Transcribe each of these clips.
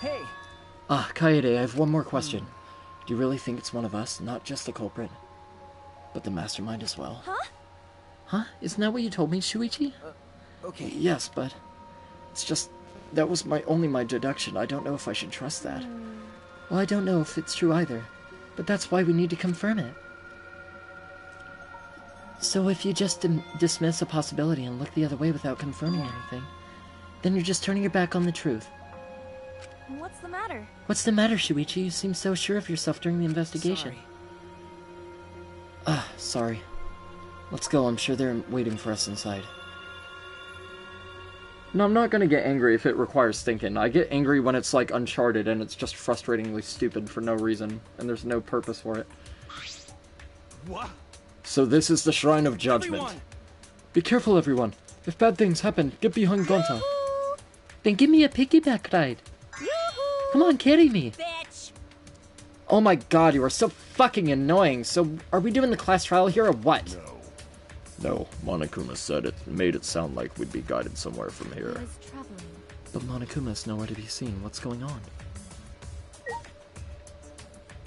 Hey. Ah, Kaede, I have one more question. Do you really think it's one of us, not just the culprit, but the mastermind as well? Huh? Huh? Isn't that what you told me, Shuichi? Okay. Yes, but it's just that was only my deduction. I don't know if I should trust that. Well, I don't know if it's true either, but that's why we need to confirm it. So if you just dismiss a possibility and look the other way without confirming anything, then you're just turning your back on the truth. What's the matter? What's the matter, Shuichi? You seem so sure of yourself during the investigation. Sorry. Sorry. Let's go. I'm sure they're waiting for us inside. No, I'm not gonna get angry if it requires thinking. I get angry when it's like Uncharted and it's just frustratingly stupid for no reason, and there's no purpose for it. What? So this is the Shrine of Judgment. Everyone! Be careful, everyone. If bad things happen, get behind Gonta. Then give me a piggyback ride. Yoo-hoo! Come on, carry me. Bitch! Oh my god, you are so fucking annoying. So, are we doing the class trial here or what? No, Monokuma said it made it sound like we'd be guided somewhere from here. But Monokuma's nowhere to be seen. What's going on?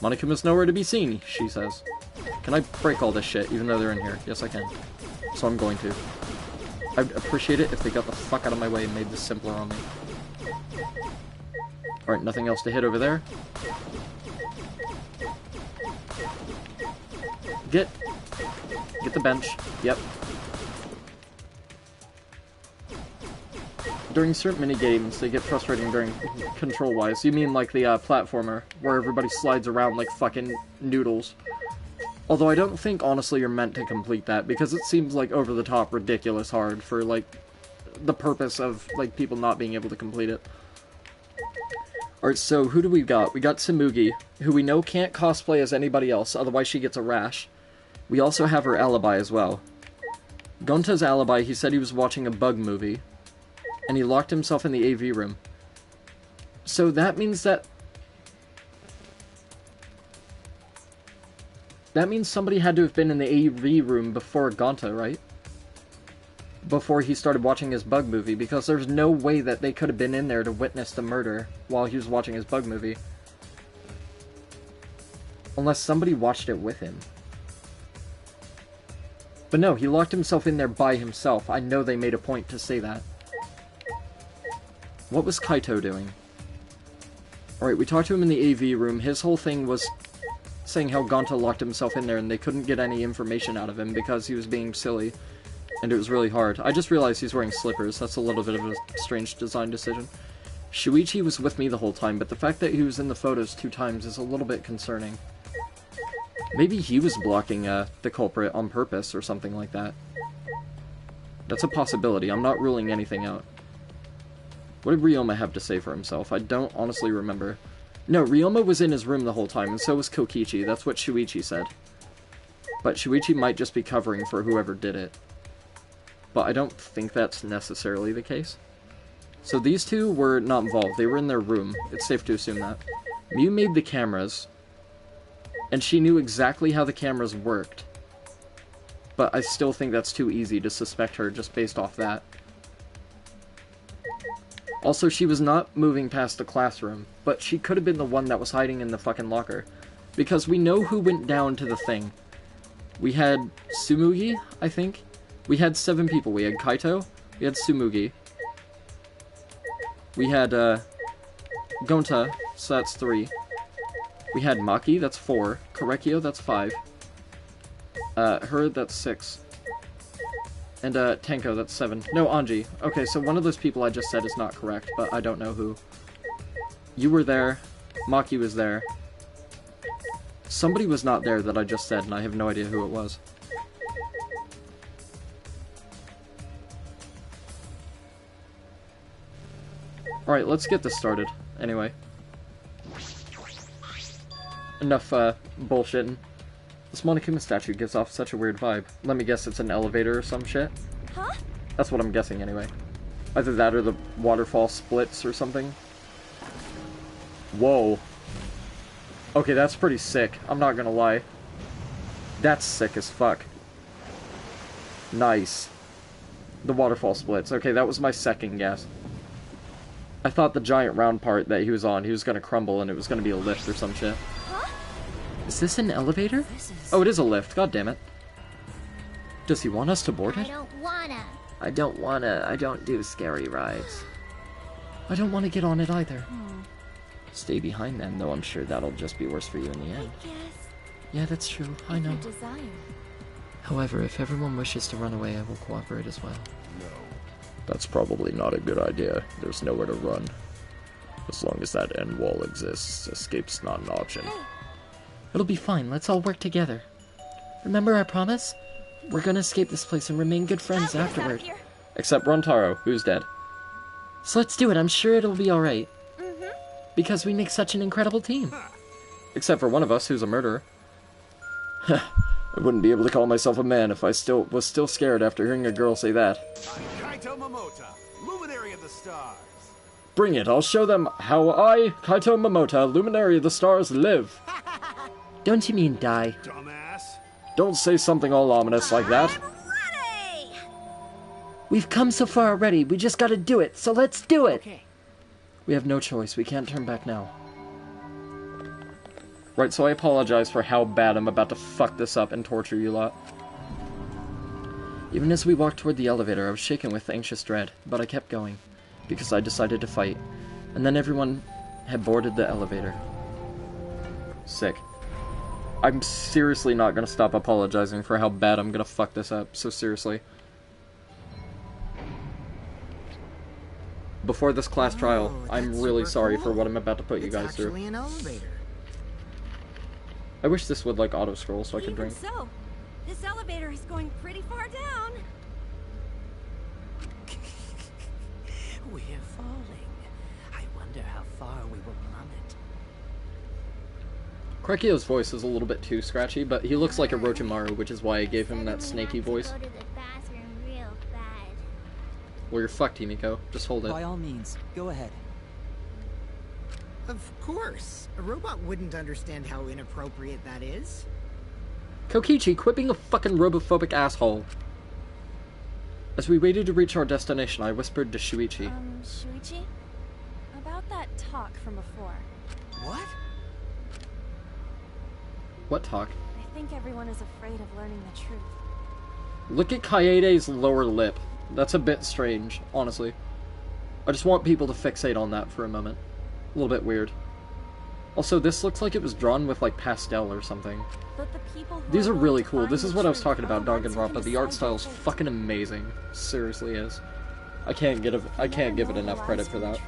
Monokuma's nowhere to be seen, she says. Can I break all this shit, even though they're in here? Yes, I can. So I'm going to. I'd appreciate it if they got the fuck out of my way and made this simpler on me. Alright, nothing else to hit over there. Get the bench. Yep. During certain mini-games, they get frustrating during control-wise. You mean like the platformer, where everybody slides around like fucking noodles. Although I don't think, honestly, you're meant to complete that, because it seems like over-the-top ridiculous hard for, like, the purpose of, like, people not being able to complete it. Alright, so who do we got? We got Tsumugi, who we know can't cosplay as anybody else, otherwise she gets a rash. We also have her alibi as well. Gonta's alibi, he said he was watching a bug movie, and he locked himself in the AV room. So that means that... That means somebody had to have been in the AV room before Gonta, right? Before he started watching his bug movie, because there's no way that they could have been in there to witness the murder while he was watching his bug movie. Unless somebody watched it with him. But no, he locked himself in there by himself. I know they made a point to say that. What was Kaito doing? Alright, we talked to him in the AV room. His whole thing was saying how Gonta locked himself in there and they couldn't get any information out of him because he was being silly. And it was really hard. I just realized he's wearing slippers. That's a little bit of a strange design decision. Shuichi was with me the whole time, but the fact that he was in the photos 2 times is a little bit concerning. Maybe he was blocking the culprit on purpose or something like that. That's a possibility. I'm not ruling anything out. What did Ryoma have to say for himself? I don't honestly remember. No, Ryoma was in his room the whole time, and so was Kokichi. That's what Shuichi said. But Shuichi might just be covering for whoever did it. But I don't think that's necessarily the case. So these two were not involved. They were in their room. It's safe to assume that. Miu made the cameras, and she knew exactly how the cameras worked. But I still think that's too easy to suspect her just based off that. Also, she was not moving past the classroom, but she could have been the one that was hiding in the fucking locker. Because we know who went down to the thing. We had Tsumugi, I think. We had 7 people. We had Kaito, we had Tsumugi. We had, Gonta, so that's 3. We had Maki, that's 4. Korekio, that's 5. Her, that's 6. And, Tenko, that's 7. No, Anji. Okay, so one of those people I just said is not correct, but I don't know who. You were there. Maki was there. Somebody was not there that I just said, and I have no idea who it was. Alright, let's get this started. Anyway. Enough, bullshitting. This Monokuma statue gives off such a weird vibe. Let me guess it's an elevator or some shit? Huh? That's what I'm guessing, anyway. Either that or the waterfall splits or something. Whoa. Okay, that's pretty sick. I'm not gonna lie. That's sick as fuck. Nice. The waterfall splits. Okay, that was my second guess. I thought the giant round part that he was on, he was gonna crumble and it was gonna be a lift or some shit. Huh? Is this an elevator? Oh, it is a lift. God damn it. Does he want us to board it? I don't wanna. I don't do scary rides. I don't want to get on it either. Stay behind then, though I'm sure that'll just be worse for you in the end. Yeah, that's true. I know. However, if everyone wishes to run away, I will cooperate as well. No. That's probably not a good idea. There's nowhere to run. As long as that end wall exists, escape's not an option. It'll be fine. Let's all work together. Remember our promise? We're gonna escape this place and remain good friends afterward. Except Rontaro, who's dead. So let's do it. I'm sure it'll be alright. Because we make such an incredible team. Except for one of us, who's a murderer. I wouldn't be able to call myself a man if I was still scared after hearing a girl say that. I'm Kaito Momota, luminary of the stars. Bring it. I'll show them how I, Kaito Momota, luminary of the stars, live. Don't you mean die? Dumbass. Don't say something all ominous like that. We've come so far already. We just gotta do it. So let's do it. Okay. We have no choice. We can't turn back now. Right, so I apologize for how bad I'm about to fuck this up and torture you lot. Even as we walked toward the elevator, I was shaken with anxious dread, but I kept going, because I decided to fight. And then everyone had boarded the elevator. Sick. I'm seriously not gonna stop apologizing for how bad I'm gonna fuck this up, so seriously. Before this class trial, I'm really sorry for what I'm about to put you guys through. An elevator. I wish this would, like, auto-scroll so I could drink. Even so, this elevator is going pretty far down. We're falling. I wonder how far we will plummet. Krekio's voice is a little bit too scratchy, but he looks like a Orochimaru, which is why I gave him that snaky voice. Well, you're fucked, Himiko. Just hold it. By all means, go ahead. Of course. A robot wouldn't understand how inappropriate that is. Kokichi, quit being a fucking robophobic asshole. As we waited to reach our destination, I whispered to Shuichi. Shuichi? About that talk from before. What? What talk? I think everyone is afraid of learning the truth. Look at Kaede's lower lip. That's a bit strange, honestly. I just want people to fixate on that for a moment. A little bit weird. Also, this looks like it was drawn with, like, pastel or something. But the people who These are willing really to cool. find This is the what I was truth talking about, are the ones who Danganronpa. can The art decide style's their fate. fucking amazing. Seriously is. I can't give it enough credit for that.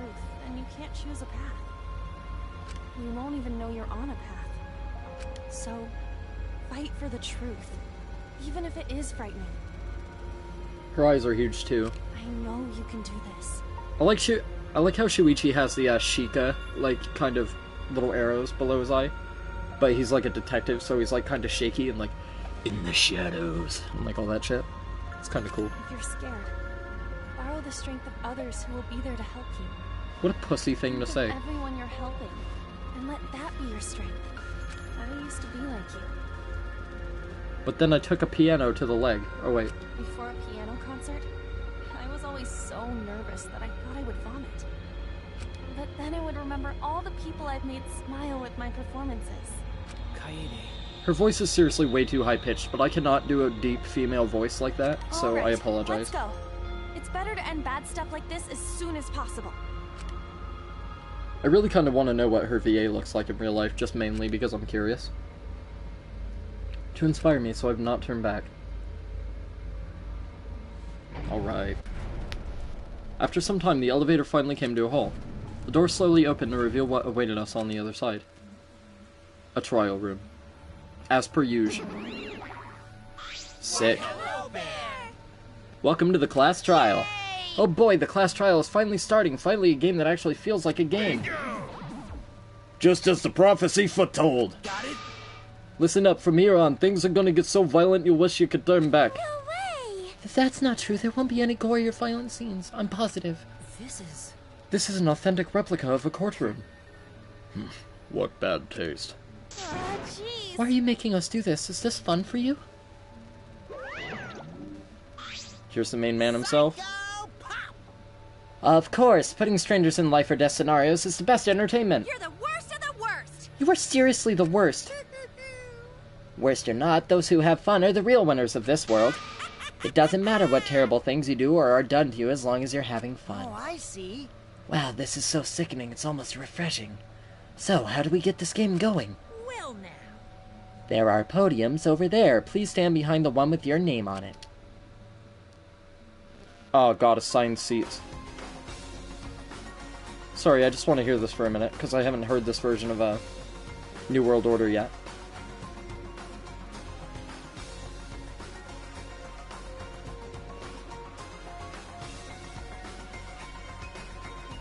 And you can't choose a path. You won't even know you're on a path. So, fight for the truth, even if it is frightening. Her eyes are huge too. I know you can do this. I like how Shuichi has the Shika, like, kind of little arrows below his eye. But he's like a detective, so he's like kind of shaky and like, in the shadows, and like all that shit. It's kind of cool. If you're scared, borrow the strength of others who will be there to help you. What a pussy thing to Think say. of everyone you're helping, and let that be your strength. I used to be like you. But then I took a piano to the leg. Oh wait. Before a piano concert, I was always so nervous that I thought I would vomit. But then I would remember all the people I've made smile with my performances. Kaede. Her voice is seriously way too high-pitched, but I cannot do a deep female voice like that, so All right, I apologize. Let's go. It's better to end bad stuff like this as soon as possible. I really kind of want to know what her VA looks like in real life, just mainly because I'm curious. To inspire me so I've not turned back. Alright. After some time, the elevator finally came to a halt. The door slowly opened to reveal what awaited us on the other side. A trial room. As per usual. Sick. Welcome to the class trial. Oh boy, the class trial is finally starting. Finally a game that actually feels like a game. Just as the prophecy foretold. Got it? Listen up, from here on, things are gonna get so violent you'll wish you could turn back. No way! If that's not true, there won't be any gory or violent scenes. I'm positive. This is an authentic replica of a courtroom. What bad taste. Oh, jeez. Why are you making us do this? Is this fun for you? Here's the main man himself. Of course, putting strangers in life or death scenarios is the best entertainment. You're the worst of the worst! You are seriously the worst. Worst or not, those who have fun are the real winners of this world. It doesn't matter what terrible things you do or are done to you as long as you're having fun. Oh, I see. Wow, this is so sickening, it's almost refreshing. So, how do we get this game going? Well now. There are podiums over there. Please stand behind the one with your name on it. Oh god, assigned seats. Sorry, I just want to hear this for a minute, because I haven't heard this version of New World Order yet.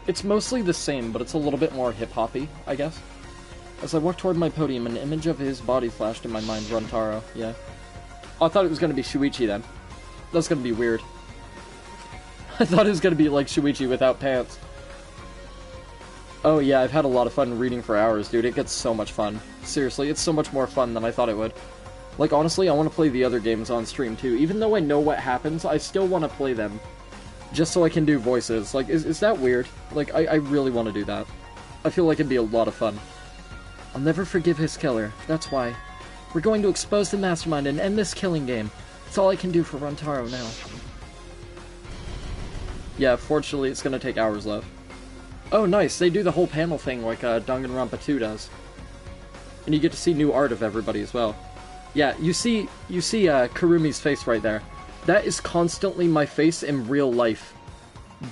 It's mostly the same, but it's a little bit more hip-hoppy, I guess. As I walked toward my podium, an image of his body flashed in my mind. Runtaro, yeah. Oh, I thought it was going to be Shuichi then. That's going to be weird. I thought it was going to be like Shuichi without pants. Oh yeah, I've had a lot of fun reading for hours, dude. It gets so much fun. Seriously, it's so much more fun than I thought it would. Like, honestly, I want to play the other games on stream too. Even though I know what happens, I still want to play them. Just so I can do voices. Like, is that weird? Like, I really want to do that. I feel like it'd be a lot of fun. I'll never forgive his killer. That's why. We're going to expose the mastermind and end this killing game. That's all I can do for Runtaro now. Yeah, fortunately, it's gonna take hours left. Oh, nice. They do the whole panel thing like Danganronpa 2 does. And you get to see new art of everybody as well. Yeah, you see Kurumi's face right there. That is constantly my face in real life.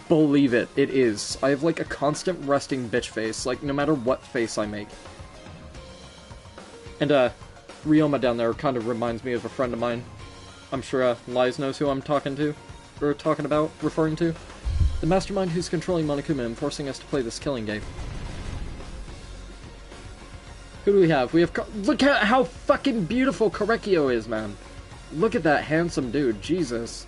Believe it, it is. I have like a constant resting bitch face, like no matter what face I make. And Ryoma down there kind of reminds me of a friend of mine. I'm sure Lies knows who I'm talking to, or referring to. The mastermind who's controlling Monokuma and forcing us to play this killing game. Who do we have? We have... Look at how fucking beautiful Korekio is, man. Look at that handsome dude, Jesus.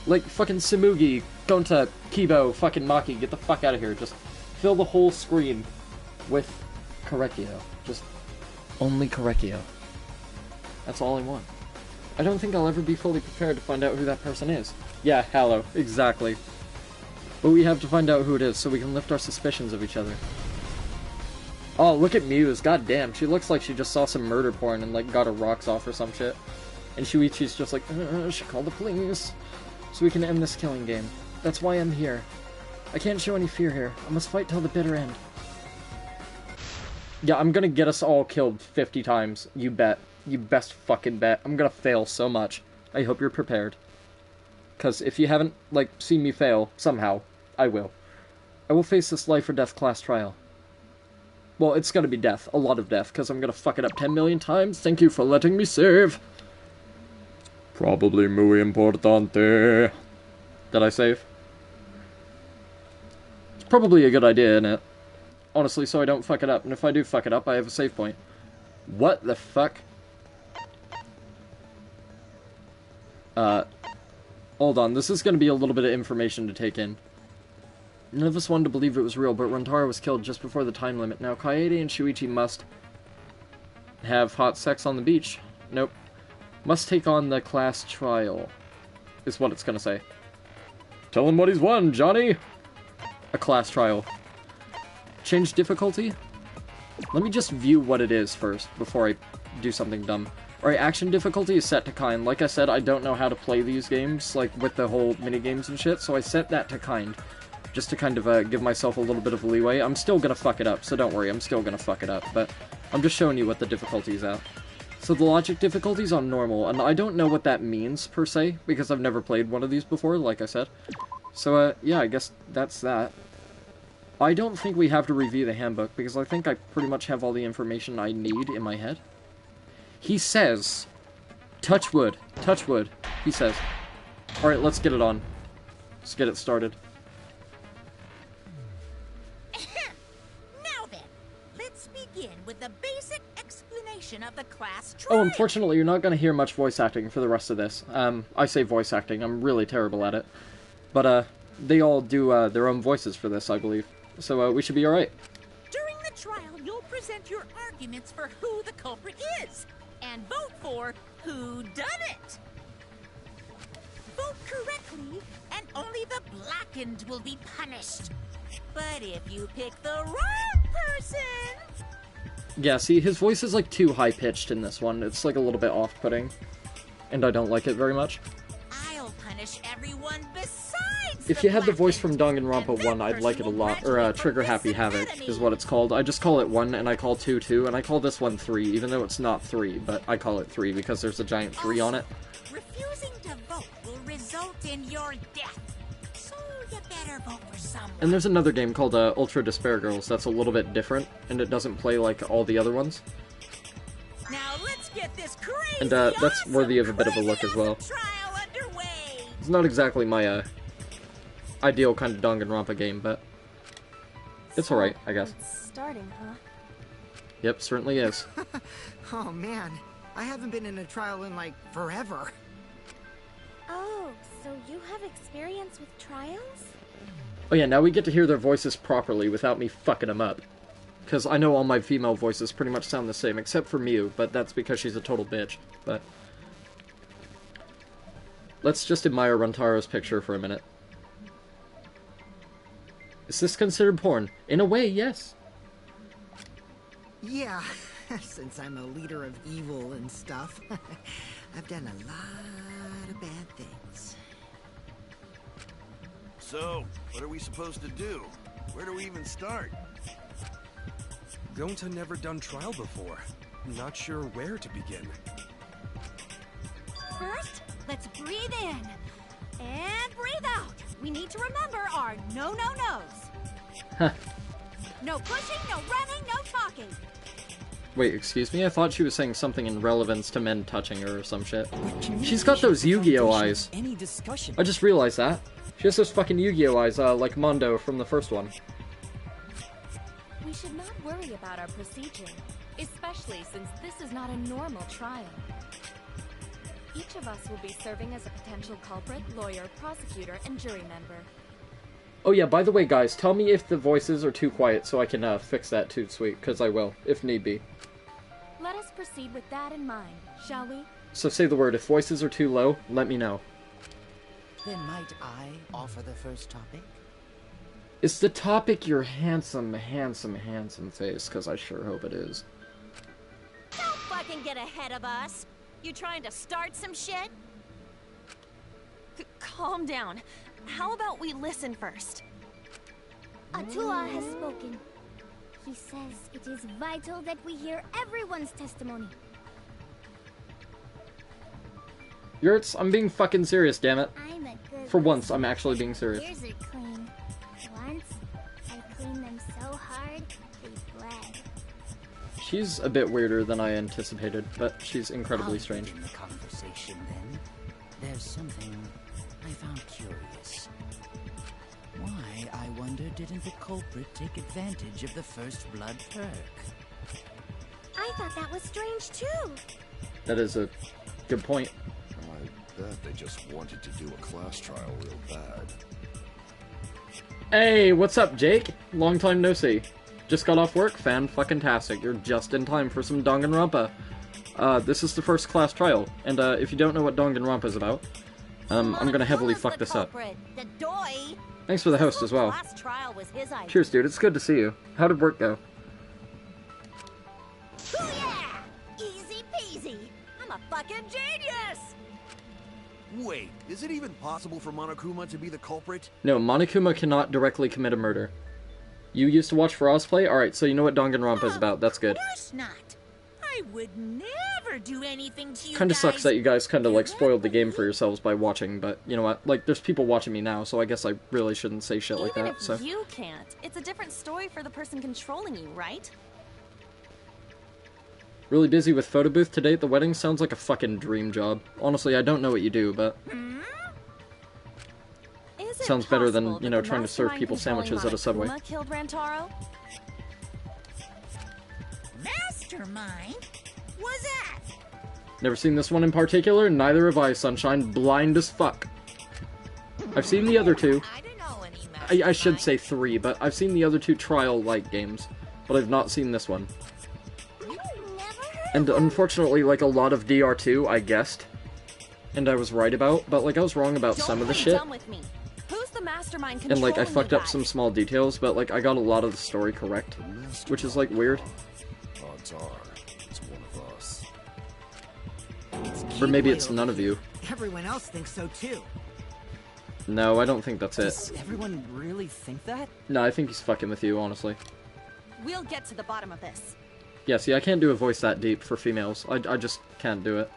Like, fucking Tsumugi, Gonta, Kibo, fucking Maki, get the fuck out of here. Just fill the whole screen with Korekio. Just only Korekio. That's all I want. I don't think I'll ever be fully prepared to find out who that person is. Yeah, Hallow, exactly. But we have to find out who it is so we can lift our suspicions of each other. Oh, look at Muse, god damn, she looks like she just saw some murder porn and like got her rocks off or some shit. And Shuichi's just like, she called the police. So we can end this killing game. That's why I'm here. I can't show any fear here. I must fight till the bitter end. Yeah, I'm gonna get us all killed 50 times. You bet. You best fucking bet. I'm gonna fail so much. I hope you're prepared. Because if you haven't, like, seen me fail, somehow, I will. I will face this life or death class trial. Well, it's gonna be death. A lot of death, because I'm gonna fuck it up 10 million times. Thank you for letting me save. Probably muy importante. Did I save? It's probably a good idea, isn't it? Honestly, so I don't fuck it up. And if I do fuck it up, I have a save point. What the fuck? Hold on. This is going to be a little bit of information to take in. None of us wanted to believe it was real, but Runtaro was killed just before the time limit. Now, Kaede and Shuichi must have hot sex on the beach. Nope. Must take on the class trial, is what it's going to say. Tell him what he's won, Johnny! A class trial. Change difficulty? Let me just view what it is first, before I do something dumb. Alright, action difficulty is set to kind. Like I said, I don't know how to play these games, like, with the whole minigames and shit, so I set that to kind. Just to kind of, give myself a little bit of leeway. I'm still gonna fuck it up, so don't worry, I'm still gonna fuck it up, but I'm just showing you what the difficulty is at. So the logic difficulty's on normal, and I don't know what that means, per se, because I've never played one of these before, like I said. So, yeah, I guess that's that. I don't think we have to review the handbook, because I think I pretty much have all the information I need in my head. He says, touch wood, he says. Alright, let's get it on. Let's get it started. Now then, let's begin with the basic explanation of the class trial. Oh, unfortunately, you're not going to hear much voice acting for the rest of this. I say voice acting, I'm really terrible at it. But, they all do, their own voices for this, I believe. So, we should be alright. During the trial, you'll present your arguments for who the culprit is, and vote for who done it. vote correctly, and only the blackened will be punished. But if you pick the wrong person... Yeah, see, his voice is, like, too high-pitched in this one. It's, like, a little bit off-putting. And I don't like it very much. I'll punish everyone besides If you had the voice from Danganronpa 1, I'd like it a lot. Or, Trigger Happy Havoc is what it's called. I just call it 1, and I call 2 2, and I call this one 3, even though it's not 3, but I call it 3 because there's a giant 3 on it. Refusing to vote will result in your death. So you better vote for someone. And there's another game called Ultra Despair Girls that's a little bit different, and it doesn't play like all the other ones. Now let's get this crazy, And that's worthy of a bit of a look as well. Trial underway. It's not exactly my ideal kind of Danganronpa game, but it's alright, I guess. It's starting, huh? Yep, certainly is. Oh man, I haven't been in a trial in like forever. Oh, so you have experience with trials? Oh yeah, now we get to hear their voices properly without me fucking them up. Because I know all my female voices pretty much sound the same, except for Miu, but that's because she's a total bitch. But let's just admire Runtaro's picture for a minute. Is this considered porn? In a way, yes. Yeah, since I'm a leader of evil and stuff, I've done a lot of bad things. So, what are we supposed to do? Where do we even start? Gonta never done trial before. Not sure where to begin. First, let's breathe in. And breathe out. We need to remember our no-no-nos. No pushing, no running, no talking. Wait, excuse me? I thought she was saying something in relevance to men touching her or some shit. She's got those Yu-Gi-Oh eyes. Any discussion. I just realized that. She has those fucking Yu-Gi-Oh eyes, like Mondo from the first one. We should not worry about our procedure, especially since this is not a normal trial. Each of us will be serving as a potential culprit, lawyer, prosecutor, and jury member. Oh yeah, by the way, guys, tell me if the voices are too quiet so I can fix that too, sweet, because I will, if need be. Let us proceed with that in mind, shall we? So say the word. If voices are too low, let me know. Then might I offer the first topic? Is the topic your handsome, handsome, handsome face? Because I sure hope it is. Don't fucking get ahead of us. You trying to start some shit? Calm down. How about we listen first? Atua has spoken. He says it is vital that we hear everyone's testimony. Yurts, I'm being fucking serious, damn it. I'm a good For once, I'm actually being serious. Ears are clean. Once, I cleaned them so hard, they bled. She's a bit weirder than I anticipated, but she's incredibly strange. In the conversation, then, there's something I found curious. Why, I wonder, didn't the culprit take advantage of the first blood perk? I thought that was strange too. That is a good point. I bet they just wanted to do a class trial real bad. Hey, what's up, Jake? Long time no see. Just got off work? Fan-fucking-tastic. You're just in time for some Danganronpa. This is the first class trial, and if you don't know what Danganronpa is about, I'm gonna heavily fuck this up. The doy. Thanks for the host as well. Last trial was his idea. Cheers, dude. It's good to see you. How did work go? Yeah! Easy peasy. I'm a fucking genius. Wait, is it even possible for Monokuma to be the culprit? No, Monokuma cannot directly commit a murder. You used to watch Frost play? Alright, so you know what Danganronpa is about. That's good. Of course not. I would never do anything to you Kinda guys. sucks that you guys kinda, like, spoiled the game for yourselves by watching, but you know what? Like, there's people watching me now, so I guess I really shouldn't say shit like Even that, if so... you can't, it's a different story for the person controlling you, right? Really busy with photo booth today at the wedding? Sounds like a fucking dream job. Honestly, I don't know what you do, but... Is it Sounds better than, possible you know, that the trying to serve mastermind people controlling sandwiches at a Subway. Monokuma killed Rantaro? Mastermind? What's that? Never seen this one in particular, neither have I, Sunshine. Blind as fuck. I've seen the other two. I don't know any I should say 3, but I've seen the other 2 trial-like games, but I've not seen this one. Never heard And unfortunately, like a lot of DR2, I guessed. and I was right about, but like I was wrong about some of the shit. Who's the mastermind And like I controlling fucked you up guys? some small details, but like I got a lot of the story correct, which is like weird. Odds are, it's one of us. Or maybe it's none of you. Everyone else thinks so too. No, I don't think that's it. Does everyone really think that? No, I think he's fucking with you, honestly. We'll get to the bottom of this. Yeah, see, I can't do a voice that deep for females. I just can't do it.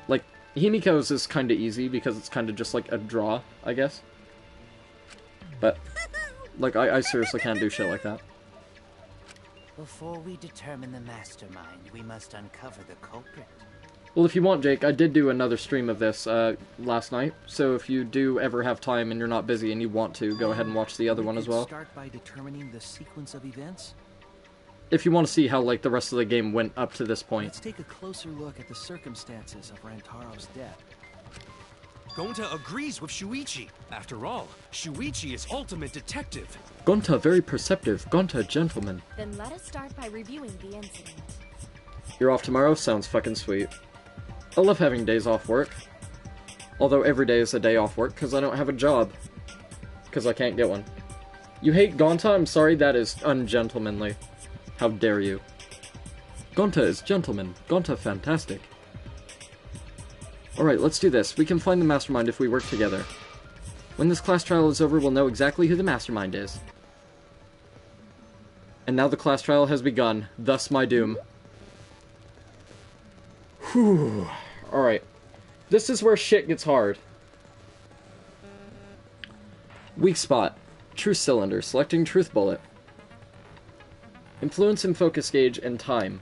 Like, Himiko's is kinda easy because it's kinda just like a draw, I guess. But, like, I seriously can't do shit like that. Before we determine the mastermind, we must uncover the culprit. Well, if you want, Jake, I did do another stream of this last night, so if you do ever have time and you're not busy and you want to, go ahead and watch the other one as well. Start by determining the sequence of events. If you want to see how, like, the rest of the game went up to this point. Let's take a closer look at the circumstances of Rantaro's death. Gonta agrees with Shuichi. After all, Shuichi is ultimate detective. Gonta very perceptive, Gonta gentleman. Then let us start by reviewing the incident. You're off tomorrow? Sounds fucking sweet. I love having days off work. Although every day is a day off work because I don't have a job. Because I can't get one. You hate Gonta? I'm sorry, that is ungentlemanly. How dare you. Gonta is gentleman. Gonta fantastic. Alright, let's do this. We can find the mastermind if we work together. When this class trial is over, we'll know exactly who the mastermind is. And now the class trial has begun, thus my doom. Whew. Alright. This is where shit gets hard. Weak spot. Truth cylinder. Selecting truth bullet. Influence and focus gauge and time.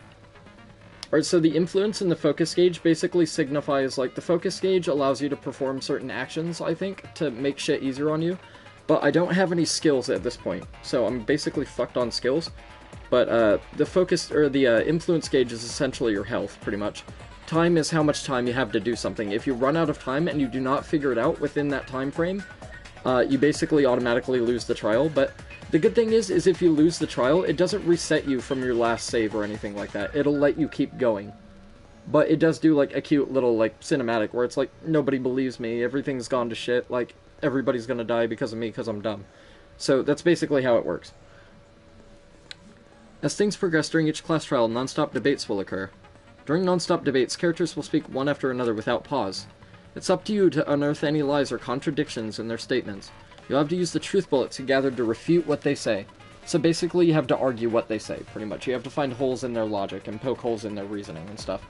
Alright, so the influence and the focus gauge basically signifies, like, the focus gauge allows you to perform certain actions, I think, to make shit easier on you. But I don't have any skills at this point, so I'm basically fucked on skills. But, the focus, or the, influence gauge is essentially your health, pretty much. Time is how much time you have to do something. If you run out of time and you do not figure it out within that time frame, you basically automatically lose the trial, but the good thing is if you lose the trial, it doesn't reset you from your last save or anything like that. It'll let you keep going. But it does do, like, a cute little, like, cinematic where it's like, nobody believes me, everything's gone to shit, like, everybody's gonna die because of me because I'm dumb. So that's basically how it works. As things progress during each class trial, non-stop debates will occur. During non-stop debates, characters will speak one after another without pause. It's up to you to unearth any lies or contradictions in their statements. You'll have to use the truth bullets you gathered to refute what they say. So basically you have to argue what they say, pretty much. You have to find holes in their logic and poke holes in their reasoning and stuff.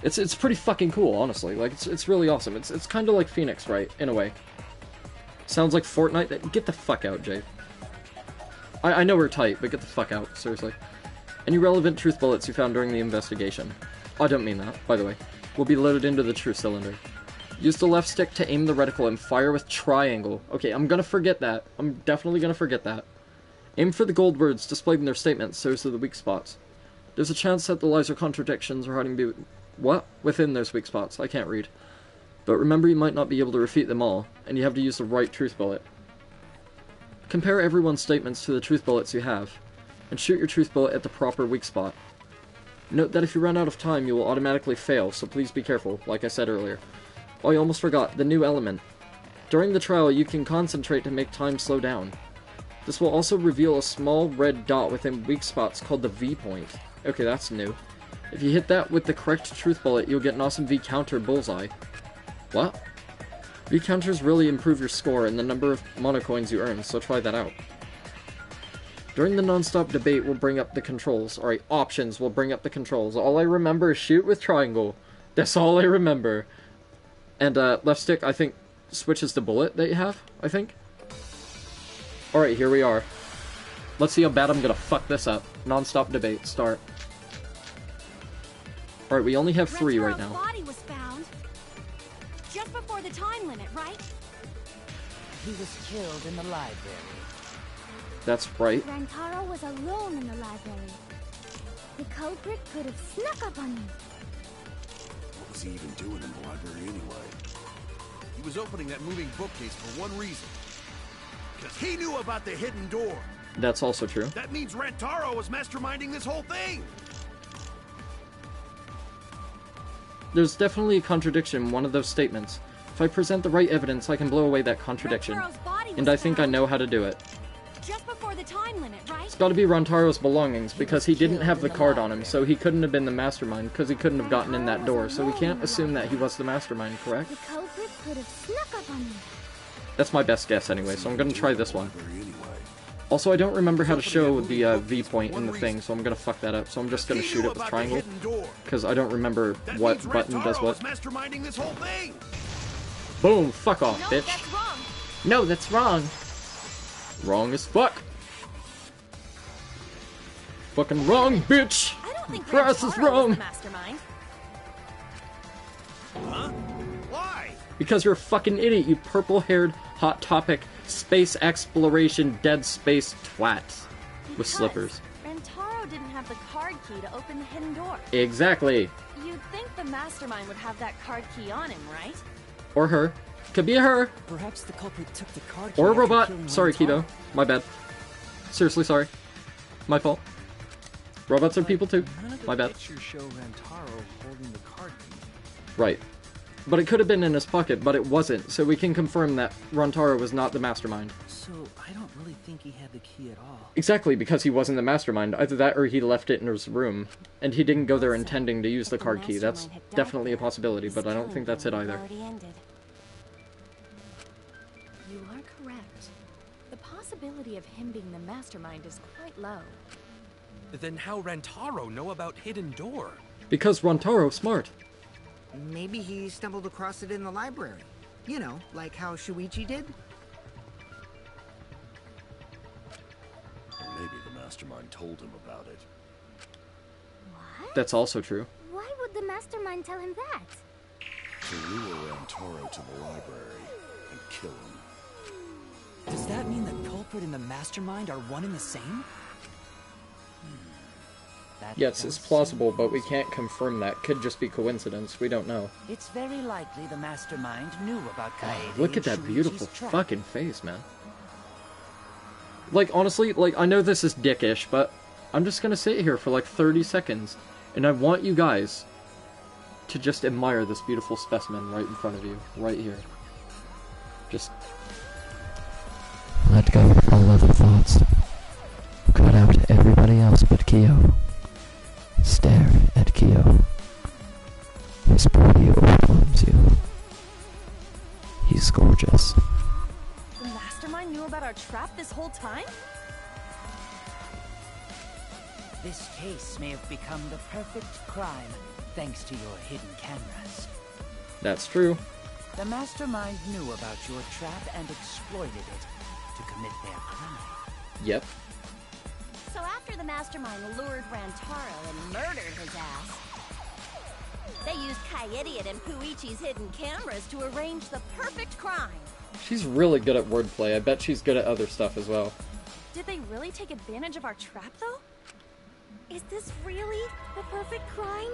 It's pretty fucking cool, honestly. Like, it's really awesome. It's kind of like Phoenix, right? In a way. Sounds like Fortnite. Get the fuck out, Jay. I know we're tight, but get the fuck out, seriously. Any relevant truth bullets you found during the investigation. I don't mean that, by the way. Will be loaded into the truth cylinder. Use the left stick to aim the reticle and fire with triangle. Okay, I'm gonna forget that. I'm definitely gonna forget that. Aim for the gold words displayed in their statements, so are the weak spots. There's a chance that the lies or contradictions are hiding within those weak spots. I can't read. But remember, you might not be able to refute them all, and you have to use the right truth bullet. Compare everyone's statements to the truth bullets you have, and shoot your truth bullet at the proper weak spot. Note that if you run out of time, you will automatically fail, so please be careful, like I said earlier. Oh, I almost forgot, the new element. During the trial, you can concentrate to make time slow down. This will also reveal a small red dot within weak spots called the V point. Okay, that's new. If you hit that with the correct truth bullet, you'll get an awesome V counter bullseye. What? V counters really improve your score and the number of monocoins you earn, so try that out. During the non-stop debate, we'll bring up the controls. Alright, options will bring up the controls. All I remember is shoot with triangle. That's all I remember. And, left stick, I think, switches the bullet that you have, I think. Alright, here we are. Let's see how bad I'm gonna fuck this up. Non-stop debate, start. Alright, we only have 3 right now. Body was found just before the time limit, right? He was killed in the library. That's right. Rantaro was alone in the library. The culprit could have snuck up on him. What was he even doing in the library anyway? He was opening that moving bookcase for one reason. Because he knew about the hidden door. That's also true. That means Rantaro was masterminding this whole thing. There's definitely a contradiction in one of those statements. If I present the right evidence, I can blow away that contradiction. And I think I know how to do it. Just before the time limit, right? It's gotta be Rantaro's belongings, because he didn't have the card on him, so he couldn't have been the mastermind, because he couldn't have gotten in that door, so we can't assume that he was the mastermind, correct? The culprit could have snuck up on me. That's my best guess anyway, so I'm gonna try this one. Also, I don't remember how to show the V point in the thing, so I'm gonna fuck that up, so I'm just gonna shoot it with triangle, because I don't remember what button does what. Boom! Fuck off, No, bitch! that's wrong. No, that's wrong! Wrong as fuck! Fucking wrong, bitch! I don't think Price is Rantaro was wrong! the mastermind. Huh? Why? Because you're a fucking idiot, you purple-haired, hot topic, space exploration, dead space twat. With Because slippers. Rantaro didn't have the card key to open the hidden door. Exactly. You'd think the mastermind would have that card key on him, right? Or her. Could be a her. Perhaps the culprit took the card key Or a after robot. killing Sorry, Rantaro. Kibo. My bad. Seriously, sorry. My fault. Robots are people too. None of the My bad. pictures show Rantaro holding the card key. Right. But it could have been in his pocket, but it wasn't, so we can confirm that Rantaro was not the mastermind. So, I don't really think he had the key at all. Exactly, because he wasn't the mastermind. Either that or he left it in his room. And he didn't go there intending to use the card key. That's definitely a possibility, but I don't think that's it either. You are correct. The possibility of him being the mastermind is quite low. Then how Rantaro know about hidden door? Because Rantaro's smart. Maybe he stumbled across it in the library. You know, like how Shuichi did. Or maybe the mastermind told him about it. What? That's also true. Why would the mastermind tell him that? To lure Rantaro to the library and kill him. Does that mean the culprit and the mastermind are one and the same? That Yes, it's does plausible, seem but we can't confirm that. Could just be coincidence. We don't know. It's very likely the mastermind knew about Kaede. Look at and that beautiful Shuichi's trap. fucking face, man. Like, honestly, like, I know this is dickish, but I'm just gonna sit here for like 30 seconds, and I want you guys to just admire this beautiful specimen right in front of you, right here. Just let go of all other thoughts. Cut out everybody else but Kyo. Stare at Kyo. His body overwhelms you. He's gorgeous. The mastermind knew about our trap this whole time? This case may have become the perfect crime thanks to your hidden cameras. that's true. The mastermind knew about your trap and exploited it to commit their crime. Yep. So after the mastermind lured Rantaro and murdered his ass, they used Kaede and Puichi's hidden cameras to arrange the perfect crime. She's really good at wordplay. I bet she's good at other stuff as well. Did they really take advantage of our trap, though? Is this really the perfect crime?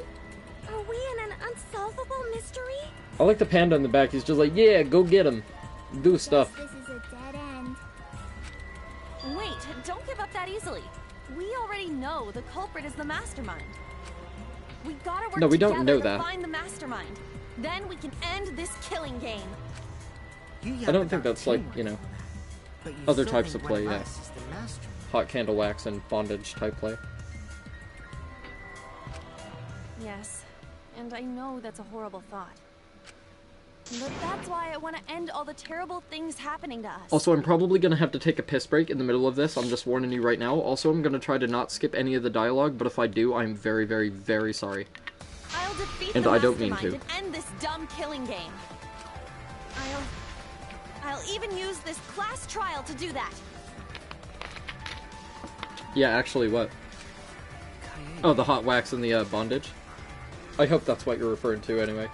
Are we in an unsolvable mystery? I like the panda in the back. He's just like, yeah, go get him. Do stuff. This is a dead end. Wait, don't give up that easily. We already know the culprit is the mastermind. We gotta work No, we don't together know to that. find the mastermind. Then we can end this killing game. I don't think that's like, you know, But you other still types think of play, one yeah. of us is the master. Hot candle wax and bondage type play. Yes, and I know that's a horrible thought. But that's why I want to end all the terrible things happening to us. Also, I'm probably going to have to take a piss break in the middle of this. I'm just warning you right now. Also, I'm going to try to not skip any of the dialogue, but if I do, I'm very, very, very sorry. I'll defeat And the I don't mean mastermind to. and end this dumb killing game. I'll even use this class trial to do that. Yeah, actually, what? Oh, the hot wax and the bondage? I hope that's what you're referring to anyway.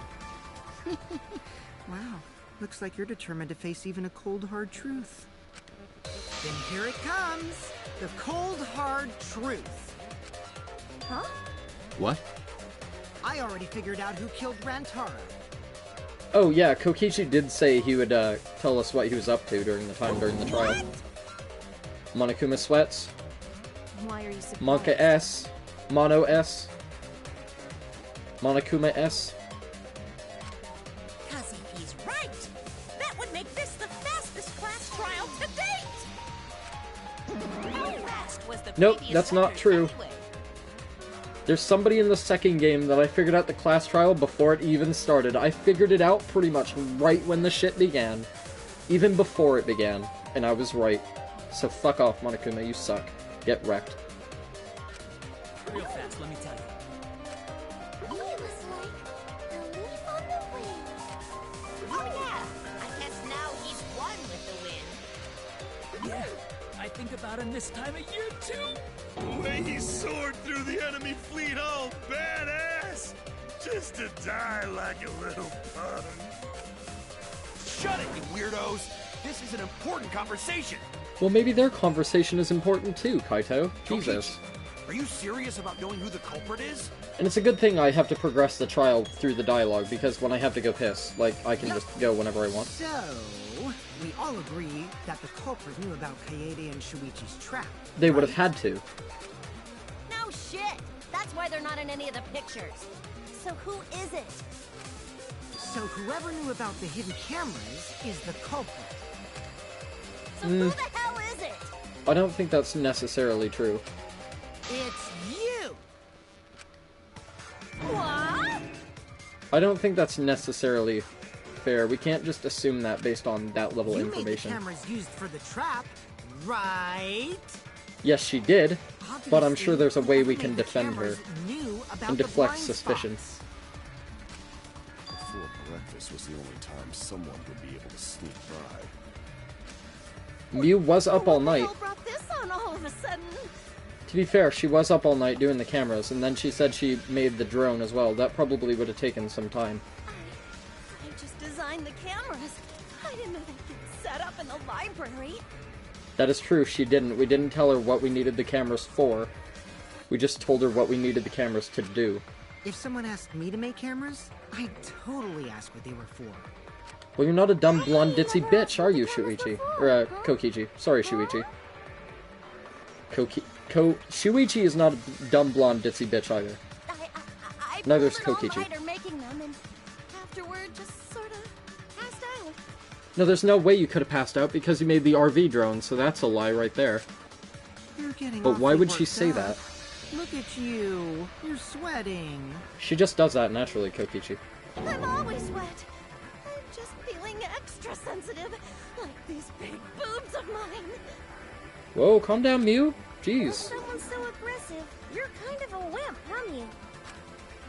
Wow, looks like you're determined to face even a cold, hard truth. Then here it comes, the cold, hard truth. Huh? What? I already figured out who killed Rantaro. Oh yeah, Kokichi did say he would tell us what he was up to during the trial. Monokuma sweats. Why are you surprised? Monka S. Mono S. Monokuma S. Nope, Maybe a that's not sucker true. anyway. There's somebody in the second game that I figured out the class trial before it even started. I figured it out pretty much right when the shit began. Even before it began. And I was right. So fuck off, Monokuma, you suck. Get wrecked. Real fast, let me tell you. It was like a leaf on the wind. Oh yeah, I guess now he's one with the wind. Yeah, I think about him this time of year too. The way he soared through the enemy fleet, all badass! Just to die like a little pug. Shut it, you weirdos! This is an important conversation! Well, maybe their conversation is important too, Kaito. Jesus. Are you serious about knowing who the culprit is? And it's a good thing I have to progress the trial through the dialogue, because when I have to go piss, like, I can just go whenever I want. So, we all agree that the culprit knew about Kaede and Shuichi's trap. They would have had to. No shit! That's why they're not in any of the pictures. So who is it? So whoever knew about the hidden cameras is the culprit. So who the hell is it? I don't think that's necessarily true. It's you! What? I don't think that's necessarily fair. We can't just assume that based on that level of You made the information. cameras used for the trap, right? Yes, she did, but I'm Obviously, sure there's a way we whoever can made the defend her cameras knew about and the deflect blind suspicion. spots. Before breakfast was the only time someone would be able to sneak by. Mew was up all What the night. hell brought this on all of a sudden? To be fair, she was up all night doing the cameras, and then she said she made the drone as well. That probably would have taken some time. I just designed the cameras. I didn't know they'd get set up in the library. That is true, she didn't. We didn't tell her what we needed the cameras for. We just told her what we needed the cameras to do. If someone asked me to make cameras, I'd totally ask what they were for. Well, you're not a dumb blonde ditzy bitch, are you, Shuichi? Or, Kokichi. Sorry, Shuichi. Shuichi is not a dumb blonde ditzy bitch either. I Neither's pulled an Kokichi. all-nighter making them, and afterward just sort of passed out. No, there's no way you could have passed out because you made the RV drone, so that's a lie right there. You're getting But why awfully would she worked say up. that? Look at you. You're sweating. She just does that naturally, Kokichi. I'm always wet. I'm just feeling extra sensitive, like these big boobs of mine. Whoa, calm down, Mew. Jeez. Someone's so aggressive. You're kind of a wimp, aren't you?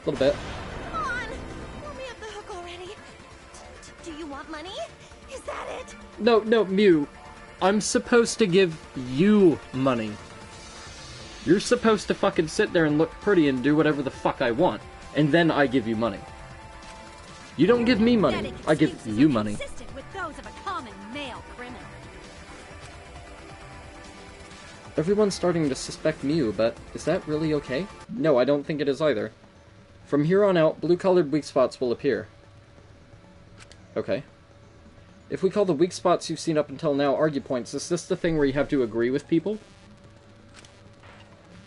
A little bit. Come on, let me off the hook already. Do you want money? Is that it? No, Mew. I'm supposed to give you money. You're supposed to fucking sit there and look pretty and do whatever the fuck I want. And then I give you money. You don't give me money. I give you money. Consistent with those of a common male criminal. Everyone's starting to suspect Mew, but is that really okay? No, I don't think it is either. From here on out, blue-colored weak spots will appear. Okay. If we call the weak spots you've seen up until now argue points, is this the thing where you have to agree with people?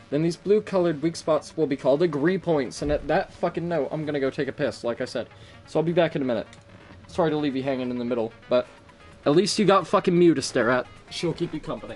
Then these blue-colored weak spots will be called agree points, and at that fucking note, I'm gonna go take a piss, like I said. So I'll be back in a minute. Sorry to leave you hanging in the middle, but at least you got fucking Mew to stare at. She'll keep you company.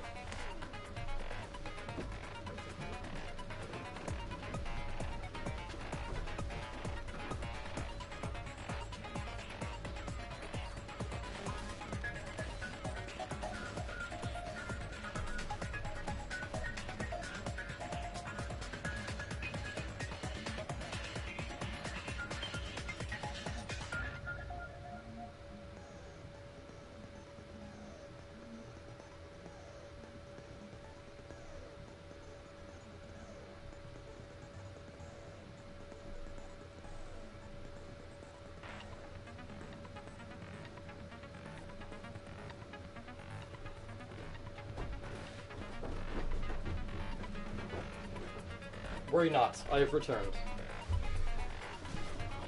Worry not, I have returned.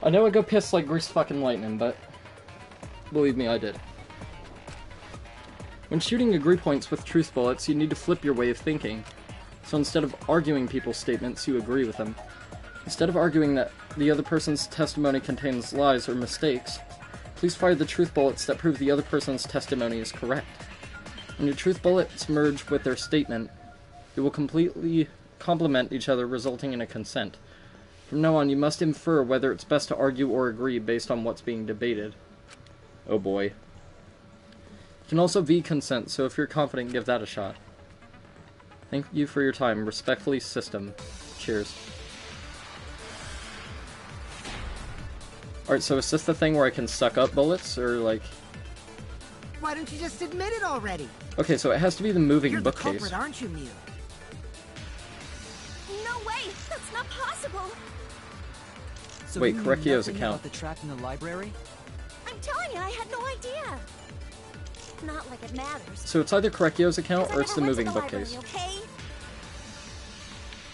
I know I go piss like grease fucking lightning, but believe me, I did. When shooting agree points with truth bullets, you need to flip your way of thinking. So instead of arguing people's statements, you agree with them. Instead of arguing that the other person's testimony contains lies or mistakes, please fire the truth bullets that prove the other person's testimony is correct. When your truth bullets merge with their statement, They will completely complement each other, resulting in a consent. From now on, you must infer whether it's best to argue or agree based on what's being debated. Oh boy. You can also V-consent, so if you're confident, give that a shot. Thank you for your time. Respectfully, System. Cheers. Alright, so is this the thing where I can suck up bullets, or like... Why don't you just admit it already? Okay, so it has to be the moving You're the bookcase. culprit, aren't you, Mew? No way! That's not possible! So Wait, you knew Correcchio's nothing account. about the trap in the library? I'm telling you, I had no idea! Not like it matters. So it's either Correcchio's account or it's the moving library, bookcase. okay?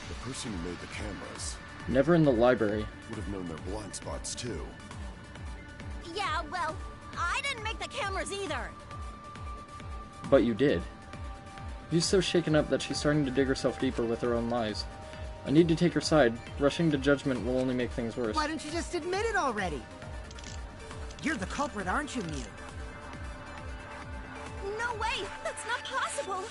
The person who made the cameras Never in the library. would have known their blind spots too. Yeah, well, I didn't make the cameras either. But you did. She's so shaken up that she's starting to dig herself deeper with her own lies. I need to take her side. Rushing to judgment will only make things worse. Why don't you just admit it already? You're the culprit, aren't you, Mew? No way! That's not possible!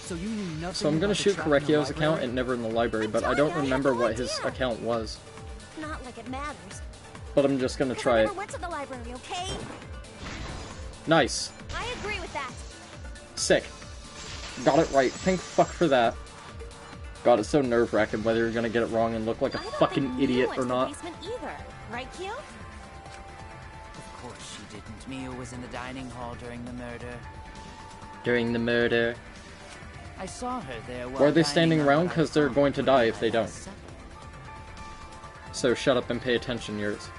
So you knew nothing So I'm gonna about the shoot trap in the Correcchio's library? account and Never in the library, but I don't remember what his account was. Not like it matters. But I'm just gonna try I it. never went to the library, okay? Nice. I agree with that. Sick. Got it right. Thank fuck for that. God, it's so nerve-wracking whether you're gonna get it wrong and look like a fucking idiot or not. Either, right, Q? Of course she didn't. Mia was in the dining hall during the murder. During the murder. I saw her there while Or are they dining standing on around what I because they're thought going to would die be if they my don't? last supper. So shut up and pay attention, yours.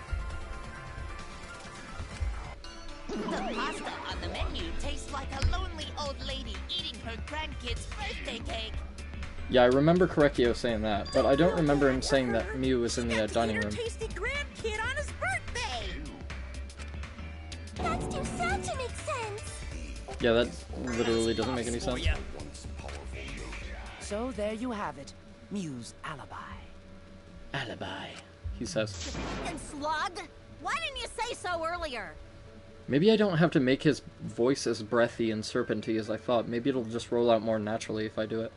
The pasta on the menu tastes like a lonely old lady eating her grandkid's birthday cake. Yeah, I remember Correcchio saying that, but I don't remember him saying that Mew was in the dining room. Tasty grandkid on his birthday. That's too sad to make sense. Yeah, that literally doesn't make any sense. So there you have it. Mew's alibi. Alibi, he says. And slug? Why didn't you say so earlier? Maybe I don't have to make his voice as breathy and serpenty as I thought. Maybe it'll just roll out more naturally if I do it.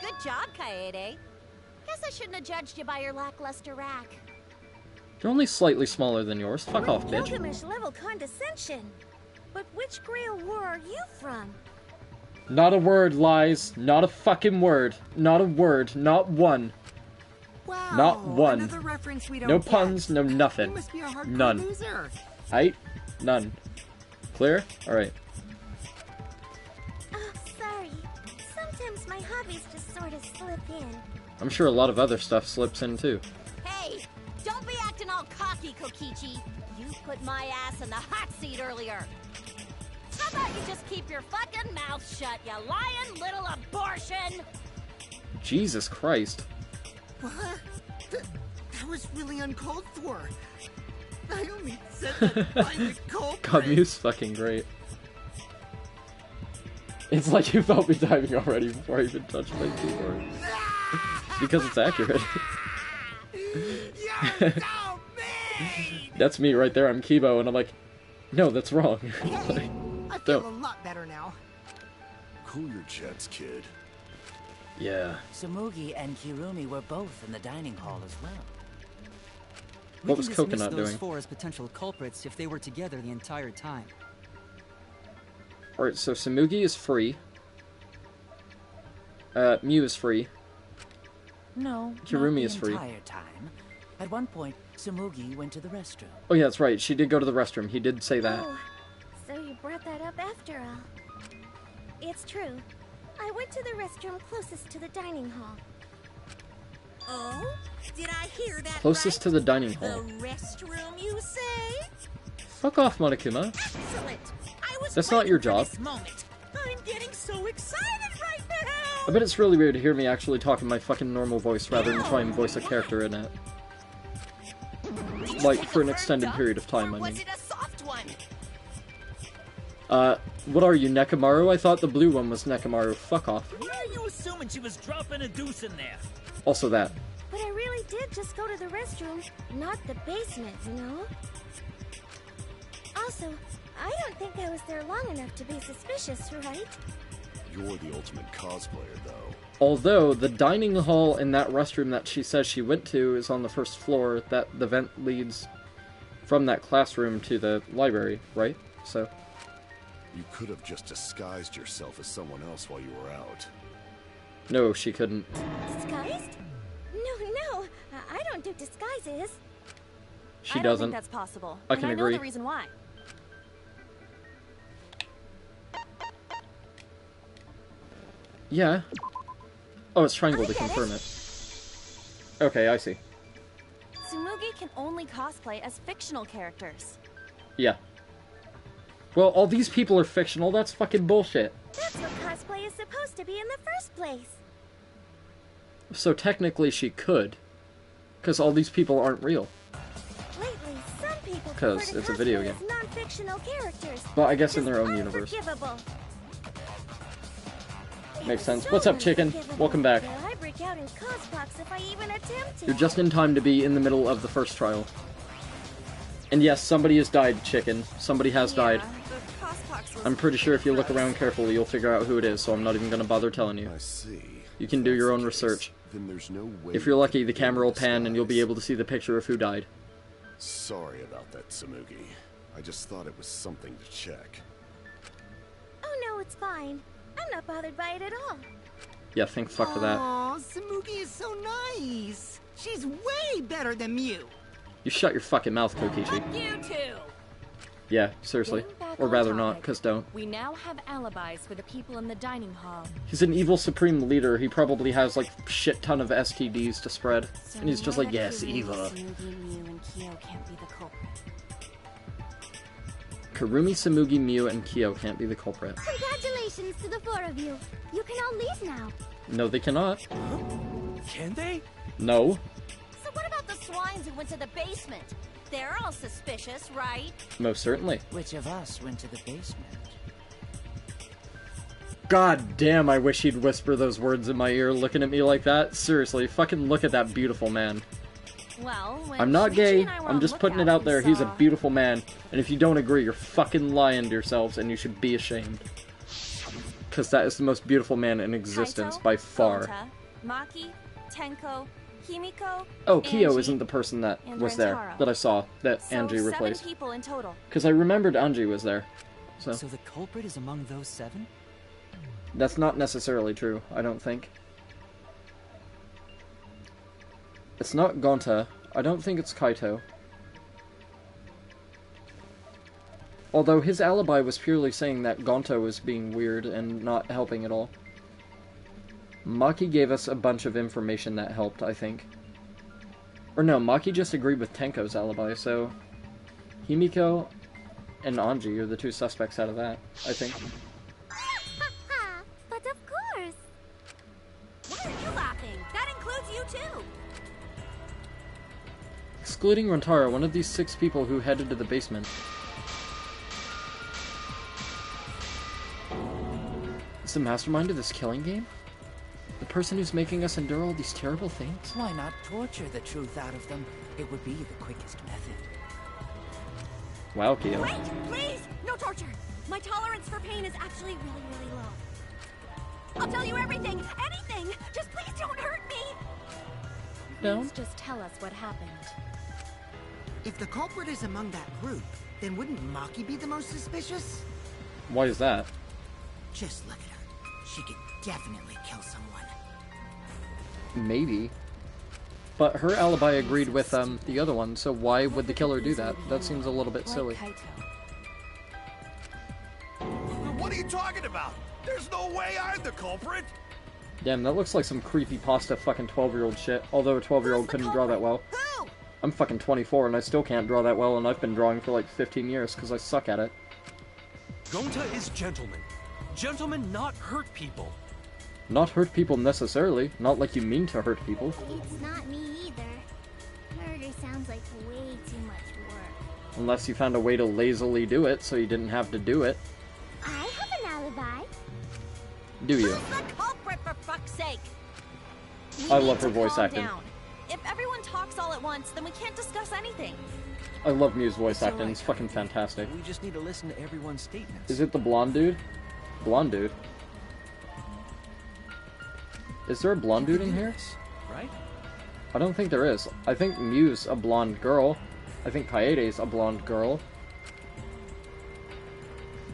Good job, Kaede. Guess I shouldn't have judged you by your lackluster rack. They're only slightly smaller than yours. Fuck off, bitch. Gilgamesh-level condescension. But which Grail war are you from? Not a word, Lies. Not a fucking word. Not a word. Not one. Wow, Not one. Another reference we don't No get. puns, no You nothing. must be a hardcore None. loser. Aight? None. Clear? Alright. Oh, sorry. Sometimes my hobbies just sort of slip in. I'm sure a lot of other stuff slips in too. Hey, don't be acting all cocky, Kokichi. You put my ass in the hot seat earlier. How about you just keep your fucking mouth shut, you lying little abortion? Jesus Christ. What? That was really uncalled for. I only said that by the culprit. God, Mew's fucking great. It's like you felt me diving already before I even touched my keyboard. Because it's accurate. You're so mean! That's me right there. I'm Kibo, and I'm like, no, that's wrong. Like, I feel don't. a lot better now. Cool your jets, kid. Yeah. Sumugi and Kirumi were both in the dining hall as well. What was We can dismiss Coconut those doing? four as potential culprits if they were together the entire time. Alright, so Sumugi is free. Mew is free. No, Kirumi not is the free. entire time. At one point, Sumugi went to the restroom. Oh yeah, that's right. She did go to the restroom. He did say that. Oh, so you brought that up after all. It's true. I went to the restroom closest to the dining hall. Oh? Did I hear that Closest right? to the dining hall. The restroom, you say? Fuck off, Monokuma. Excellent. I was That's not waiting your for job. this moment. I'm getting so excited right now. I bet it's really weird to hear me actually talk in my fucking normal voice rather than try and voice a character in it. Like, for an extended period of time, I Was mean. it a soft one? What are you, Nekamaru? I thought the blue one was Nekamaru. Fuck off. Why are you assuming she was dropping a deuce in there? Also that. But I really did just go to the restroom, not the basement, you know? Also, I don't think I was there long enough to be suspicious, right? you're the ultimate cosplayer, though. Although, the dining hall in that restroom that she says she went to is on the first floor, that the vent leads from that classroom to the library, right? So... You could have just disguised yourself as someone else while you were out. No, she couldn't. Disguised? No, I don't do disguises. She I don't doesn't. think that's possible. I can and agree. I know the reason why. Yeah. Oh, it's triangle to confirm it. Okay, I see. Tsumugi can only cosplay as fictional characters. Yeah. Well, all these people are fictional, that's fucking bullshit. That's what cosplay is supposed to be in the first place. So technically she could. Because all these people aren't real. Lately, some people 'Cause prefer to it's a video cosplay game. as non-fictional characters. But I guess in Just their own universe. unforgivable. Makes sense. So What's up, chicken? unforgivable Welcome back. that I break out in cospox if I even attempt to. You're just in time to be in the middle of the first trial. And yes, somebody has died, chicken. Somebody has died. The cospox was I'm pretty sure if you look around carefully, you'll figure out who it is, so I'm not even gonna bother telling you. I see. You can do your own research. Then there's no way. If you're lucky, the camera will pan and you'll be able to see the picture of who died. Sorry about that, Tsumugi. I just thought it was something to check. Oh no, it's fine. I'm not bothered by it at all. Yeah, think fuck for that. Aw, Tsumugi is so nice. She's way better than Mew. You shut your fucking mouth, Kokichi. Fuck you two! Yeah, seriously. Getting back Or on rather topic, not, because don't. We now have alibis for the people in the dining hall. He's an evil supreme leader. He probably has, like, shit ton of STDs to spread. So And he's just now like, that yes, Kirumi, Eva. Tsumugi, Mew, and Kyo can't be the culprit. Karumi, Tsumugi, Mew, and Kyo can't be the culprit. Congratulations to the four of you. You can all leave now. No, they cannot. Can they? No. So what about the swines who went to the basement? They're all suspicious, right? Most certainly. Which of us went to the basement? God damn, I wish he'd whisper those words in my ear looking at me like that. Seriously, fucking look at that beautiful man. Well, when I'm not Shuichi gay, and I were I'm on just putting it lookout, out there. we He's a saw- beautiful man. And if you don't agree, you're fucking lying to yourselves and you should be ashamed. Because that is the most beautiful man in existence Kaito, by far. Gonta, Maki, Tenko, Himiko, Oh, Kyo Angie, isn't the person that and was there, Rentaro. that I saw, that So Angie 7 replaced. people in total. Because I remembered Angie was there. So, So the culprit is among those 7? that's not necessarily true, I don't think. It's not Gonta. I don't think it's Kaito. Although his alibi was purely saying that Gonta was being weird and not helping at all. Maki gave us a bunch of information that helped, I think. Or no, Maki just agreed with Tenko's alibi, so... Himiko and Anji are the two suspects out of that, I think. But of course. Why are you laughing? That includes you too. Excluding Rentaro, one of these 6 people who headed to the basement. Is the mastermind of this killing game? The person who's making us endure all these terrible things? Why not torture the truth out of them? It would be the quickest method. Wow, Kyo. Wait, please! No torture! My tolerance for pain is actually really low. I'll tell you everything! Anything! Just please don't hurt me! No. Please just tell us what happened. If the culprit is among that group, then wouldn't Maki be the most suspicious? Why is that? Just look at her. She could definitely kill someone. Maybe. But her alibi agreed with the other one, so why would the killer do that? That seems a little bit silly. Like Kaito. What are you talking about? There's no way I'm the culprit! Damn, that looks like some creepy pasta fucking 12-year-old shit, although a 12-year-old couldn't draw that well. Who? I'm fucking 24 and I still can't draw that well, and I've been drawing for like 15 years because I suck at it. Gonta is gentleman. Gentlemen not hurt people. Not hurt people necessarily, not like you mean to hurt people. It's not me either. Murder sounds like way too much work. Unless you found a way to lazily do it so you didn't have to do it. I have an alibi. Do you? Who's the culprit, for fuck's sake? We I need love her to voice calm acting. down. If everyone talks all at once, then we can't discuss anything. I love Mew's voice It's acting, alright, it's fucking fantastic. We just need to listen to everyone's statements. Is it the blonde dude? Blonde dude? Is there a blonde dude in here? Right? I don't think there is. I think Mew's a blonde girl. I think Kaede's a blonde girl.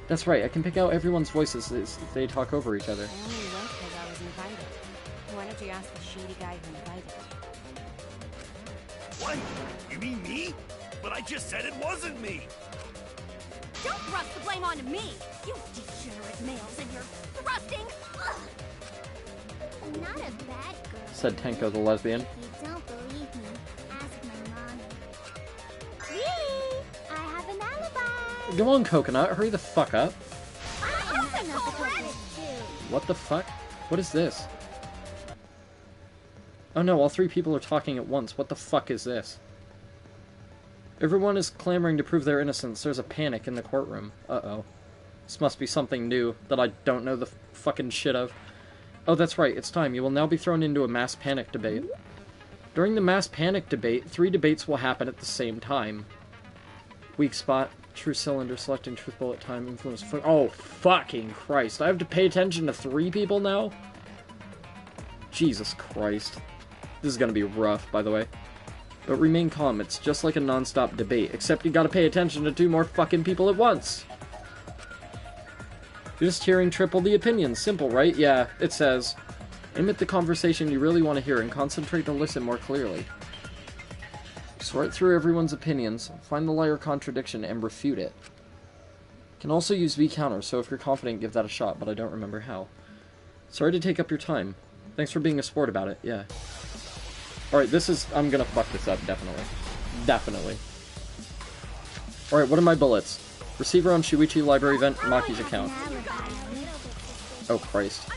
That's right, I can pick out everyone's voices as they talk over each other. I only went because I was invited. Why don't you ask the shady guy who invited? What? You mean me? But I just said it wasn't me! Don't thrust the blame onto me! You degenerate males and your thrusting! Ugh. I'm not a bad girl. Said Tenko the lesbian. If you don't believe me, ask my mommy. Really? I have an alibi. Go on, Coconut, hurry the fuck up. I'm not the culprit, too. What the fuck? What is this? Oh no, all three people are talking at once. What the fuck is this? Everyone is clamoring to prove their innocence. There's a panic in the courtroom. Uh-oh. This must be something new that I don't know the fucking shit of. Oh, that's right. It's time. You will now be thrown into a mass panic debate. During the mass panic debate, 3 debates will happen at the same time. Weak spot, true cylinder, selecting truth bullet time, influence... Oh, fucking Christ. I have to pay attention to 3 people now? Jesus Christ. This is gonna be rough, by the way. But remain calm. It's just like a non-stop debate, except you gotta pay attention to 2 more fucking people at once. You're just hearing triple the opinions. Simple, right? Yeah, it says. Emit the conversation you really want to hear and concentrate to listen more clearly. Sort through everyone's opinions, find the lie or contradiction, and refute it. Can also use V-counter, so if you're confident, give that a shot, but I don't remember how. Sorry to take up your time. Thanks for being a sport about it, yeah. Alright, this is... I'm gonna fuck this up, definitely. Definitely. Alright, what are my bullets? Receiver on Shuichi Library Event, Maki's account. Oh, Christ.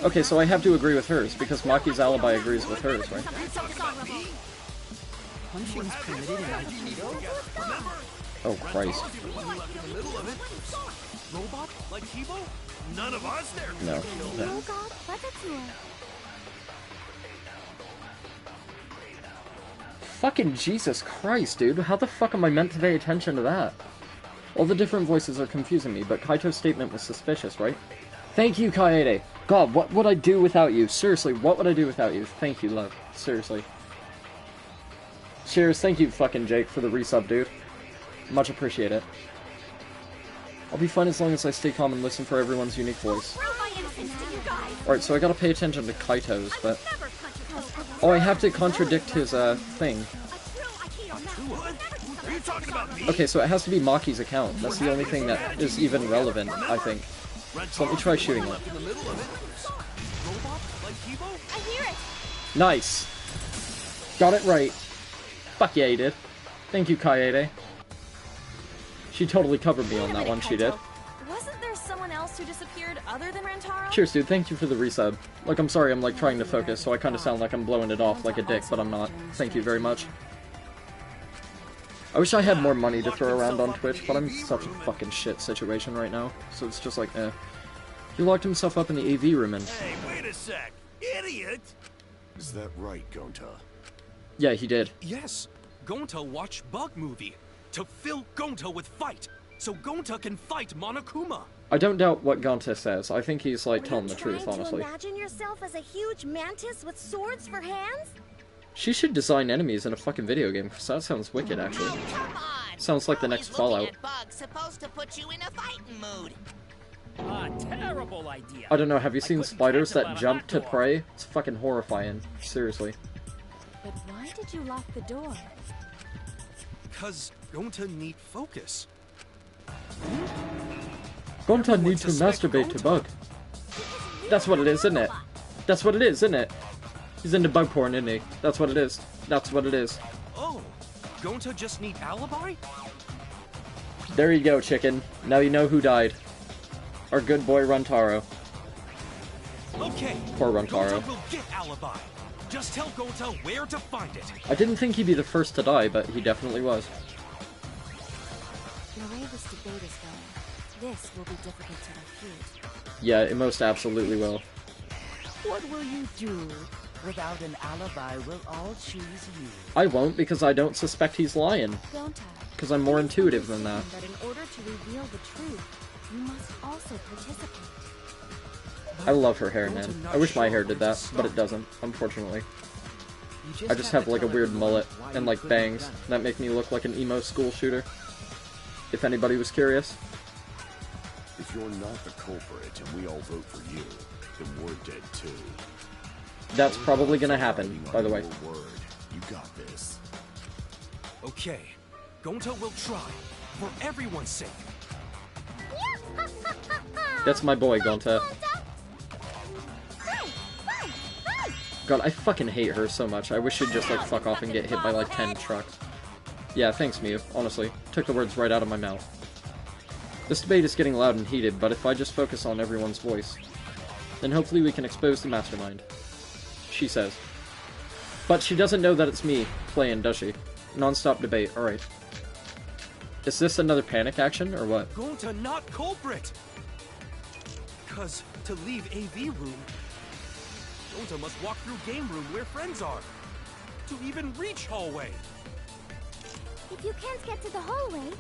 Okay, so I have to agree with hers, because Maki's alibi agrees with hers, right? Punching's permitted in Aikido? Oh, Christ. Robot? Like Kibo? None of us there. No. Fucking Jesus Christ, dude. How the fuck am I meant to pay attention to that? All the different voices are confusing me, but Kaito's statement was suspicious, right? Thank you, Kaede. God, what would I do without you? Seriously, what would I do without you? Thank you, love. Seriously. Cheers, thank you, fucking Jake, for the resub, dude. Much appreciate it. I'll be fine as long as I stay calm and listen for everyone's unique voice. Alright, so I gotta pay attention to Kaito's, but... Oh, I have to contradict his, thing. Okay, so it has to be Maki's account. That's the only thing that is even relevant, I think. So let me try shooting it. Nice! Got it right. Fuck yeah, you did. Thank you, Kaede. She totally covered me on that one, she did. Wasn't there someone else who disappeared other than Rantaro? Cheers, dude. Thank you for the resub. Like, I'm sorry I'm, like, trying to focus, so I kind of sound like I'm blowing it off like a dick, but I'm not. Thank you very much. I wish I had more money to throw around on Twitch, but I'm in such a fucking shit situation right now. So it's just like, eh. He locked himself up in the AV room and... Hey, wait a sec! Idiot! Is that right, Gonta? Yeah, he did. Yes. Gonta watched Bug Movie to fill Gonta with fight, so Gonta can fight Monokuma. I don't doubt what Gonta says. I think he's, like, telling the truth, Trying to honestly. imagine yourself as a huge mantis with swords for hands? She should design enemies in a fucking video game, because that sounds wicked, actually. Come on! Sounds like the next Fallout. Bug's supposed to put you in a fighting mood. Ah, terrible idea. I don't know, have you seen spiders that jump to prey? It's fucking horrifying. Seriously. But why did you lock the door? Cause Gonta need focus. Gonta needs to masturbate to Bug. That's what it is, isn't it? That's what it is, isn't it? He's into bug porn, isn't he? That's what it is. That's what it is. Oh, Gonta just need alibi? There you go, chicken. Now you know who died. Our good boy Runtaro. Okay. Poor Runtaro. Gonta will get alibi. Just tell Gonta where to find it. I didn't think he'd be the first to die, but he definitely was. The way this debate is going, this will be difficult to refute. Yeah, it most absolutely will. What will you do? Without an alibi, we'll all choose you. I won't, because I don't suspect he's lying. Gonta, Because I'm more intuitive than that. but in order to reveal the truth, you must also participate. I love her hair, man. I wish my hair did that, but it doesn't, unfortunately. I just have like a weird mullet and like bangs that make me look like an emo school shooter. If anybody was curious. If you're not the culprit and we all vote for you, then we're dead too. That's probably gonna happen, by the way. Word. You got this. Okay, Gonta will try, for everyone's sake. That's my boy, Gonta. God, I fucking hate her so much. I wish she'd just, like, fuck off and get hit by, like, 10 trucks. Yeah, thanks, Mew. Honestly. Took the words right out of my mouth. This debate is getting loud and heated, but if I just focus on everyone's voice, then hopefully we can expose the mastermind. She says. But she doesn't know that it's me playing, does she? Non-stop debate, alright. Is this another panic action, or what? Gonta not culprit! Cause to leave AV room, Gonta must walk through game room where friends are. To even reach hallway. If you can't get to the hallway,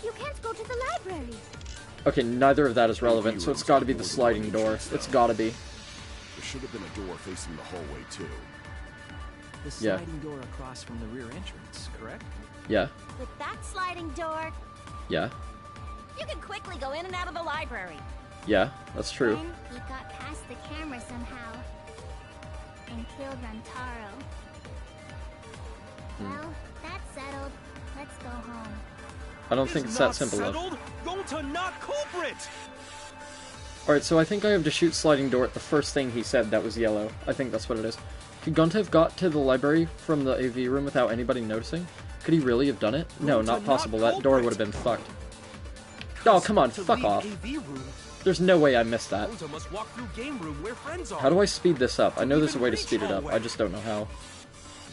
you can't go to the library. Okay, neither of that is relevant, so it's gotta be the sliding door. It's gotta be. There should have been a door facing the hallway, too. The sliding door across from the rear entrance, correct? Yeah. With that sliding door, Yeah. you can quickly go in and out of the library. Yeah, that's true. Then he got past the camera somehow and killed Rantaro. Well, that's settled. Let's go home. I don't think it's that simple, though. Gonta not culprit! Alright, so I think I have to shoot sliding door at the first thing he said that was yellow. I think that's what it is. Could Gonta have got to the library from the AV room without anybody noticing? Could he really have done it? No, not possible. That door would have been fucked. Oh, come on, fuck off. There's no way I missed that. How do I speed this up? I know there's a way to speed it up. I just don't know how.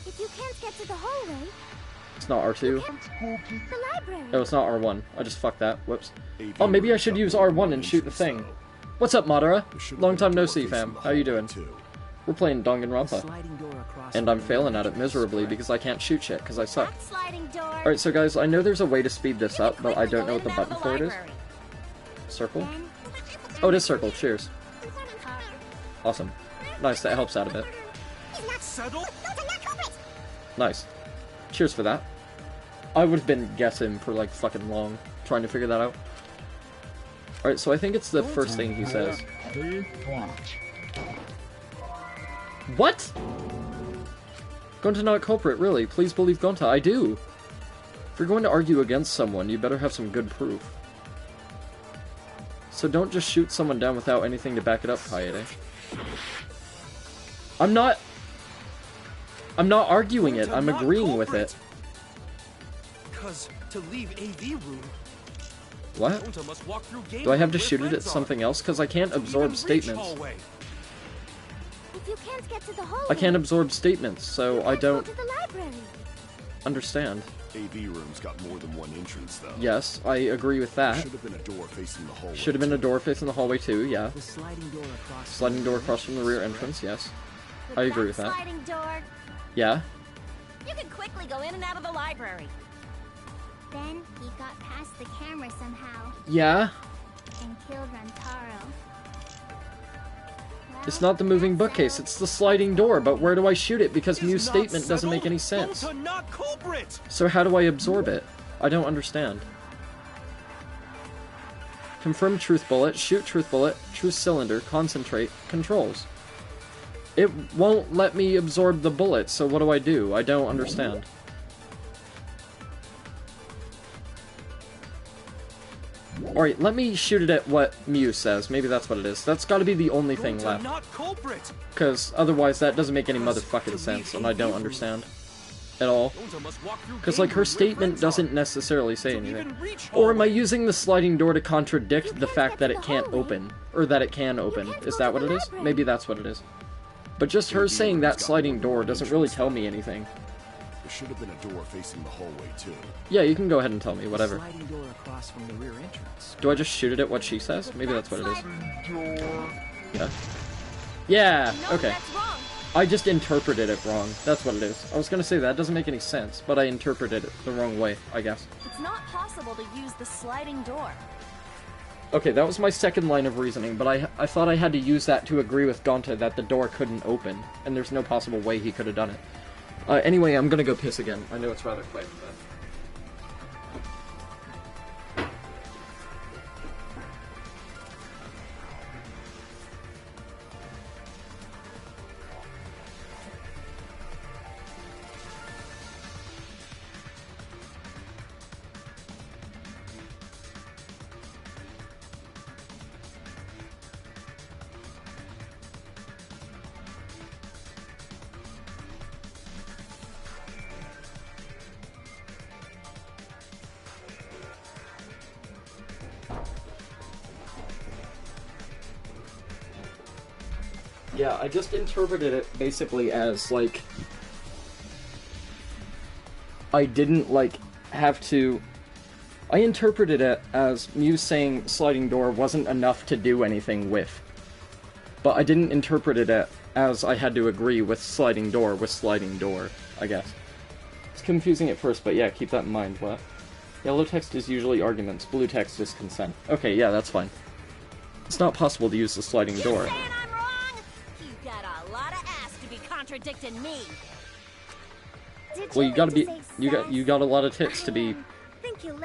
If you can't get to the hallway, It's not R2. the library. No, it's not R1. I just fucked that. Whoops. Oh, maybe I should use R1 and shoot the thing. What's up, Madara? Long time no see, fam. How you doing? We're playing Danganronpa. And I'm failing at it miserably because I can't shoot shit, because I suck. Alright, so guys, I know there's a way to speed this up, but I don't know what the button for it is. Circle? Oh, it is circle. Cheers. Awesome. Nice, that helps out a bit. Nice. Cheers for that. I would have been guessing for like fucking long, trying to figure that out. Alright, so I think it's the first thing he says. What? Gonta not culprit, really? Please believe Gonta. I do. If you're going to argue against someone, you better have some good proof. So don't just shoot someone down without anything to back it up, Kaede. I'm not arguing it, I'm agreeing with it. Cause to leave AV room, What? Do I have to shoot it at something else? Because I can't absorb statements. If you can't get to the hallway, I can't absorb statements, so I don't go to the library. understand. AV room's got more than one entrance, though. Yes, I agree with that. Should have been a door facing the hallway. Should have been a door facing the hallway too, yeah. The sliding door across from the rear entrance, yes. With I agree with that that. sliding door, Yeah. you can quickly go in and out of the library. Then he got past the camera somehow Yeah. and killed Rantaro. It's not the moving bookcase, it's the sliding door, but where do I shoot it? Because Mew's statement doesn't make any sense. So how do I absorb it? I don't understand. Confirm truth bullet, shoot truth bullet, truth cylinder, concentrate, controls. It won't let me absorb the bullet, so what do? I don't understand. Alright, let me shoot it at what Mew says. Maybe that's what it is. That's gotta be the only thing left. Because otherwise that doesn't make any motherfucking sense, and I don't understand. At all. Because, like, her statement doesn't necessarily say anything. Or am I using the sliding door to contradict the fact that it can't open? Or that it can open? Is that what it is? Maybe that's what it is. But just her saying that sliding door doesn't really tell me anything. There should have been a door facing the hallway, too. Yeah, you can go ahead and tell me, whatever. Sliding door across from the rear entrance. Do I just shoot it at what she says? Maybe that's what it is. Yeah. Yeah, okay. I just interpreted it wrong. That's what it is. I was gonna say that doesn't make any sense, but I interpreted it the wrong way, I guess. It's not possible to use the sliding door. Okay, that was my second line of reasoning, but I thought I had to use that to agree with Gonta that the door couldn't open, and there's no possible way he could have done it. Anyway, I'm gonna go piss again. I know it's rather quick, but... Yeah, I just interpreted it basically as, like... I didn't, like, have to... I interpreted it as Muse saying sliding door wasn't enough to do anything with. But I didn't interpret it as I had to agree with sliding door, I guess. It's confusing at first, but yeah, keep that in mind. What? Yellow text is usually arguments, blue text is consent. Okay, yeah, that's fine. It's not possible to use the sliding door. Contradicting me. Well, you gotta be... You got a lot of tits to be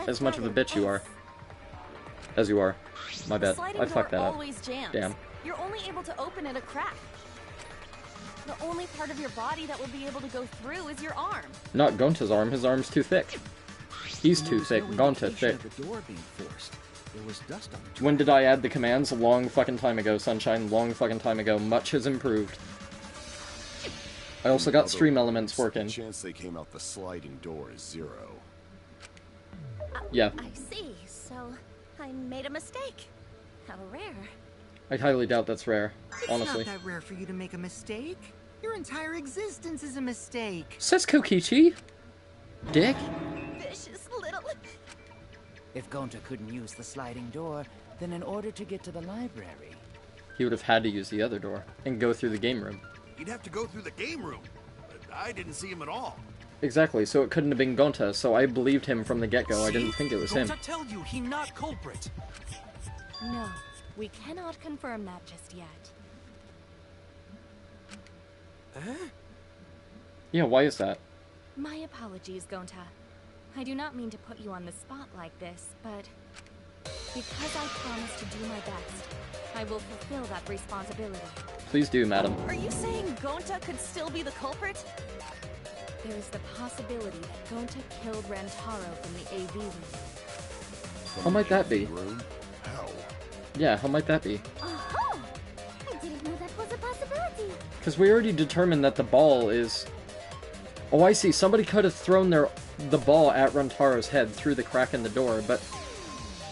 as much of a bitch as you are. My bad. I fucked that up. Damn. You're only able to open it a crack. The only part of your body that will be able to go through is your arm. Not Gonta's arm. His arm's too thick. He's too thick. Gonta thick. When did I add the commands? A long fucking time ago, Sunshine. Long fucking time ago. Much has improved. I also got stream elements working. The chance they came out the sliding door is 0. Yeah. I see. So, I made a mistake. How rare. I highly doubt that's rare, honestly. It's not that rare for you to make a mistake. Your entire existence is a mistake. Says Kokichi. Dick. Vicious little... If Gonta couldn't use the sliding door, then in order to get to the library... He would have had to use the other door and go through the game room. He'd have to go through the game room, but I didn't see him at all. Exactly, so it couldn't have been Gonta, so I believed him from the get-go. I didn't think it was him. Gonta tell you he not culprit. No, we cannot confirm that just yet. Huh? Yeah, why is that? My apologies, Gonta. I do not mean to put you on the spot like this, but because I promised to do my best, I will fulfill that responsibility. Please do, madam. Are you saying Gonta could still be the culprit? There is the possibility that Gonta killed Rantaro from the AV room. How might that be? How? Yeah, how might that be? Oh, I didn't know that was a possibility. Because we already determined that the ball is... Oh, I see. Somebody could have thrown the ball at Rantaro's head through the crack in the door, but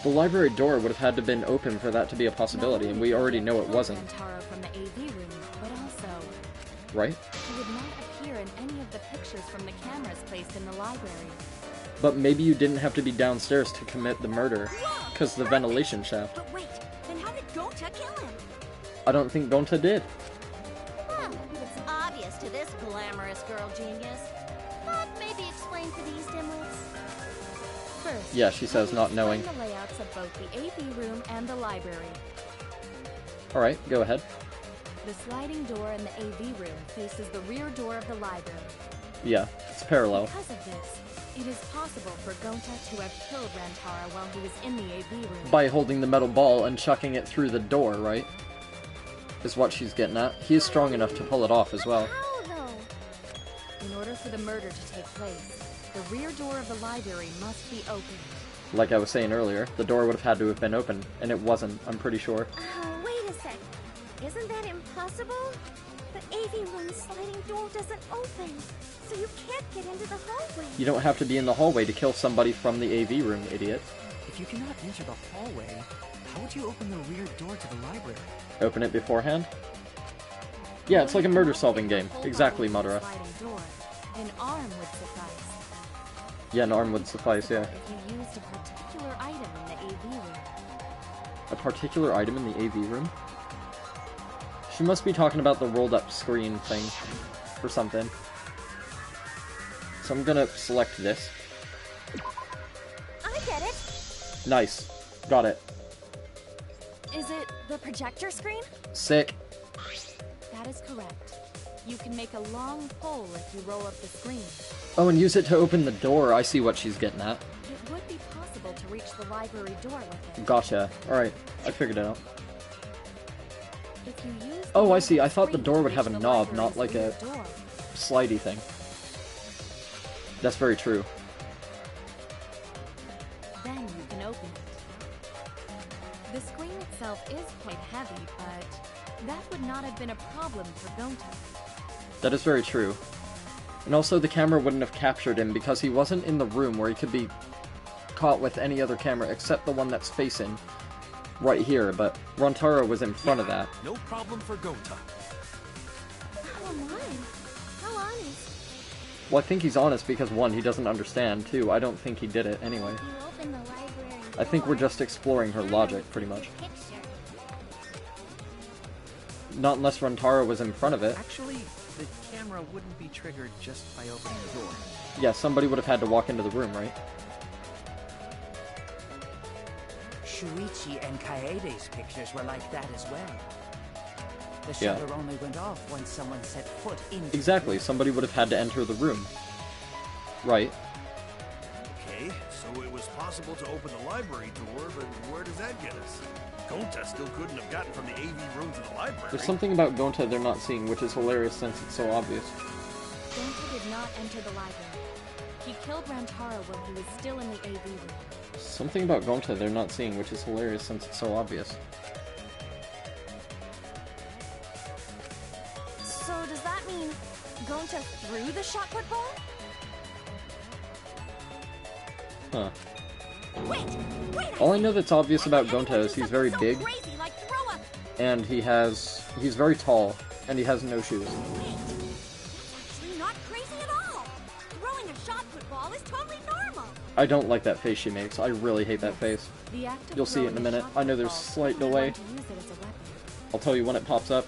the library door would have had to have been open for that to be a possibility, and we already know it wasn't. Rantaro from the AV room, but also... Right? He would not appear in any of the pictures from the cameras placed in the library. But maybe you didn't have to be downstairs to commit the murder, because the ventilation shaft. But wait, then how did Gonta kill him? I don't think Gonta did. Well, it's obvious to this glamorous girl genius. But maybe explain for these dimwits. First, Yeah, she says not knowing. the layouts of both the AV room and the library. Alright, go ahead. The sliding door in the AV room faces the rear door of the library. Yeah, it's parallel. Because of this, it is possible for Gonta to have killed Rantaro while he was in the AV room. By holding the metal ball and chucking it through the door, right? Is what she's getting at. He is strong enough to pull it off as well. How, though? In order for the murder to take place, the rear door of the library must be opened. Like I was saying earlier, the door would have had to have been open, and it wasn't, I'm pretty sure. Wait a sec. Isn't that impossible? The AV room's sliding door doesn't open, so you can't get into the hallway. You don't have to be in the hallway to kill somebody from the AV room, idiot. If you cannot enter the hallway, how would you open the rear door to the library? Open it beforehand? Yeah, it's like a murder-solving game. Exactly, Madara. An arm would suffice. Yeah, an arm would suffice, yeah. If you used a particular item in the AV room. A particular item in the AV room? She must be talking about the rolled-up screen thing. Or something. So I'm gonna select this. I get it. Nice. Got it. Is it the projector screen? Sick. That is correct. You can make a long pole if you roll up the screen. Oh, and use it to open the door. I see what she's getting at. It would be possible to reach the library door with it. Gotcha. Alright, I figured it out. If you use Oh, I see. I thought the door would have a knob, not like a slidey thing. That's very true. Then you can open it. The screen itself is quite heavy, but that would not have been a problem for Gonta. That is very true. And also, the camera wouldn't have captured him because he wasn't in the room where he could be caught with any other camera except the one that's facing right here, but Rontaro was in front of that. No problem for Gonta. Oh my. How honest. Well, I think he's honest because, one, he doesn't understand, two, I don't think he did it anyway. You open the library I think we're door, just exploring her logic, pretty much. picture. Not unless Rontaro was in front of it. Actually, the camera wouldn't be triggered just by opening the door. Yeah, somebody would have had to walk into the room, right? Shuichi and Kaede's pictures were like that as well. The Yeah. shutter only went off once someone set foot into Exactly, somebody would have had to enter the room. Right. Okay, so it was possible to open the library door, but where does that get us? Gonta still couldn't have gotten from the AV room to the library. There's something about Gonta they're not seeing, which is hilarious since it's so obvious. Gonta did not enter the library. He killed Rantaro while he was still in the AV room. Something about Gonta they're not seeing, which is hilarious since it's so obvious. So does that mean Gonta threw the shot put ball? Huh. Wait! All I know that's obvious about Gonta is he's very big, Crazy, like throw up. and he's very tall, and he has no shoes. Actually not crazy at all. Throwing a shot put ball is totally normal. I don't like that face she makes. I really hate that face. The act of You'll see it in a throwing minute. shot I know put there's ball slight made him delay. want to use it as a weapon. I'll tell you when it pops up.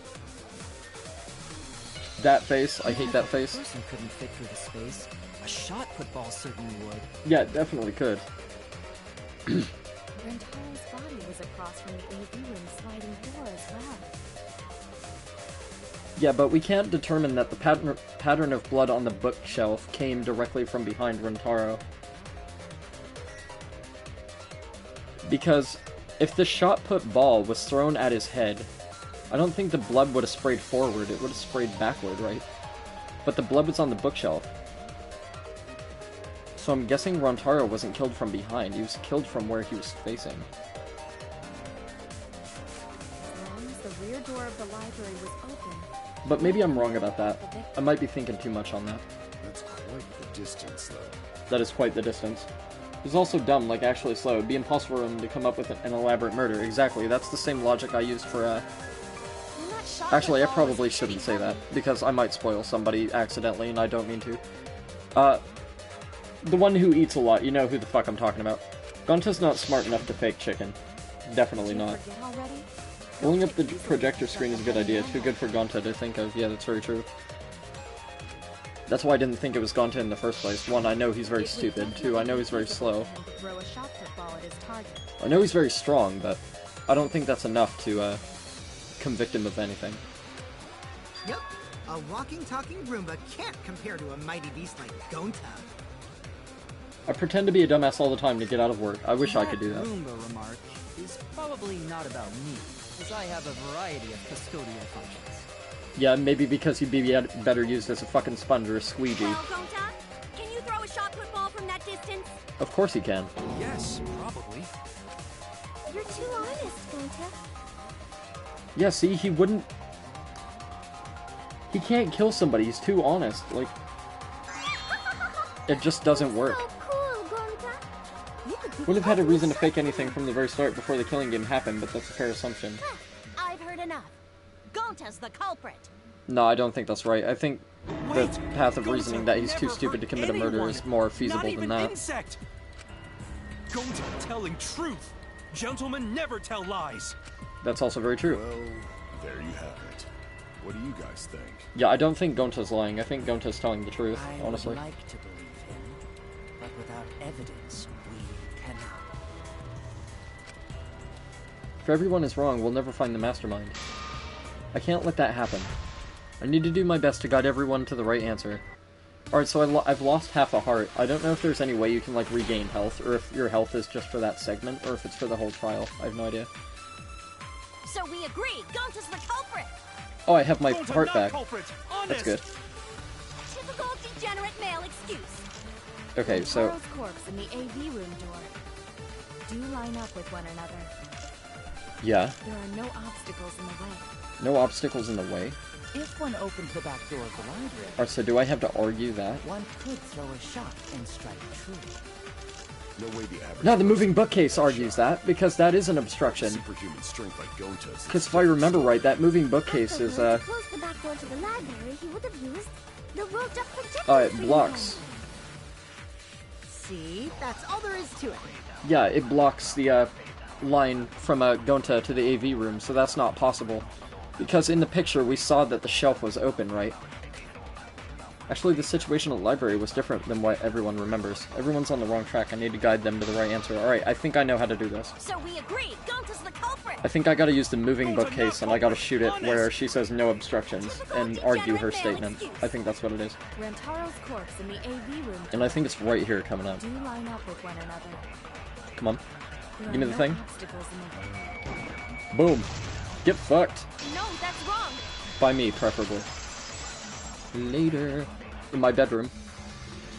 That face, I hate that face. A person couldn't fit through the space. A shot put ball certainly would. Yeah, it definitely could. Rantaro's body was across from the AV room sliding door as well. Yeah, but we can't determine that the pattern of blood on the bookshelf came directly from behind Rantaro. Because if the shot put ball was thrown at his head, I don't think the blood would have sprayed forward, it would have sprayed backward, right? But the blood was on the bookshelf. So I'm guessing Rantaro wasn't killed from behind, he was killed from where he was facing. As long as the rear door of the library was open. But maybe I'm wrong about that. I might be thinking too much on that. That's quite the distance, though. That is quite the distance. It's also dumb, like actually slow. It'd be impossible for him to come up with an elaborate murder. Exactly, that's the same logic I used for, Actually, I probably shouldn't say that, because I might spoil somebody accidentally, and I don't mean to. The one who eats a lot, you know who the fuck I'm talking about. Gonta's not smart enough to fake chicken. Definitely not. Rolling up the projector screen is a good idea, too good for Gonta to think of. Yeah, that's very true. That's why I didn't think it was Gonta in the first place. One, I know he's very stupid. Two, I know he's very slow. I know he's very strong, but I don't think that's enough to, convict him of anything. Yep, a walking, talking Roomba can't compare to a mighty beast like Gonta. I pretend to be a dumbass all the time to get out of work. I wish I could do that. Roomba remark is probably not about me, as I have a variety of custodial functions. Yeah, maybe because he'd be better used as a fucking sponge or a squeegee. Well, Gonta, can you throw a shot put ball from that distance? Of course he can. Yes, probably. You're too honest, Gonta. Yeah, see, he wouldn't... He can't kill somebody, he's too honest, like... It just doesn't work. So cool, Gonta. Wouldn't have had a reason to fake anything from the very start before the killing game happened, but that's a fair assumption. I've heard enough. Gonta's the culprit. No, I don't think that's right. I think the path of reasoning that he's too stupid to commit a murder is more feasible than that. Insect. Gonta telling truth. Gentlemen never tell lies. That's also very true. Well, there you have it. What do you guys think? Yeah, I don't think Gonta's lying. I think Gonta's telling the truth, honestly. I would like to believe him, but without evidence, we cannot. If everyone is wrong, we'll never find the mastermind. I can't let that happen. I need to do my best to guide everyone to the right answer. Alright, so I've lost half a heart. I don't know if there's any way you can, like, regain health, or if your health is just for that segment, or if it's for the whole trial. I have no idea. So we agree, Gonta's the culprit! Oh, I have my heart back. That's good. Typical degenerate male excuse. Okay, so... Taro's corpse in the AV room door. Do line up with one another. Yeah. There are no obstacles in the way. No obstacles in the way? If one opened the back door of the library... Alright, so do I have to argue that? One could throw a shot and strike true. No way the average... No, the moving bookcase argues that, because that is an obstruction. Superhuman strength like Gonta's. Because if I remember right, that moving bookcase is, To close the back door to the library, he would have used the roped-up projector. it blocks. See? That's all there is to it. Yeah, it blocks the, line from, Gonta to the AV room, so that's not possible. Because in the picture, we saw that the shelf was open, right? Actually, the situation at the library was different than what everyone remembers. Everyone's on the wrong track. I need to guide them to the right answer. Alright, I think I know how to do this. So we agree, Gonta's the culprit! I think I gotta use the moving bookcase, and I gotta shoot it where she says no obstructions, and argue her statement. I think that's what it is. Rantaro's corpse in the AV room. And I think it's right here coming up. Do line up with one another. Come on. There Give me are the no thing. obstacles in the way. Boom. Get fucked. No, that's wrong! By me, preferably. Later. In my bedroom.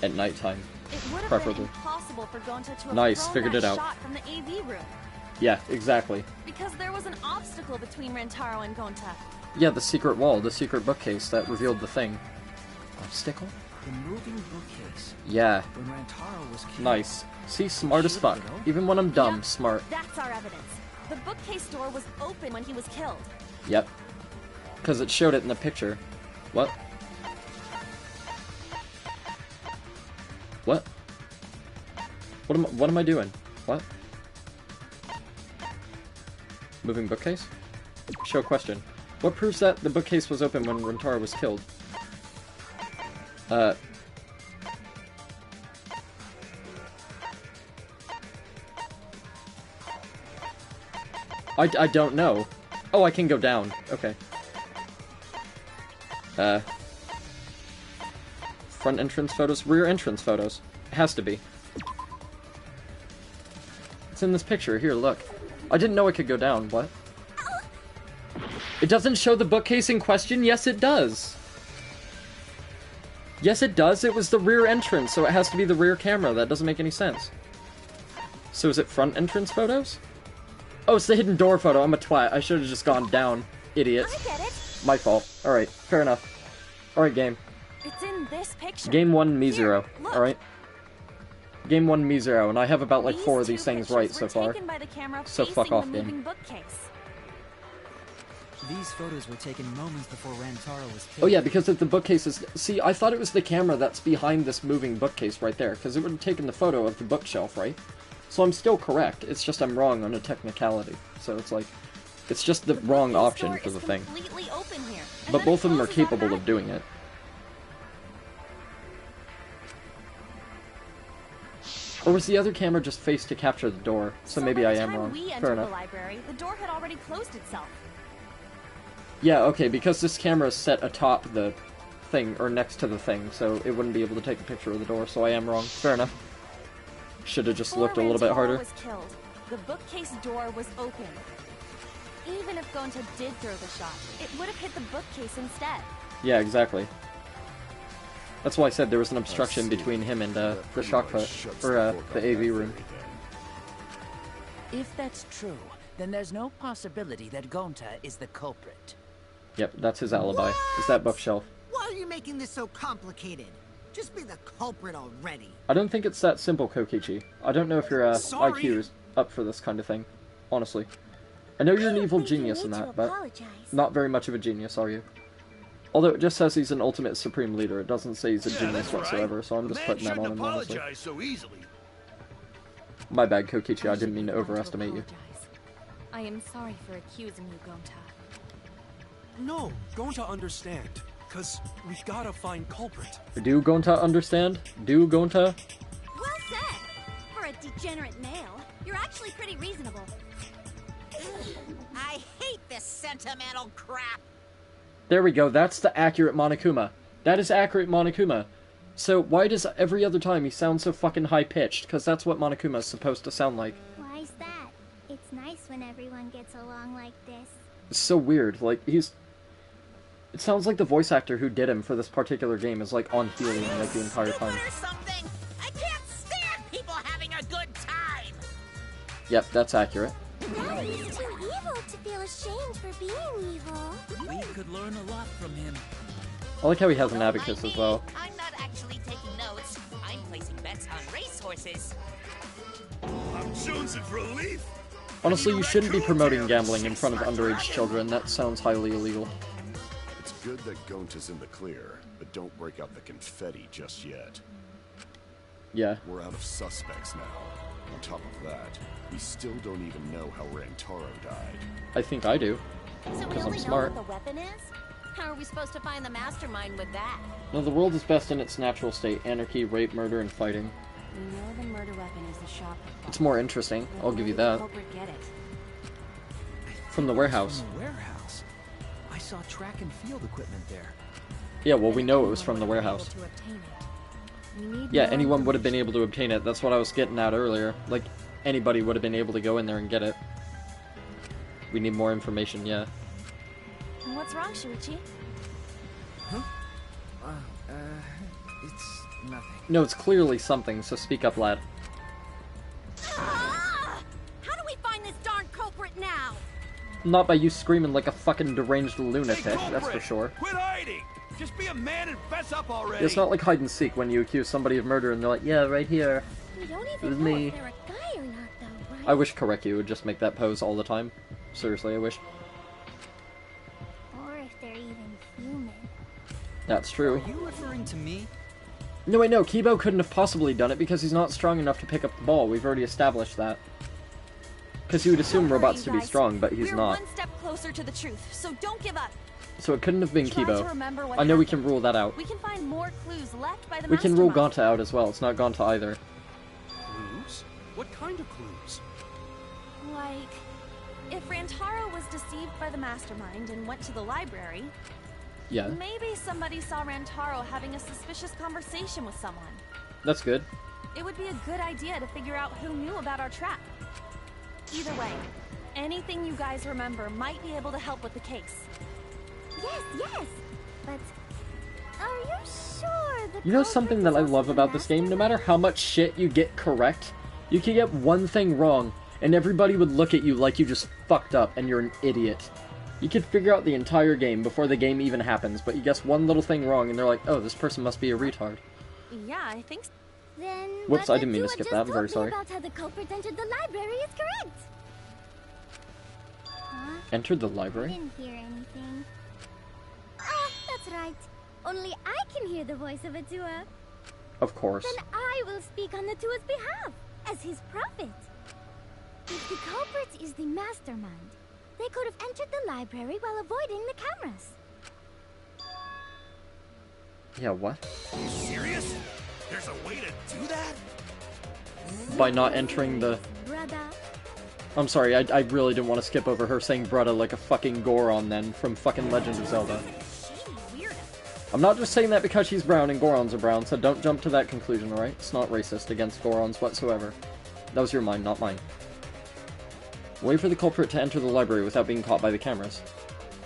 At nighttime. It would have Preferably. been impossible for Gonta to have Nice, thrown figured that it out. shot from the AV room. Yeah, exactly. Because there was an obstacle between Rantaro and Gonta. Yeah, the secret wall, the secret bookcase that revealed the thing. Obstacle? The moving bookcase. Yeah. When Rantaro was killed... Nice. See, smart as fuck. Even when I'm dumb, Yep, smart. That's our evidence. The bookcase door was open when he was killed. Yep. Because it showed it in the picture. What? What? What am I doing? What? Moving bookcase? Show question. What proves that the bookcase was open when Rantaro was killed? I don't know. Oh, I can go down. Okay. Front entrance photos? Rear entrance photos. It has to be. It's in this picture. Here, look. I didn't know I could go down. What? It doesn't show the bookcase in question? Yes, it does. Yes, it does. It was the rear entrance, so it has to be the rear camera. That doesn't make any sense. So is it front entrance photos? Oh, it's the hidden door photo. I'm a twat. I should have just gone down. Idiot. I get it. My fault. Alright, fair enough. Alright, game. It's in this picture. Game 1, me 0. look. Alright. Game 1, me 0, and I have about like 4 of two these things pictures right were so far. taken by the camera So fuck facing off, the game. moving bookcase. These photos were taken moments before Rantaro was killed. Oh yeah, because if the bookcase is... See, I thought it was the camera that's behind this moving bookcase right there, because it would have taken the photo of the bookshelf, right? So I'm still correct, it's just I'm wrong on a technicality. So it's like... It's just the wrong option for the thing. Completely open here, and But then both it of them are closes capable of doing it. Or was the other camera just faced to capture the door? So maybe I am wrong. By the time we Fair entered enough. the library, the door had already closed itself. Yeah, okay, because this camera is set atop the thing, or next to the thing, so it wouldn't be able to take a picture of the door, so I am wrong. Fair enough. Should have just looked a little bit harder. Before Rantaro was killed, the bookcase door was open. Even if Gonta did throw the shot, it would have hit the bookcase instead. Yeah, exactly. That's why I said there was an obstruction between him and the shock put, or the AV room. If that's true, then there's no possibility that Gonta is the culprit. Yep, that's his alibi. Is that bookshelf. Why are you making this so complicated? Just be the culprit already. I don't think it's that simple, Kokichi. I don't know if your Sorry. IQ is up for this kind of thing, honestly. I know you're an evil genius in that, but not very much of a genius, are you? Although it just says he's an ultimate supreme leader, it doesn't say he's a genius whatsoever, so I'm just putting that on him, honestly. So easily. My bad, Kokichi, I didn't mean to overestimate you. I am sorry for accusing you, Gonta. No, Gonta understand. Cause we gotta find culprit. Do Gonta understand? Do Gonta? Well said! For a degenerate male, you're actually pretty reasonable. I hate this sentimental crap. There we go, that's the accurate Monokuma. That is accurate Monokuma. So why does every other time he sound so fucking high-pitched? Because that's what Monokuma is supposed to sound like. Why's that? It's nice when everyone gets along like this. It's so weird, like, he's... It sounds like the voice actor who did him for this particular game is, like, on helium, like, the entire time. Or something. I can't stand people having a good time. Yep, that's accurate. He's too evil to feel ashamed for being evil. We could learn a lot from him. I like how he has an abacus as well. I'm not actually taking notes. I'm placing bets on racehorses. I'm jonesing for a leaf. Honestly, you shouldn't be promoting gambling in front of underage children. That sounds highly illegal. It's good that Gonta's in the clear, but don't break out the confetti just yet. Yeah. We're out of suspects now. On top of that, we still don't even know how Rantaro died. I think I do. So we Because only I'm know smart. what the weapon is? How are we supposed to find the mastermind with that? No, the world is best in its natural state. Anarchy, rape, murder, and fighting. We know the murder weapon is the shop. It's more interesting. I'll give you that. Get it. From the warehouse. From the warehouse? I saw track and field equipment there. Yeah, well, we know it was from the warehouse. To obtain it. We need Yeah, more anyone would have been able to obtain it. That's what I was getting at earlier. Like, anybody would have been able to go in there and get it. We need more information, yeah. What's wrong, Shuichi? Huh? It's nothing. No, it's clearly something, so speak up, lad. How do we find this darn culprit now? Not by you screaming like a fucking deranged lunatic, that's for sure. Quit hiding! Just be a man and fess up already! It's not like hide and seek when you accuse somebody of murder and they're like, yeah, right here. We don't It even was know me. if they're a guy or not, though, right? I wish Koreki would just make that pose all the time. Seriously, I wish. Or if they're even human. That's true. Are you referring to me? No, wait, no, Kibo couldn't have possibly done it because he's not strong enough to pick up the ball. We've already established that. Because you would assume robots to be strong, but he's not. We're one step closer to the truth, so don't give up. So it couldn't have been Try to Kibo. remember what I know we happened. can rule that out. We can find more clues left by the We can rule mastermind. Gonta out as well. It's not Gonta either. Clues? What kind of clues? Like, if Rantaro was deceived by the mastermind and went to the library, Yeah, maybe somebody saw Rantaro having a suspicious conversation with someone. that's good. It would be a good idea to figure out who knew about our trap. Either way, anything you guys remember might be able to help with the case. Yes, but are you sure the You know something that I love about this game? No matter how much shit you get correct, you can get one thing wrong, and everybody would look at you like you just fucked up and you're an idiot. You could figure out the entire game before the game even happens, but you guess one little thing wrong and they're like, oh, this person must be a retard. Yeah, I think so. Then Whoops, what I didn't mean to Dua skip just that. I'm told very me sorry. about how the culprit entered the library is correct. Huh? Entered the I library? didn't hear anything. Oh, that's right. Only I can hear the voice of a Dua. Of course. Then I will speak on the Dua's behalf, as his prophet. If the culprit is the mastermind, they could have entered the library while avoiding the cameras. Yeah, what? Are you serious? There's a way to do that? By not entering the... Brother. I'm sorry, I really didn't want to skip over her saying brudda like a fucking Goron then, from fucking Legend of Zelda. I'm not just saying that because she's brown and Gorons are brown, so don't jump to that conclusion, alright? It's not racist against Gorons whatsoever. That was your mind, not mine. Wait for the culprit to enter the library without being caught by the cameras.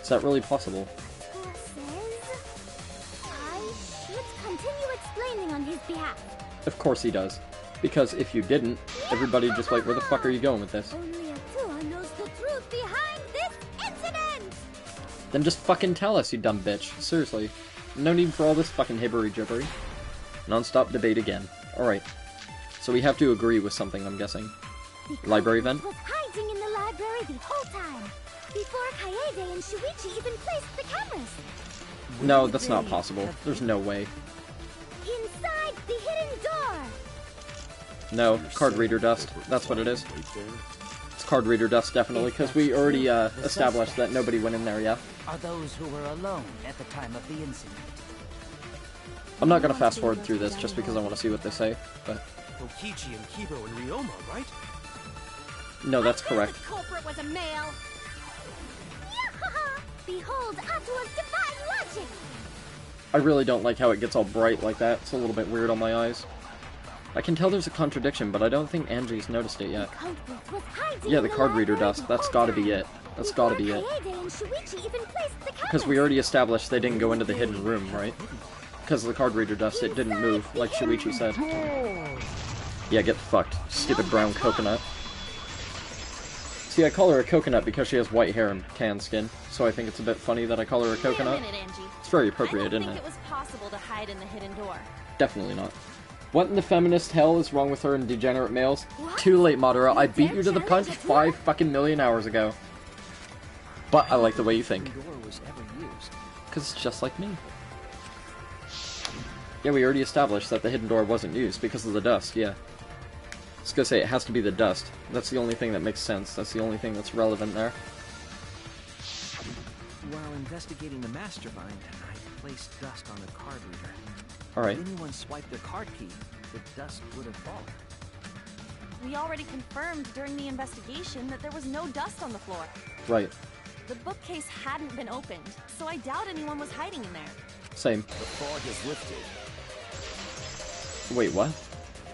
Is that really possible? Dua says I should continue explaining on his behalf. Of course he does. Because if you didn't, everybody'd just like, where the fuck are you going with this? Only a Dua knows the truth behind this incident! Then just fucking tell us, you dumb bitch. Seriously. No need for all this fucking hibbery-jibbery. Non-stop debate again. Alright. So we have to agree with something, I'm guessing. Library event? Was hiding in the library the whole time, before Kaede and Shuichi even placed the cameras. No, that's not possible. There's no way. Inside the hidden door! No, card reader dust. That's what it is. It's card reader dust, definitely, because we already established that nobody went in there, yeah? Are those who were alone at the time of the incident. I'm not gonna fast forward through this just because I want to see what they say, but... Kokichi and Kibo and Ryoma, right? No, that's correct. The culprit was a male. Behold Atua's divine logic! I really don't like how it gets all bright like that. It's a little bit weird on my eyes. I can tell there's a contradiction, but I don't think Angie's noticed it yet. Yeah, the card reader dust. That's gotta be it. That's gotta be it. Because we already established they didn't go into the hidden room, right? Because of the card reader dust, it didn't move, like Shuichi said. Yeah, get fucked. Stupid brown coconut. See, I call her a coconut because she has white hair and tan skin, so I think it's a bit funny that I call her a coconut. Wait a minute, Angie. It's very appropriate, isn't it? I don't think it was possible to hide in the hidden door. Definitely not. What in the feminist hell is wrong with her and degenerate males? What? Too late, Madara. I beat you to the punch 5 fucking million hours ago. But I like the way you think. Because it's just like me. Yeah, we already established that the hidden door wasn't used because of the dust, yeah. I was gonna say, it has to be the dust. That's the only thing that makes sense. That's the only thing that's relevant there. While investigating the mastermind, I placed dust on the card reader. Alright. If anyone swiped their card key, the dust would have fallen. We already confirmed during the investigation that there was no dust on the floor. Right. The bookcase hadn't been opened, so I doubt anyone was hiding in there. Same. The fog has lifted. Wait, what?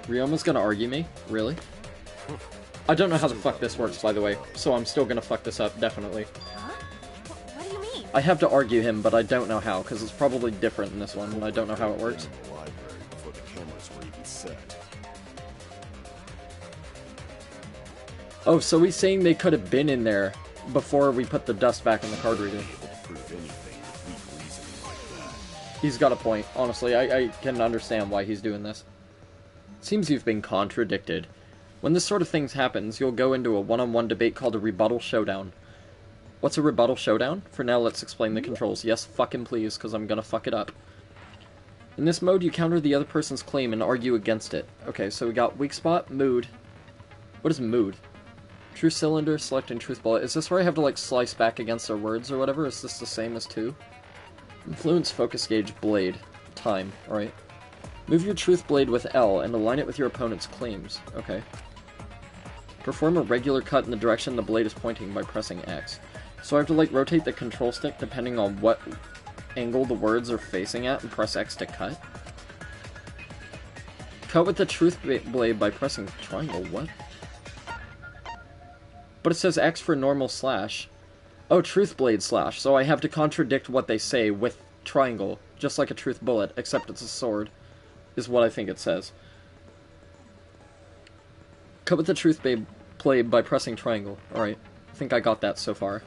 Ryoma's gonna argue me? Really? I don't know how the fuck this works, by the way, so I'm still gonna fuck this up, definitely. Huh? What do you mean? I have to argue him, but I don't know how, because it's probably different in this one, and I don't know how it works. In the library before the cameras were even set. Oh, so he's saying they could have been in there before we put the dust back in the card reader. He's got a point, honestly. I can understand why he's doing this. Seems you've been contradicted. When this sort of thing happens, you'll go into a one-on-one debate called a rebuttal showdown. What's a rebuttal showdown? For now, let's explain the controls. Yes, fucking please, because I'm gonna fuck it up. In this mode, you counter the other person's claim and argue against it. Okay, so we got weak spot, mood. What is mood? Truth cylinder, selecting truth bullet. Is this where I have to, like, slice back against their words or whatever? Is this the same as 2? Influence, focus gauge, blade. Time, alright. Move your truth blade with L and align it with your opponent's claims. Okay. Perform a regular cut in the direction the blade is pointing by pressing X. So I have to, like, rotate the control stick depending on what angle the words are facing at and press X to cut? Cut with the truth blade by pressing triangle. What? But it says X for normal slash. Oh, truth blade slash. So I have to contradict what they say with triangle, just like a truth bullet, except it's a sword, is what I think it says. Cut with the truth blade by pressing triangle. Alright, I think I got that so far.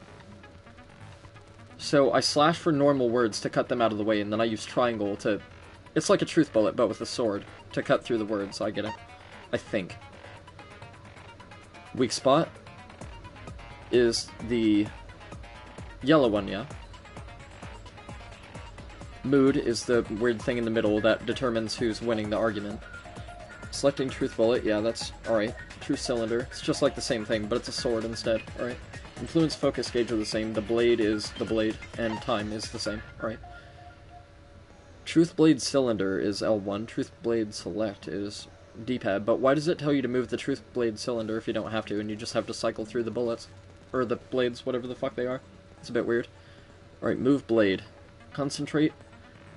So I slash for normal words to cut them out of the way, and then I use triangle to... It's like a truth bullet, but with a sword, to cut through the words, so I get it. I think. Weak spot is the yellow one, yeah? Mood is the weird thing in the middle that determines who's winning the argument. Selecting truth bullet, yeah, that's alright. Truth cylinder, it's just like the same thing, but it's a sword instead, alright. Influence, focus gauge are the same, the blade is the blade, and time is the same, alright. Truth blade cylinder is L1, truth blade select is D-pad, but why does it tell you to move the truth blade cylinder if you don't have to, and you just have to cycle through the bullets? Or the blades, whatever the fuck they are. It's a bit weird. Alright, move blade. Concentrate.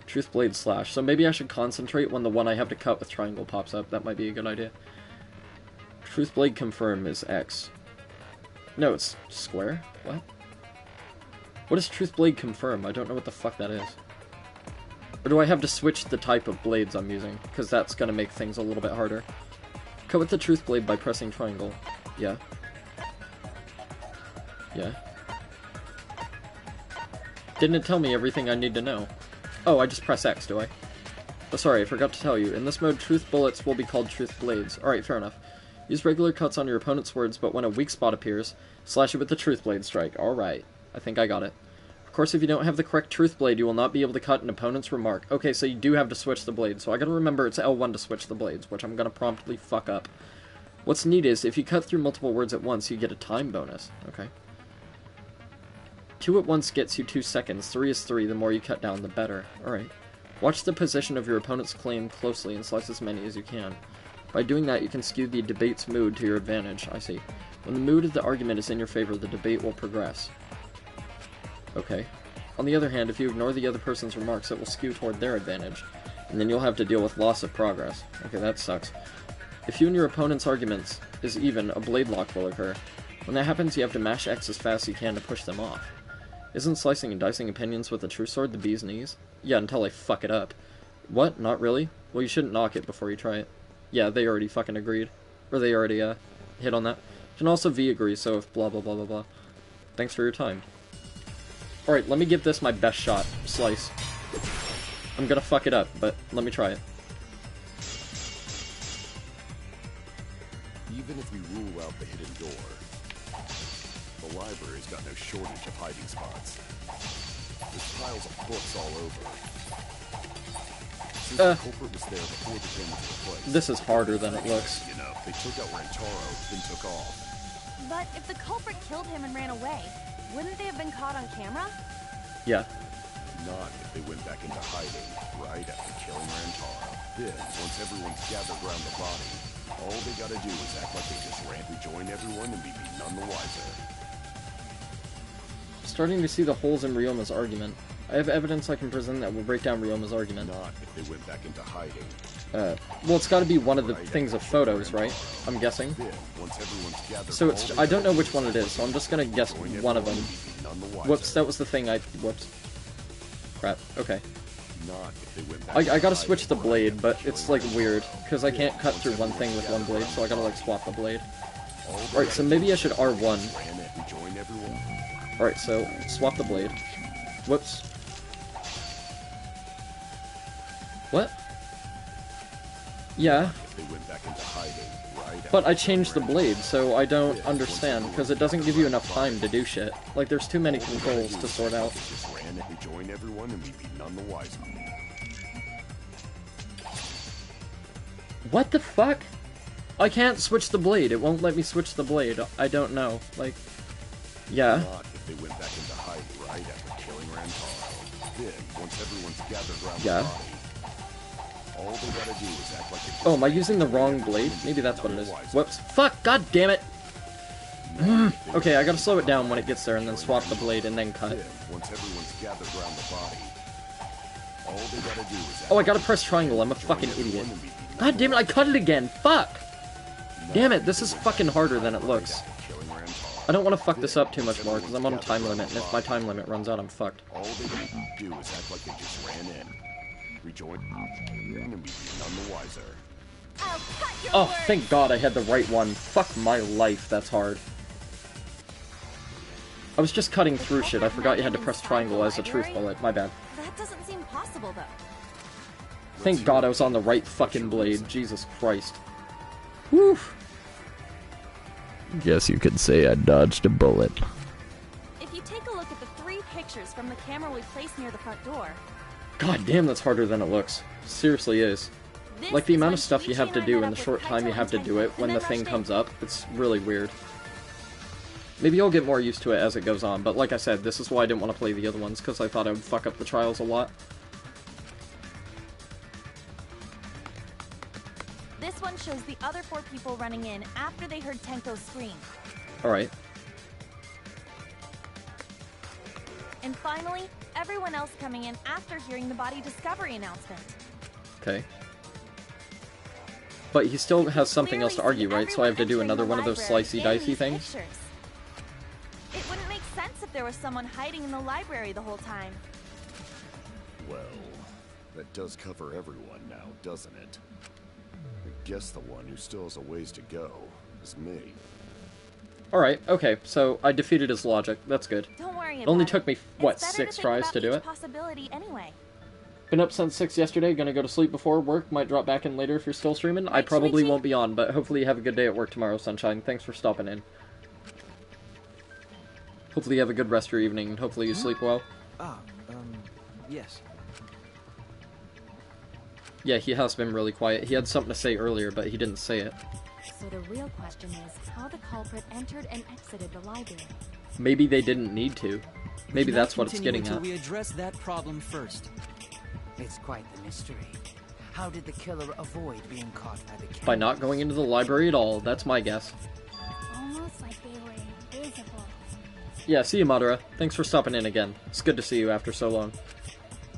Truth blade slash. So maybe I should concentrate when the one I have to cut with triangle pops up. That might be a good idea. Truth blade confirm is X. No, it's square? What? What is truth blade confirm? I don't know what the fuck that is. Or do I have to switch the type of blades I'm using? Because that's gonna make things a little bit harder. Cut with the truth blade by pressing triangle. Yeah. Yeah. Didn't it tell me everything I need to know? Oh, I just press X, do I? Oh, sorry, I forgot to tell you. In this mode, truth bullets will be called truth blades. Alright, fair enough. Use regular cuts on your opponent's words, but when a weak spot appears, slash it with the truth blade strike. Alright. I think I got it. Of course, if you don't have the correct truth blade, you will not be able to cut an opponent's remark. Okay, so you do have to switch the blade, so I gotta remember it's L1 to switch the blades, which I'm gonna promptly fuck up. What's neat is, if you cut through multiple words at once, you get a time bonus. Okay. 2 at once gets you 2 seconds, 3 is 3, the more you cut down, the better. Alright. Watch the position of your opponent's claim closely and select as many as you can. By doing that, you can skew the debate's mood to your advantage. I see. When the mood of the argument is in your favor, the debate will progress. Okay. On the other hand, if you ignore the other person's remarks, it will skew toward their advantage, and then you'll have to deal with loss of progress. Okay, that sucks. If you and your opponent's arguments is even, a blade lock will occur. When that happens, you have to mash X as fast as you can to push them off. Isn't slicing and dicing opinions with a true sword the bee's knees? Yeah, until I fuck it up. What? Not really? Well, you shouldn't knock it before you try it. Yeah, they already fucking agreed. Or they already, hit on that. You can also V agree, so if blah blah blah blah blah. Thanks for your time. Alright, let me give this my best shot. Slice. I'm gonna fuck it up, but let me try it. Even if we rule out the hidden door, the library's got no shortage of hiding spots. There's piles of books all over. Since the culprit was there before the damage took place. This is harder than it looks. You know, they took out Rantaro, then took off. But if the culprit killed him and ran away, wouldn't they have been caught on camera? Yeah. Not if they went back into hiding right after killing Rantaro. Then, once everyone's gathered around the body, all they gotta do is act like they just ran to join everyone and be none the wiser. Starting to see the holes in Ryoma's argument. I have evidence I can present that will break down Ryoma's argument. Not if they went back into hiding. Well, it's gotta be one of the things of photos, right? I'm guessing. So it's, I don't know which one it is, so I'm just gonna guess one of them. Whoops, that was the thing whoops. Crap, okay. I gotta switch the blade, but it's like weird, because I can't cut through one thing with one blade, so I gotta like swap the blade. Alright, so maybe I should R1. Alright, so swap the blade. Whoops. What? Yeah. But I changed the blade, so I don't understand, because it doesn't give you enough time to do shit. Like, there's too many controls to sort out. What the fuck? I can't switch the blade. It won't let me switch the blade. I don't know. Like, yeah. Yeah. Oh, am I using the wrong blade? Maybe that's what it is. Whoops. Fuck! God damn it! Okay, I gotta slow it down when it gets there and then swap the blade and then cut. Oh, I gotta press triangle. I'm a fucking idiot. God damn it, I cut it again! Fuck! Damn it, this is fucking harder than it looks. I don't want to fuck this up too much more, because I'm on a time limit, and if my time limit runs out, I'm fucked. All they do is act like they just ran in. Rejoin and be none the wiser. Oh, thank God I had the right one. Fuck my life, that's hard. I was just cutting through shit. I forgot you had to press triangle as a truth bullet. My bad. That doesn't seem possible, though. Thank God I was on the right fucking blade. Jesus Christ. Whew. Guess you could say I dodged a bullet. If you take a look at the 3 pictures from the camera we placed near the front door... God damn, that's harder than it looks. Seriously is. Like, the amount of stuff you have to do in the short time you have to do it when the thing comes up, it's really weird. Maybe I'll get more used to it as it goes on, but like I said, this is why I didn't want to play the other ones, because I thought I would fuck up the trials a lot. This one shows the other 4 people running in after they heard Tenko's scream. Alright. And finally, everyone else coming in after hearing the body discovery announcement. Okay. But he still has something else to argue, right? So I have to do another one of those slicey-dicey things? It wouldn't make sense if there was someone hiding in the library the whole time. Well, that does cover everyone now, doesn't it? I guess the one who still has a ways to go is me. Alright, okay, so I defeated his logic. That's good. Don't worry about it only took me, what, 6 tries to do it? Possibility anyway. Been up since 6 yesterday, gonna go to sleep before work, might drop back in later if you're still streaming. I probably won't be on, but hopefully you have a good day at work tomorrow, Sunshine. Thanks for stopping in. Hopefully you have a good rest of your evening, and hopefully you sleep well. Yes. Yeah, he has been really quiet. He had something to say earlier, but he didn't say it. So the real question is how the culprit entered and exited the library. Maybe they didn't need to. Maybe that's what it's getting at. We address that problem first. It's quite the mystery. How did the killer avoid being caught by the cameras? By not going into the library at all. That's my guess. Almost like they were invisible. Yeah, see you, Madara. Thanks for stopping in again. It's good to see you after so long.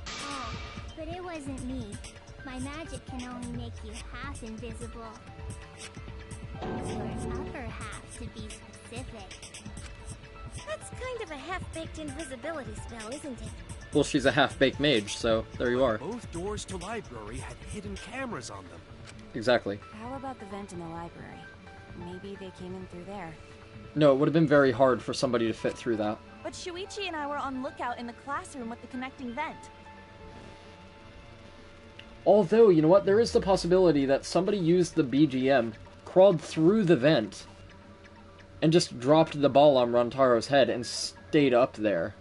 Oh, but it wasn't me. My magic can only make you half invisible. Your upper half, to be specific. That's kind of a half-baked invisibility spell, isn't it? Well, she's a half-baked mage, so there you are. Both doors to library had hidden cameras on them. Exactly. How about the vent in the library? Maybe they came in through there. No, it would have been very hard for somebody to fit through that. But Shuichi and I were on lookout in the classroom with the connecting vent. Although, you know what? There is the possibility that somebody used the BGM, crawled through the vent, and just dropped the ball on Rantaro's head and stayed up there.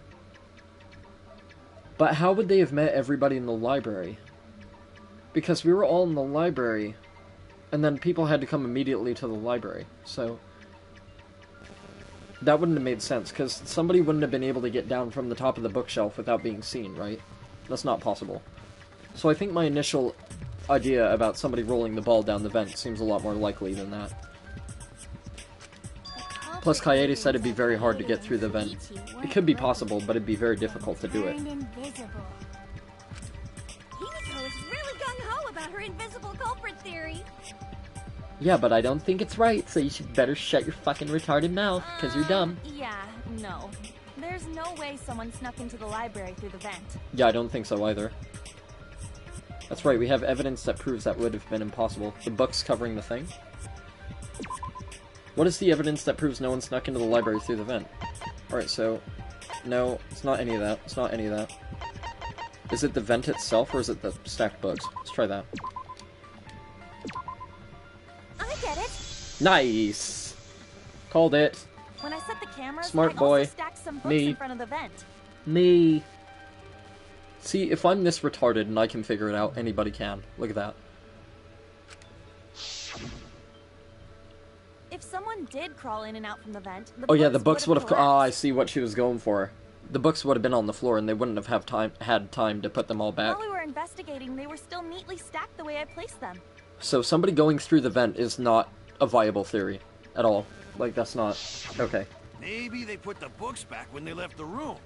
But how would they have met everybody in the library? Because we were all in the library, and then people had to come immediately to the library, so... That wouldn't have made sense, because somebody wouldn't have been able to get down from the top of the bookshelf without being seen, right? That's not possible. So I think my initial idea about somebody rolling the ball down the vent seems a lot more likely than that. Plus, Kaede said it'd be very hard to get through the vent. It could be possible, but it'd be very difficult to do it. Himiko is really gung-ho about her invisible culprit theory. Yeah, but I don't think it's right, so you should better shut your fucking retarded mouth, because you're dumb. Yeah, no. There's no way someone snuck into the library through the vent. Yeah, I don't think so either. That's right, we have evidence that proves that would have been impossible. The books covering the thing? What is the evidence that proves no one snuck into the library through the vent? Alright, so... No, it's not any of that. It's not any of that. Is it the vent itself, or is it the stacked books? Let's try that. I get it. Nice! Called it. When I set the cameras, Smart I boy. also stacked some books Me. in front of the vent. Me. See, if I'm this retarded and I can figure it out, anybody can. Look at that. If someone did crawl in and out from the vent, Oh yeah, the books would have... collapsed. Ah, I see what she was going for. The books would have been on the floor and they wouldn't have had time to put them all back. While we were investigating, they were still neatly stacked the way I placed them. So somebody going through the vent is not a viable theory at all. Like, that's not... Okay. Maybe they put the books back when they left the room.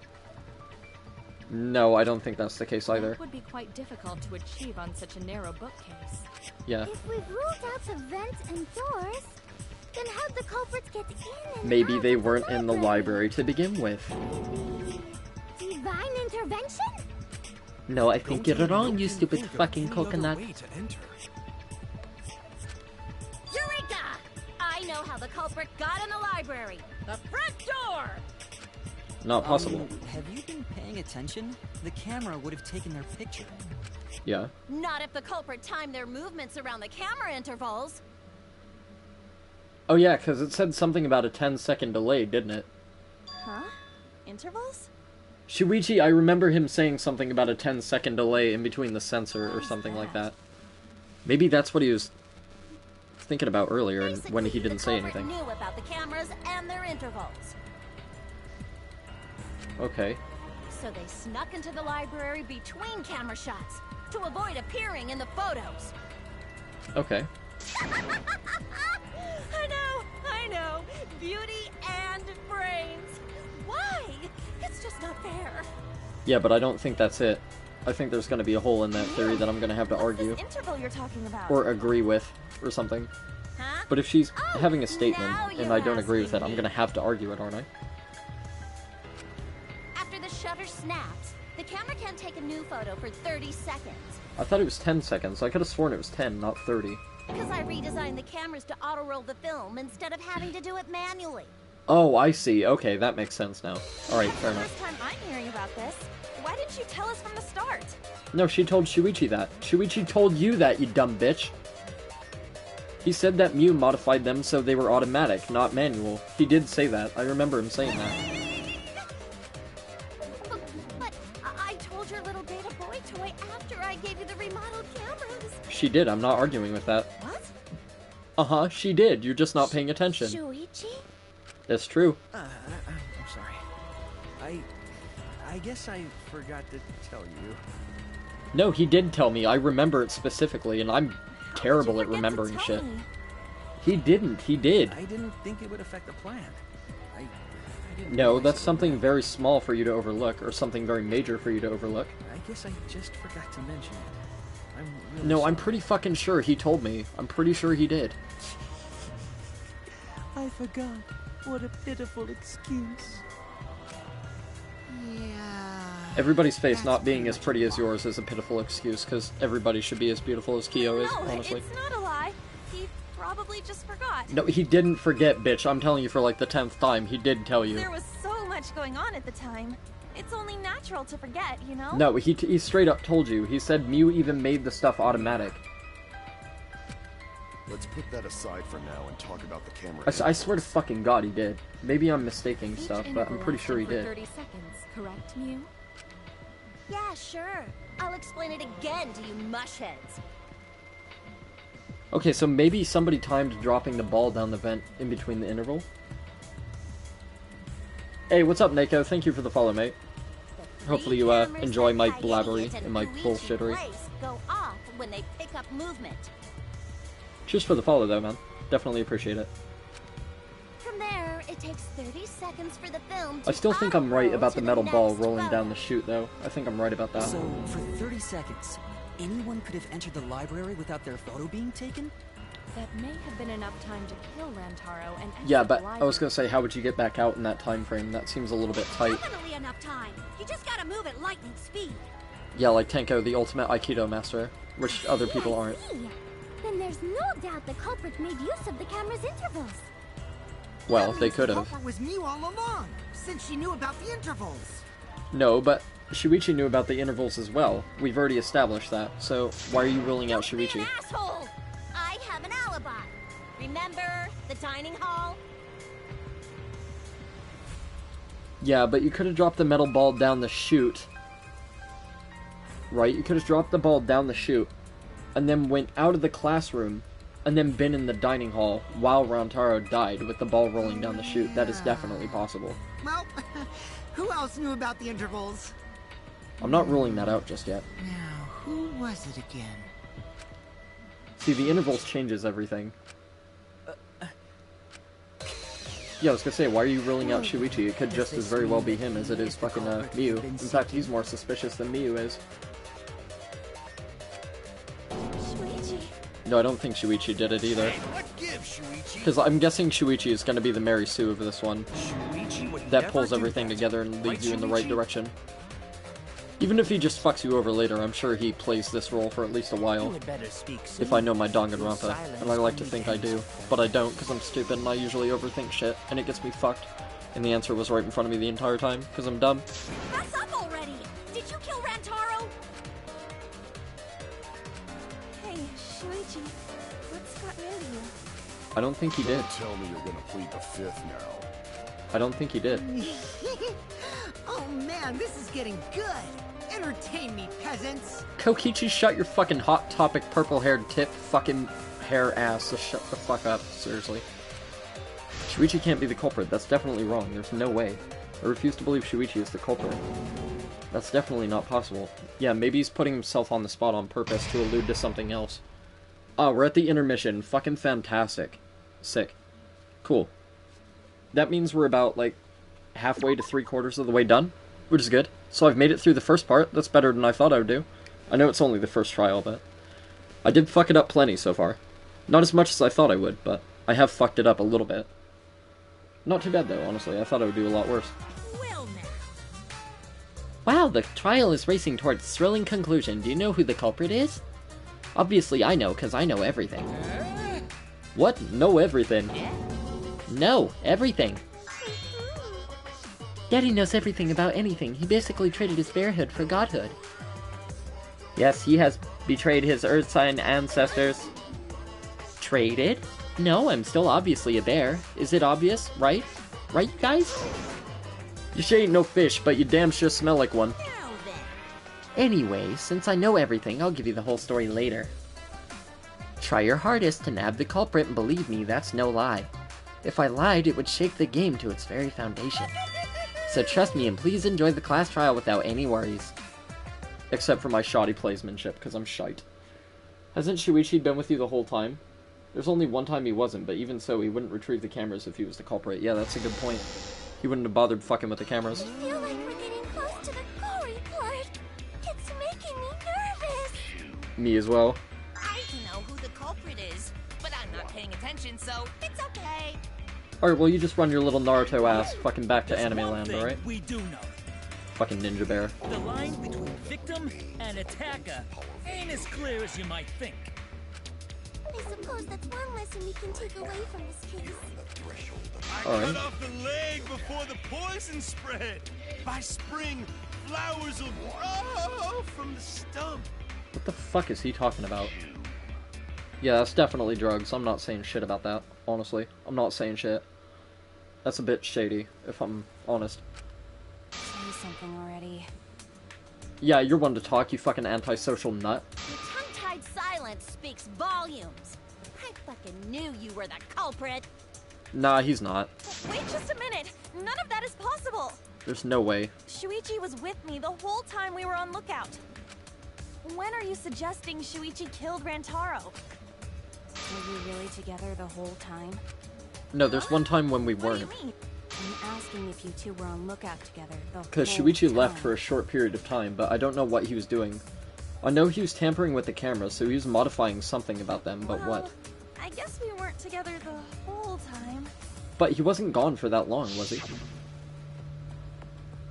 No, I don't think that's the case either. That would be quite difficult to achieve on such a narrow bookcase. Yeah. If we've ruled out the vents and doors, then how'd the culprits get in and Maybe out they of the weren't in the library to begin with. Divine intervention? No, I think you're wrong, you stupid fucking coconut. Eureka! I know how the culprit got in the library. The front door! Not possible. Have you been paying attention? The camera would have taken their picture. Yeah. Not if the culprit timed their movements around the camera intervals. Oh yeah, because it said something about a 10-second delay, didn't it? Huh? Intervals? Shuichi, I remember him saying something about a 10-second delay in between the sensor or something like that. Maybe that's what he was thinking about earlier when he didn't say anything. Knew about the cameras and their intervals. Okay. So they snuck into the library between camera shots to avoid appearing in the photos. Okay. I know. Beauty and brains. Why? It's just not fair. Yeah, but I don't think that's it. I think there's going to be a hole in that theory that I'm going to have to argue. Interval you're talking about? Or agree with, or something. Huh? But if she's having a statement, now and I don't you're agree with it, asking I'm going to have to argue it, aren't I? After the shutter snaps, the camera can take a new photo for 30 seconds. I thought it was 10 seconds. I could have sworn it was 10, not 30. Because I redesigned the cameras to auto-roll the film instead of having to do it manually. Oh, I see. Okay, that makes sense now. Alright, fair enough. First time I'm hearing about this. Why didn't you tell us from the start? No, she told Shuichi that. Shuichi told you that, you dumb bitch. He said that Mew modified them so they were automatic, not manual. He did say that. I remember him saying that. But I told your little data boy toy after I gave you the remodeled cameras. She did. I'm not arguing with that. What? Uh-huh, she did. You're just not paying attention. Shuichi? That's true. I'm sorry. I guess I forgot to tell you. No, he did tell me. I remember it specifically, and I'm terrible at remembering shit. He didn't. He did. I didn't think it would affect the plan. I didn't No, realize that's it something would. very small for you to overlook, or something very major for you to overlook. I guess I just forgot to mention it. I'm really No, I'm sorry. pretty fucking sure he told me. I'm pretty sure he did. I forgot. What a pitiful excuse. Yeah. Everybody's face not being as pretty as yours is a pitiful excuse, because everybody should be as beautiful as Kyo is, No, honestly. it's not a lie. He probably just forgot. No, he didn't forget, bitch. I'm telling you for like the 10th time. He did tell you. There was so much going on at the time. It's only natural to forget, you know? No, he straight up told you. He said Mew even made the stuff automatic. Let's put that aside for now and talk about the camera. I swear to fucking God he did. Maybe I'm mistaking Each stuff, but I'm interval pretty sure he lasted did. for 30 seconds, correct, Mew? Yeah, sure. I'll explain it again to you mushheads. Okay, so maybe somebody timed dropping the ball down the vent in between the interval? Hey, what's up, Neko? Thank you for the follow, mate. Hopefully you enjoy my blabbery and my bullshittery. Go off when they pick up movement. Cheers for the follow, though, man. Definitely appreciate it. From there, it takes 30 seconds for the film to I still think I'm right auto about to the metal ball next rolling photo. down the chute, though. I think I'm right about that. So, for 30 seconds, anyone could have entered the library without their photo being taken? That may have been enough time to kill Rantaro and exit Yeah, the but I library. was gonna say, how would you get back out in that time frame? That seems a little bit tight. Definitely enough time. You just gotta move at lightning speed. Yeah, like Tenko, the ultimate Aikido master, which other people aren't. Then there's no doubt the culprit made use of the camera's intervals. Well, That they means could the have. culprit was Mew all along, since she knew about the intervals. No, but Shuichi knew about the intervals as well. We've already established that, so why are you ruling out Shuichi? Asshole! I have an alibi. Remember the dining hall? Yeah, but you could have dropped the metal ball down the chute. Right? You could have dropped the ball down the chute, and then went out of the classroom, and then been in the dining hall while Rantaro died with the ball rolling down the chute. That is definitely possible. Well, who else knew about the intervals? I'm not ruling that out just yet. Now, who was it again? See, the intervals changes everything. Yeah, I was gonna say, why are you ruling out Shuichi? It could just as very well be him as it is fucking Miyu. In fact, he's more suspicious than Miyu is. Shuichi. No, I don't think Shuichi did it either. What gives, Shuichi? Because I'm guessing Shuichi is going to be the Mary Sue of this one. Shuichi would That never pulls do everything that. together and leads Right, you in the right Shuichi? direction. Even if he just fucks you over later, I'm sure he plays this role for at least a You while. had better speak If I soon. know my Danganronpa, Silence and I like to only think I do. damns But I don't, because I'm stupid and I usually overthink shit, and it gets me fucked. And the answer was right in front of me the entire time, because I'm dumb. Mess up already! Did you kill Rantaro? Hey, Shuichi. What's gotten into you? I don't think he did. Don't tell me you're gonna plead the fifth now. I don't think he did. Oh man, this is getting good. Entertain me, peasants. Kokichi, shut your fucking hot topic purple-haired tip fucking hair ass. Just shut the fuck up, seriously. Shuichi can't be the culprit. That's definitely wrong. There's no way. I refuse to believe Shuichi is the culprit. That's definitely not possible. Yeah, maybe he's putting himself on the spot on purpose to allude to something else. Oh, we're at the intermission. Fucking fantastic. Sick. Cool. That means we're about, like, halfway to 3/4 of the way done, which is good. So I've made it through the first part. That's better than I thought I would do. I know it's only the first trial, but I did fuck it up plenty so far. Not as much as I thought I would, but I have fucked it up a little bit. Not too bad, though, honestly. I thought I would do a lot worse. Well now. Wow, the trial is racing towards thrilling conclusion. Do you know who the culprit is? Obviously I know, because I know everything. What? Know everything. No, everything. Daddy knows everything about anything. He basically traded his bearhood for godhood. Yes, he has betrayed his Earth sign ancestors. Traded? No, I'm still obviously a bear. Is it obvious, right? Right, you guys? You sure ain't no fish, but you damn sure smell like one. Now then. Anyway, since I know everything, I'll give you the whole story later. Try your hardest to nab the culprit, and believe me, that's no lie. If I lied, it would shake the game to its very foundation. So trust me, and please enjoy the class trial without any worries. Except for my shoddy placemanship, because I'm shite. Hasn't Shuichi been with you the whole time? There's only one time he wasn't, but even so, he wouldn't retrieve the cameras if he was the culprit. Yeah, that's a good point. He wouldn't have bothered fucking with the cameras. I feel like we're getting close to the gory part. It's making me nervous. Me as well. I know who the culprit is, but I'm not paying attention, so it's okay. Alright, well you just run your little Naruto ass fucking back to anime land, alright? We do know. Fucking ninja bear. The line between victim and attacker ain't as clear as you might think. I suppose that's one lesson we can take away from this case. I cut off the leg before the poison spread. By spring, flowers will grow from the stump. What the fuck is he talking about? Yeah, that's definitely drugs. I'm not saying shit about that, honestly. I'm not saying shit. That's a bit shady, if I'm honest. Say something already. Yeah, you're one to talk, you fucking antisocial nut. Your tongue-tied silence speaks volumes. I fucking knew you were the culprit. Nah, he's not. Wait just a minute. None of that is possible. There's no way. Shuichi was with me the whole time we were on lookout. When are you suggesting Shuichi killed Rantaro? Were you really together the whole time? No, there's one time when we weren't. What do you mean? I'm asking if you two were on lookout together the whole Because Shuichi time. left for a short period of time, but I don't know what he was doing. I know he was tampering with the cameras, so he was modifying something about them, but what? I guess we weren't together the whole time. But he wasn't gone for that long, was he?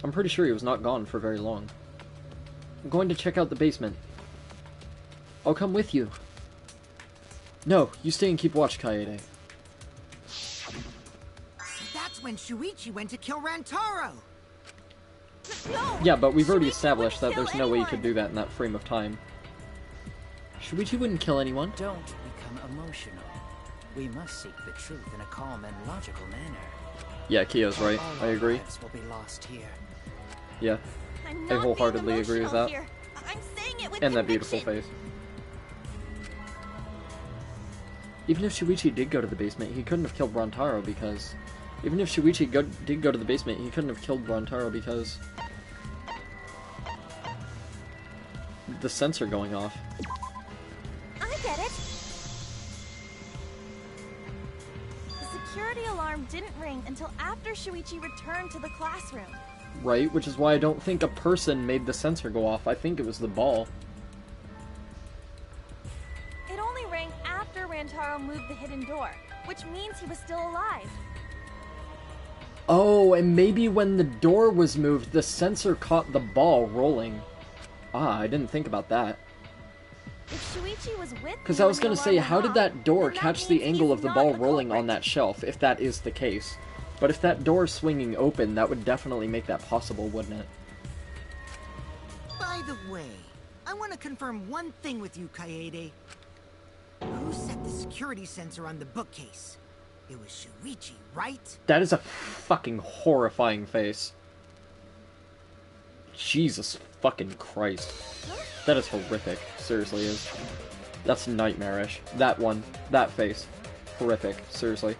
I'm pretty sure he was not gone for very long. I'm going to check out the basement. I'll come with you. No, you stay and keep watch, Kaede. That's when Shuichi went to kill Rantaro! No! Yeah, but we've already established that there's no way you could do that in that frame of time. Shuichi wouldn't kill anyone. Don't become emotional. We must seek the truth in a calm and logical manner. Yeah, Kyo's right. I agree. Will be lost here. Yeah, I wholeheartedly agree with that. Here. I'm saying it with And that conviction. beautiful face. Even if Shuichi did go to the basement, he couldn't have killed Rantaro because... Even if Shuichi did go to the basement, he couldn't have killed Rantaro because... the sensor going off. I get it. The security alarm didn't ring until after Shuichi returned to the classroom. Right, which is why I don't think a person made the sensor go off. I think it was the ball. It only rang after Rantaro moved the hidden door, which means he was still alive. Oh, and maybe when the door was moved, the sensor caught the ball rolling. Ah, I didn't think about that. If Shuichi was with Because me I was when going the to say, alarm how went did off, that door then that catch the means angle he's of the not ball the rolling on culprit. that shelf, if that is the case? But if that door swinging open, that would definitely make that possible, wouldn't it? By the way, I want to confirm one thing with you, Kaede. Who set the security sensor on the bookcase? It was Shuichi, right? That is a fucking horrifying face. Jesus fucking Christ. That is horrific. Seriously is. That's nightmarish. That one. That face. Horrific. Seriously.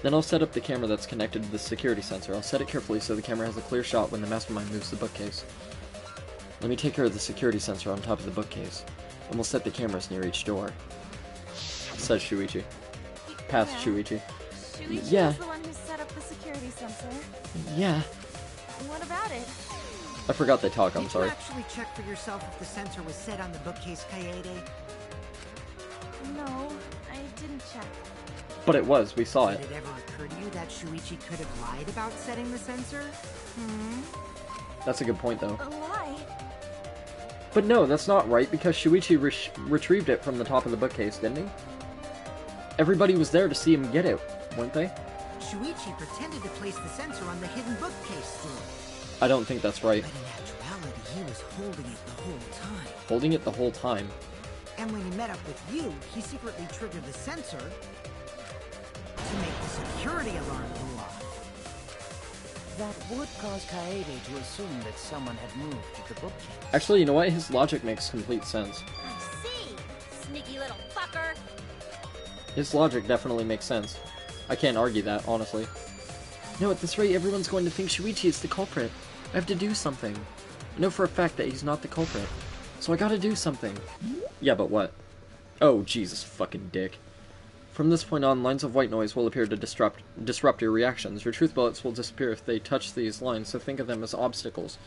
Then I'll set up the camera that's connected to the security sensor. I'll set it carefully so the camera has a clear shot when the mastermind moves the bookcase. Let me take care of the security sensor on top of the bookcase, and we'll set the cameras near each door. Says Shuichi. Past Shuichi. Shuichi Yeah. was the one who set up the security sensor. Yeah. What about it? I forgot they talk, I'm Did sorry. you actually check for yourself if the sensor was set on the bookcase, Kaede? No, I didn't check. But it was, we saw it. Did it ever occur to you that Shuichi could have lied about setting the sensor? That's a good point, though. A lie? But no, that's not right, because Shuichi retrieved it from the top of the bookcase, didn't he? Everybody was there to see him get it, weren't they? Shuichi pretended to place the sensor on the hidden bookcase door. I don't think that's right. But in actuality, he was holding it the whole time. Holding it the whole time. And when he met up with you, he secretly triggered the sensor to make the security alarm go off. That would cause Kaede to assume that someone had moved to the bookcase. Actually, you know what? His logic makes complete sense. I see, sneaky little fucker. His logic definitely makes sense. I can't argue that, honestly. No, at this rate, everyone's going to think Shuichi is the culprit. I have to do something. I know for a fact that he's not the culprit. So I gotta do something. Yeah, but what? Oh, Jesus fucking dick. From this point on, lines of white noise will appear to disrupt your reactions. Your truth bullets will disappear if they touch these lines, so think of them as obstacles.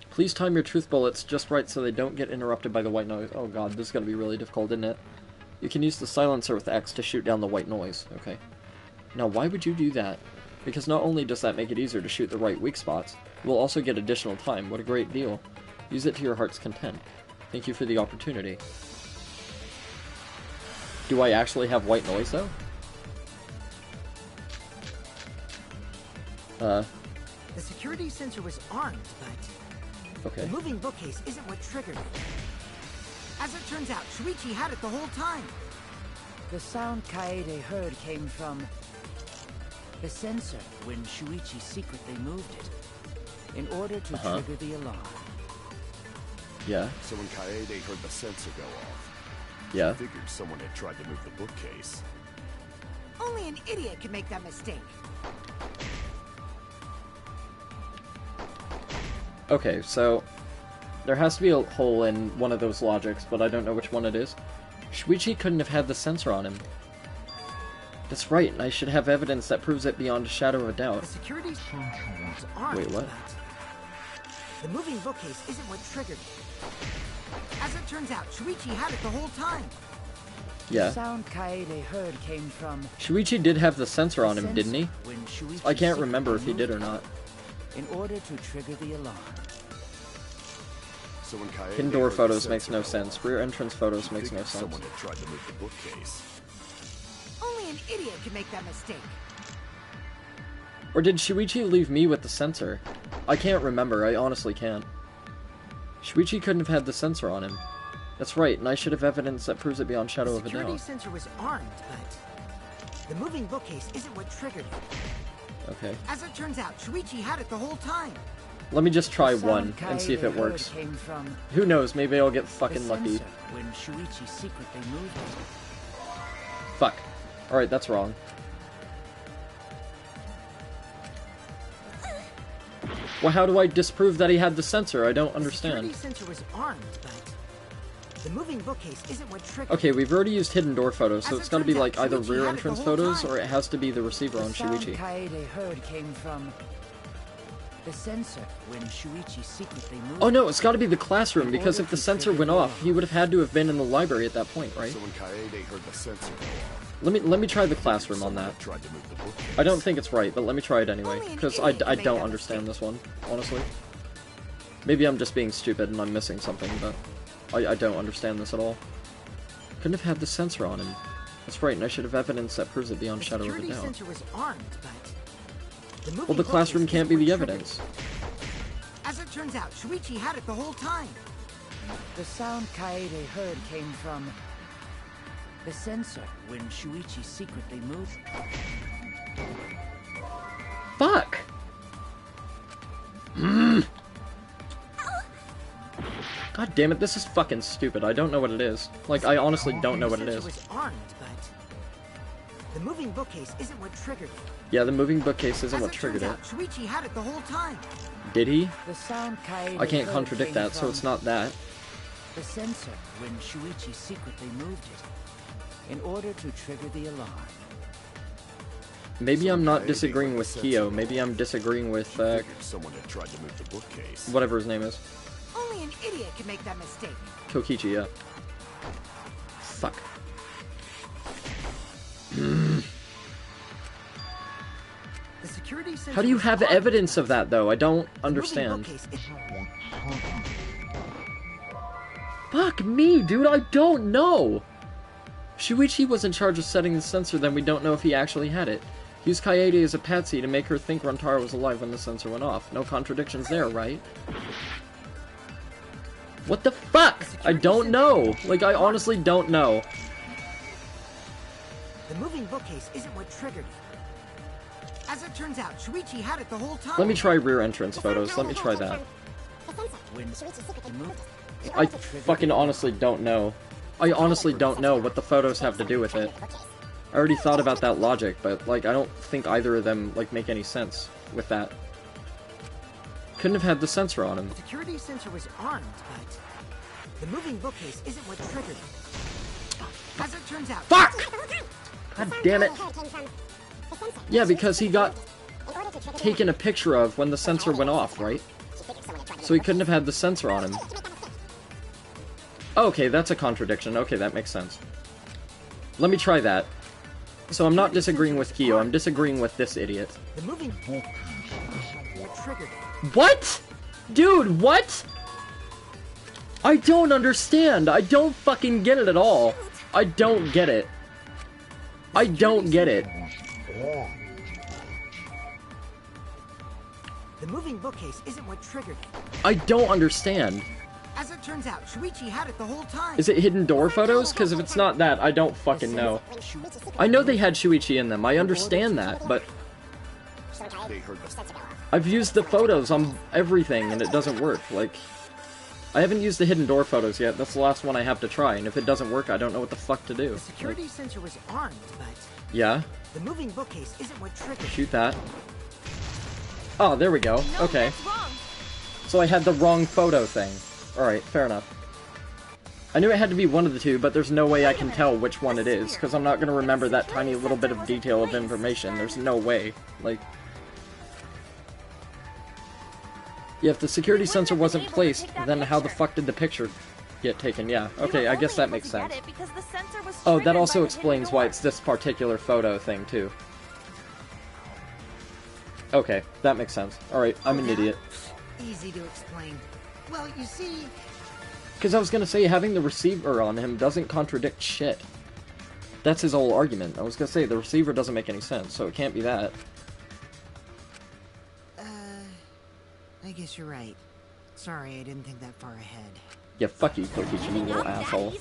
Please time your truth bullets just right so they don't get interrupted by the white noise. Oh god, this is gonna be really difficult, isn't it? You can use the silencer with X to shoot down the white noise. Okay. Now, why would you do that? Because not only does that make it easier to shoot the right weak spots, you will also get additional time. What a great deal. Use it to your heart's content. Thank you for the opportunity. Do I actually have white noise, though? The security sensor was armed, but... Okay. The moving bookcase isn't what triggered it. As it turns out, Shuichi had it the whole time. The sound Kaede heard came from the sensor when Shuichi secretly moved it in order to trigger the alarm. Yeah. So when Kaede heard the sensor go off, yeah, he figured someone had tried to move the bookcase. Only an idiot could make that mistake. Okay, so there has to be a hole in one of those logics, but I don't know which one it is. Shuichi couldn't have had the sensor on him. That's right, and I should have evidence that proves it beyond a shadow of a doubt. The security sensor was armed. Wait, what? The moving bookcase isn't what triggered it. As it turns out, Shuichi had it the whole time. Yeah. The sound Kaede heard came from Shuichi did have the sensor on him, didn't he? when Shuichi I can't remember if he secretly did or not. in order to trigger the alarm. So when Kaede Hidden door heard the photos makes sensor no go sense. off, Rear entrance photos he makes no figured sense. someone had tried to move the bookcase. Only an idiot could make that mistake. Or did Shuichi leave me with the sensor? I can't remember, I honestly can't. Shuichi couldn't have had the sensor on him. That's right, and I should have evidence that proves it beyond shadow of a The security doubt. sensor was armed, but the moving bookcase isn't what triggered it. Okay. As it turns out, Shuichi had it the whole time. Let me just try The sound one and see if it Kaede works. heard came from Who knows, maybe I'll get the fucking lucky. sensor when Shuichi secretly moved it. Fuck. Alright, that's wrong. Well, how do I disprove that he had the sensor? I don't The understand. security sensor was armed, but the moving bookcase isn't what triggered Okay, it. we've already used hidden door photos, so As it's it gotta be turns out, like either Shuichi rear had it the entrance whole photos, time. or it has to be the receiver on The sound Shuichi. Kaede heard came from the sensor when Shuichi secretly moved. Oh no, it's gotta be the classroom, because if the sensor went off, he would have had to have been in the library at that point, right? So when Kaede heard the sensor go off, Let me try the classroom on that. tried to move the bookcase. I don't think it's right, but let me try it anyway, Only an because idiot can I make don't that understand this one, honestly. Maybe I'm just being stupid and I'm missing something, but I don't understand this at all. Couldn't have had the sensor on him. That's right, and I should have evidence that proves it beyond The shadow of a security doubt. sensor was armed, but the moving Well, the classroom bookcase can't isn't be the what triggered evidence. it. As it turns out, Shuichi had it the whole time. The sound Kaede heard came from the sensor when Shuichi secretly moved. Fuck! God damn it, this is fucking stupid. I don't know what it is. Like, I honestly don't know what it The is. sensor was armed, but the moving bookcase isn't what triggered it. Yeah, the moving bookcase isn't As what it triggered turns it. out, Shuichi had it the whole time. Did he? The sound Kaede I can't heard contradict came that, so from it's not that. the sensor when Shuichi secretly moved it in order to trigger the alarm. Maybe I'm not disagreeing with Kyo. Maybe I'm disagreeing with, Figured someone had tried to move the bookcase. whatever his name is. Only an idiot can make that mistake. Kokichi, yeah. Fuck. The security sensor How do you was have armed. evidence of that, though? I don't The moving understand. bookcase Fuck me, dude, I don't know! Shuichi was in charge of setting the sensor, then we don't know if he actually had it. Use Kaede as a patsy to make her think Rantaro was alive when the sensor went off. No contradictions there, right? What the fuck? I don't know! Like, I honestly don't know. The moving bookcase isn't what triggered it. As it turns out, Shuichi had it the whole time. Let me try rear entrance photos, let me try that. When Shuichi moved it. I fucking honestly don't know. I honestly don't know what the photos have to do with it. I already thought about that logic, but, like, I don't think either of them, like, make any sense with that. couldn't have had the sensor on him. The security sensor was armed, but the moving bookcase isn't what triggered it. As it turns out... Fuck! God damn it. Yeah, because he got taken a picture of when the sensor went off, right? So he couldn't have had the sensor on him. Okay, that's a contradiction. Okay, that makes sense. Let me try that. So I'm not disagreeing with Kyo, I'm disagreeing with this idiot. The moving bookcase isn't what triggered it. What? Dude, what? I don't understand. I don't fucking get it at all. I don't get it. I don't get it. The moving bookcase isn't what triggered it. I don't understand. As it turns out, Shuichi had it the whole time. Is it hidden door photos? Because if it's not that, I don't fucking know. I know they had Shuichi in them. I understand that, but I've used the photos on everything and it doesn't work. Like, I haven't used the hidden door photos yet. That's the last one I have to try, and if it doesn't work, I don't know what the fuck to do. The security sensor was armed, but yeah. The moving bookcase isn't what triggered. Shoot that. Oh, there we go. Okay. So I had the wrong photo thing. Alright, fair enough. I knew it had to be one of the two, but there's no way I can tell which one it is, because I'm not going to remember that tiny little bit of detail of information. There's no way. Like... Yeah, if the security sensor wasn't placed, then how the fuck did the picture get taken? Yeah, okay, I guess that makes sense. Oh, that also explains why it's this particular photo thing, too. Okay, that makes sense. Alright, I'm an idiot. Easy to explain. Well, you see... Because I was gonna say, having the receiver on him doesn't contradict shit. That's his whole argument. I was gonna say, the receiver doesn't make any sense, so it can't be that. I guess you're right. Sorry, I didn't think that far ahead. Yeah, fuck you, Kokichi, you little asshole.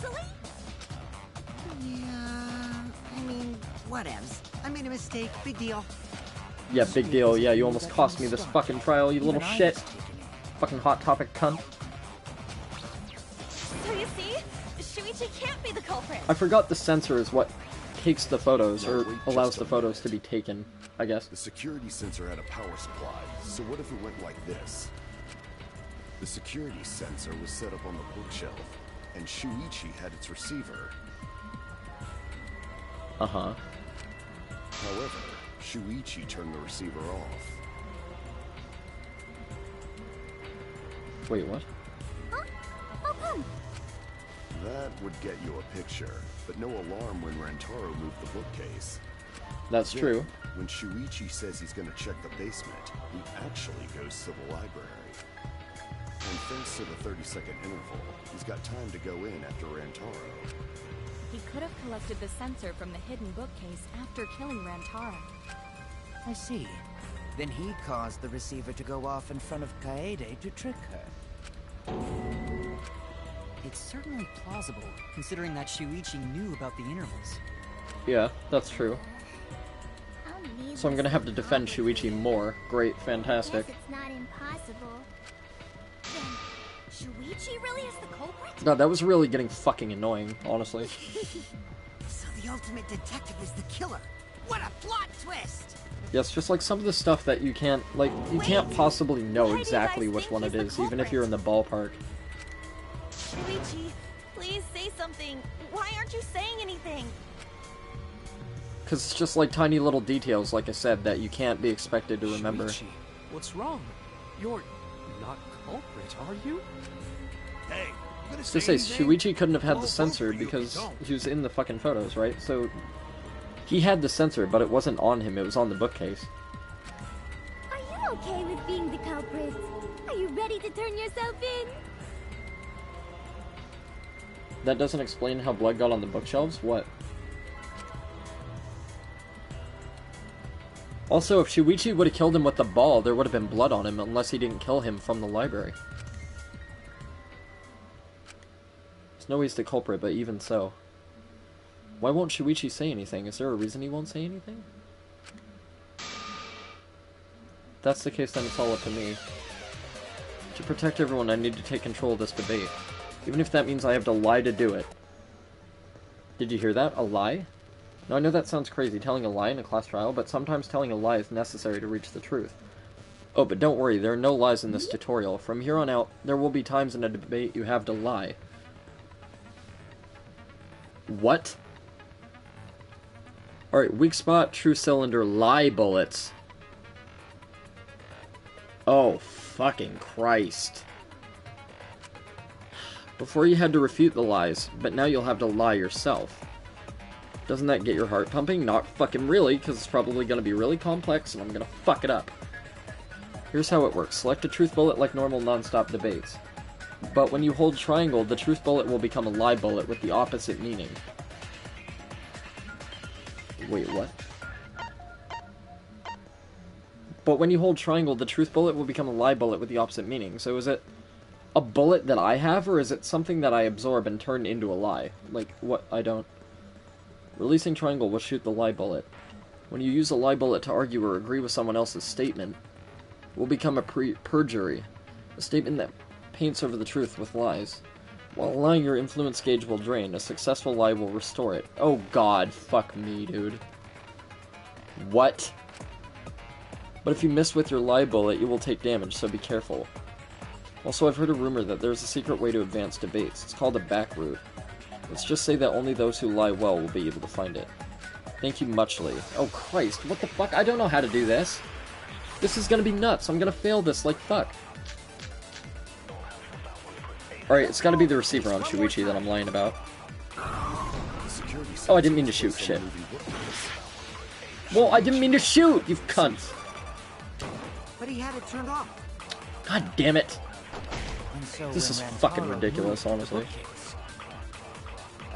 Yeah, I mean, whatevs. I made a mistake. Big deal. Yeah, big deal. Yeah, you almost cost me this fucking trial, you little shit. Fucking hot topic cunt. So you see, Shuichi can't be the culprit. I forgot the sensor is what takes the photos, or allows the photos to be taken, I guess. The security sensor had a power supply, so what if it went like this? The security sensor was set up on the bookshelf, and Shuichi had its receiver. Uh-huh. However, Shuichi turned the receiver off. Wait, what? Huh? How come? That would get you a picture, but no alarm when Rantaro moved the bookcase. That's Then, true. When Shuichi says he's going to check the basement, he actually goes to the library. And thanks to the 30-second interval, he's got time to go in after Rantaro. He could have collected the sensor from the hidden bookcase after killing Rantaro. I see. Then he caused the receiver to go off in front of Kaede to trick her. It's certainly plausible, considering that Shuichi knew about the intervals. Yeah, that's true. So I'm gonna have to defend Shuichi more. Great, fantastic. It's not impossible. Shuichi really is the culprit? God, that was really getting fucking annoying, honestly. So the ultimate detective is the killer. What a plot twist! Yes, just like some of the stuff that you can't, like, you can't possibly know exactly which one it is, even if you're in the ballpark. Shuichi, please say something. Why aren't you saying anything? Because it's just like tiny little details, like I said, that you can't be expected to remember. Shuichi, what's wrong? You're not culprit, are you? Hey, To say, Shuichi couldn't have had the sensor because he was in the fucking photos, right? So, he had the sensor, but it wasn't on him, it was on the bookcase. Are you okay with being the culprit? Are you ready to turn yourself in? That doesn't explain how blood got on the bookshelves? What? Also, if Shuichi would have killed him with the ball, there would have been blood on him, unless he didn't kill him from the library. There's no way he's the culprit, but even so. Why won't Shuichi say anything? Is there a reason he won't say anything? If that's the case, then it's all up to me. To protect everyone, I need to take control of this debate. Even if that means I have to lie to do it. Did you hear that? A lie? Now, I know that sounds crazy, telling a lie in a class trial, but sometimes telling a lie is necessary to reach the truth. Oh, but don't worry, there are no lies in this tutorial. From here on out, there will be times in a debate you have to lie. What? Alright, weak spot, true cylinder, lie bullets. Oh, fucking Christ. Before you had to refute the lies, but now you'll have to lie yourself. Doesn't that get your heart pumping? Not fucking really, because it's probably going to be really complex and I'm going to fuck it up. Here's how it works. Select a truth bullet like normal non-stop debates. But when you hold triangle, the truth bullet will become a lie bullet with the opposite meaning. Wait, what? But when you hold triangle, the truth bullet will become a lie bullet with the opposite meaning. So is it a bullet that I have, or is it something that I absorb and turn into a lie? Like, what? I don't... Releasing triangle will shoot the lie bullet. When you use a lie bullet to argue or agree with someone else's statement, it will become a perjury. A statement that paints over the truth with lies. While lying, your influence gauge will drain. A successful lie will restore it. Oh god, fuck me, dude. What? But if you miss with your lie bullet, you will take damage, so be careful. Also, I've heard a rumor that there's a secret way to advance debates. It's called a back route. Let's just say that only those who lie well will be able to find it. Thank you muchly. Oh Christ, what the fuck? I don't know how to do this. This is gonna be nuts. I'm gonna fail this like fuck. Alright, it's gotta be the receiver on Shuichi that I'm lying about. Oh, I didn't mean to shoot. Shit. Well, I didn't mean to shoot, you cunts! But he had it turned off. God damn it. This is fucking ridiculous, honestly.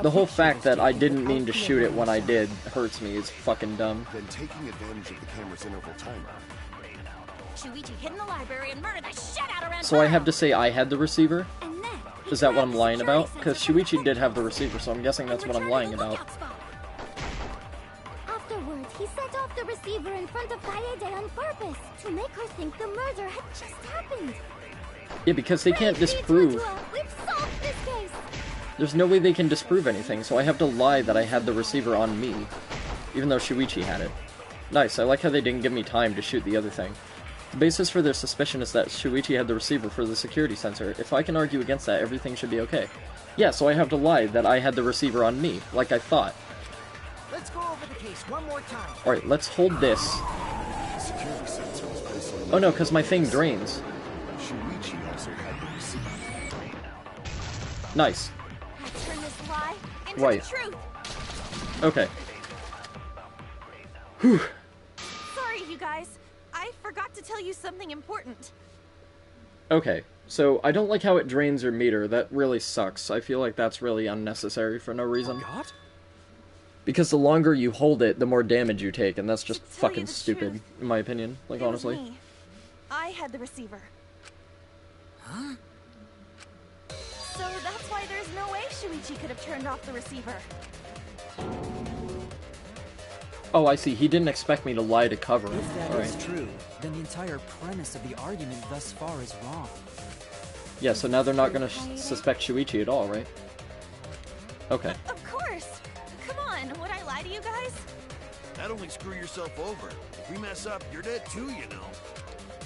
The whole fact that I didn't mean to shoot it when I did hurts me. It's fucking dumb. Then taking advantage of the camera's interval timer. Shuichi hid in the library and murdered the shit out of Rentaro. So I have to say I had the receiver? Is that what I'm lying about? Because Shuichi did have the receiver, so I'm guessing that's what I'm lying about. Afterwards, he set off the receiver in front of Kaede on purpose to make her think the murder had just happened. Yeah, because they can't disprove. We've solved this case. There's no way they can disprove anything, so I have to lie that I had the receiver on me, even though Shuichi had it. Nice, I like how they didn't give me time to shoot the other thing. The basis for their suspicion is that Shuichi had the receiver for the security sensor. If I can argue against that, everything should be okay. Yeah, so I have to lie that I had the receiver on me, like I thought. Let's go over the case one more time. Alright, let's hold this. Oh no, because my thing drains. Shuichi also had the receiver. Nice. Turn this lie into Right. the truth. Okay. Whew. Sorry, you guys. I forgot to tell you something important. Okay, so I don't like how it drains your meter. That really sucks. I feel like that's really unnecessary for no reason. Forgot? Because the longer you hold it, the more damage you take, and that's just To tell you fucking the stupid, truth, in my opinion. Like, it was honestly. me. I had the receiver. Huh? So that's why there's no way Shuichi could have turned off the receiver. Oh, I see. He didn't expect me to lie to cover him. If that Alright. is true, then the entire premise of the argument thus far is wrong. Yeah, so now they're not gonna suspect Shuichi at all, right? Okay. Of course! Come on, would I lie to you guys? That'd only screw yourself over. If we mess up, you're dead too, you know.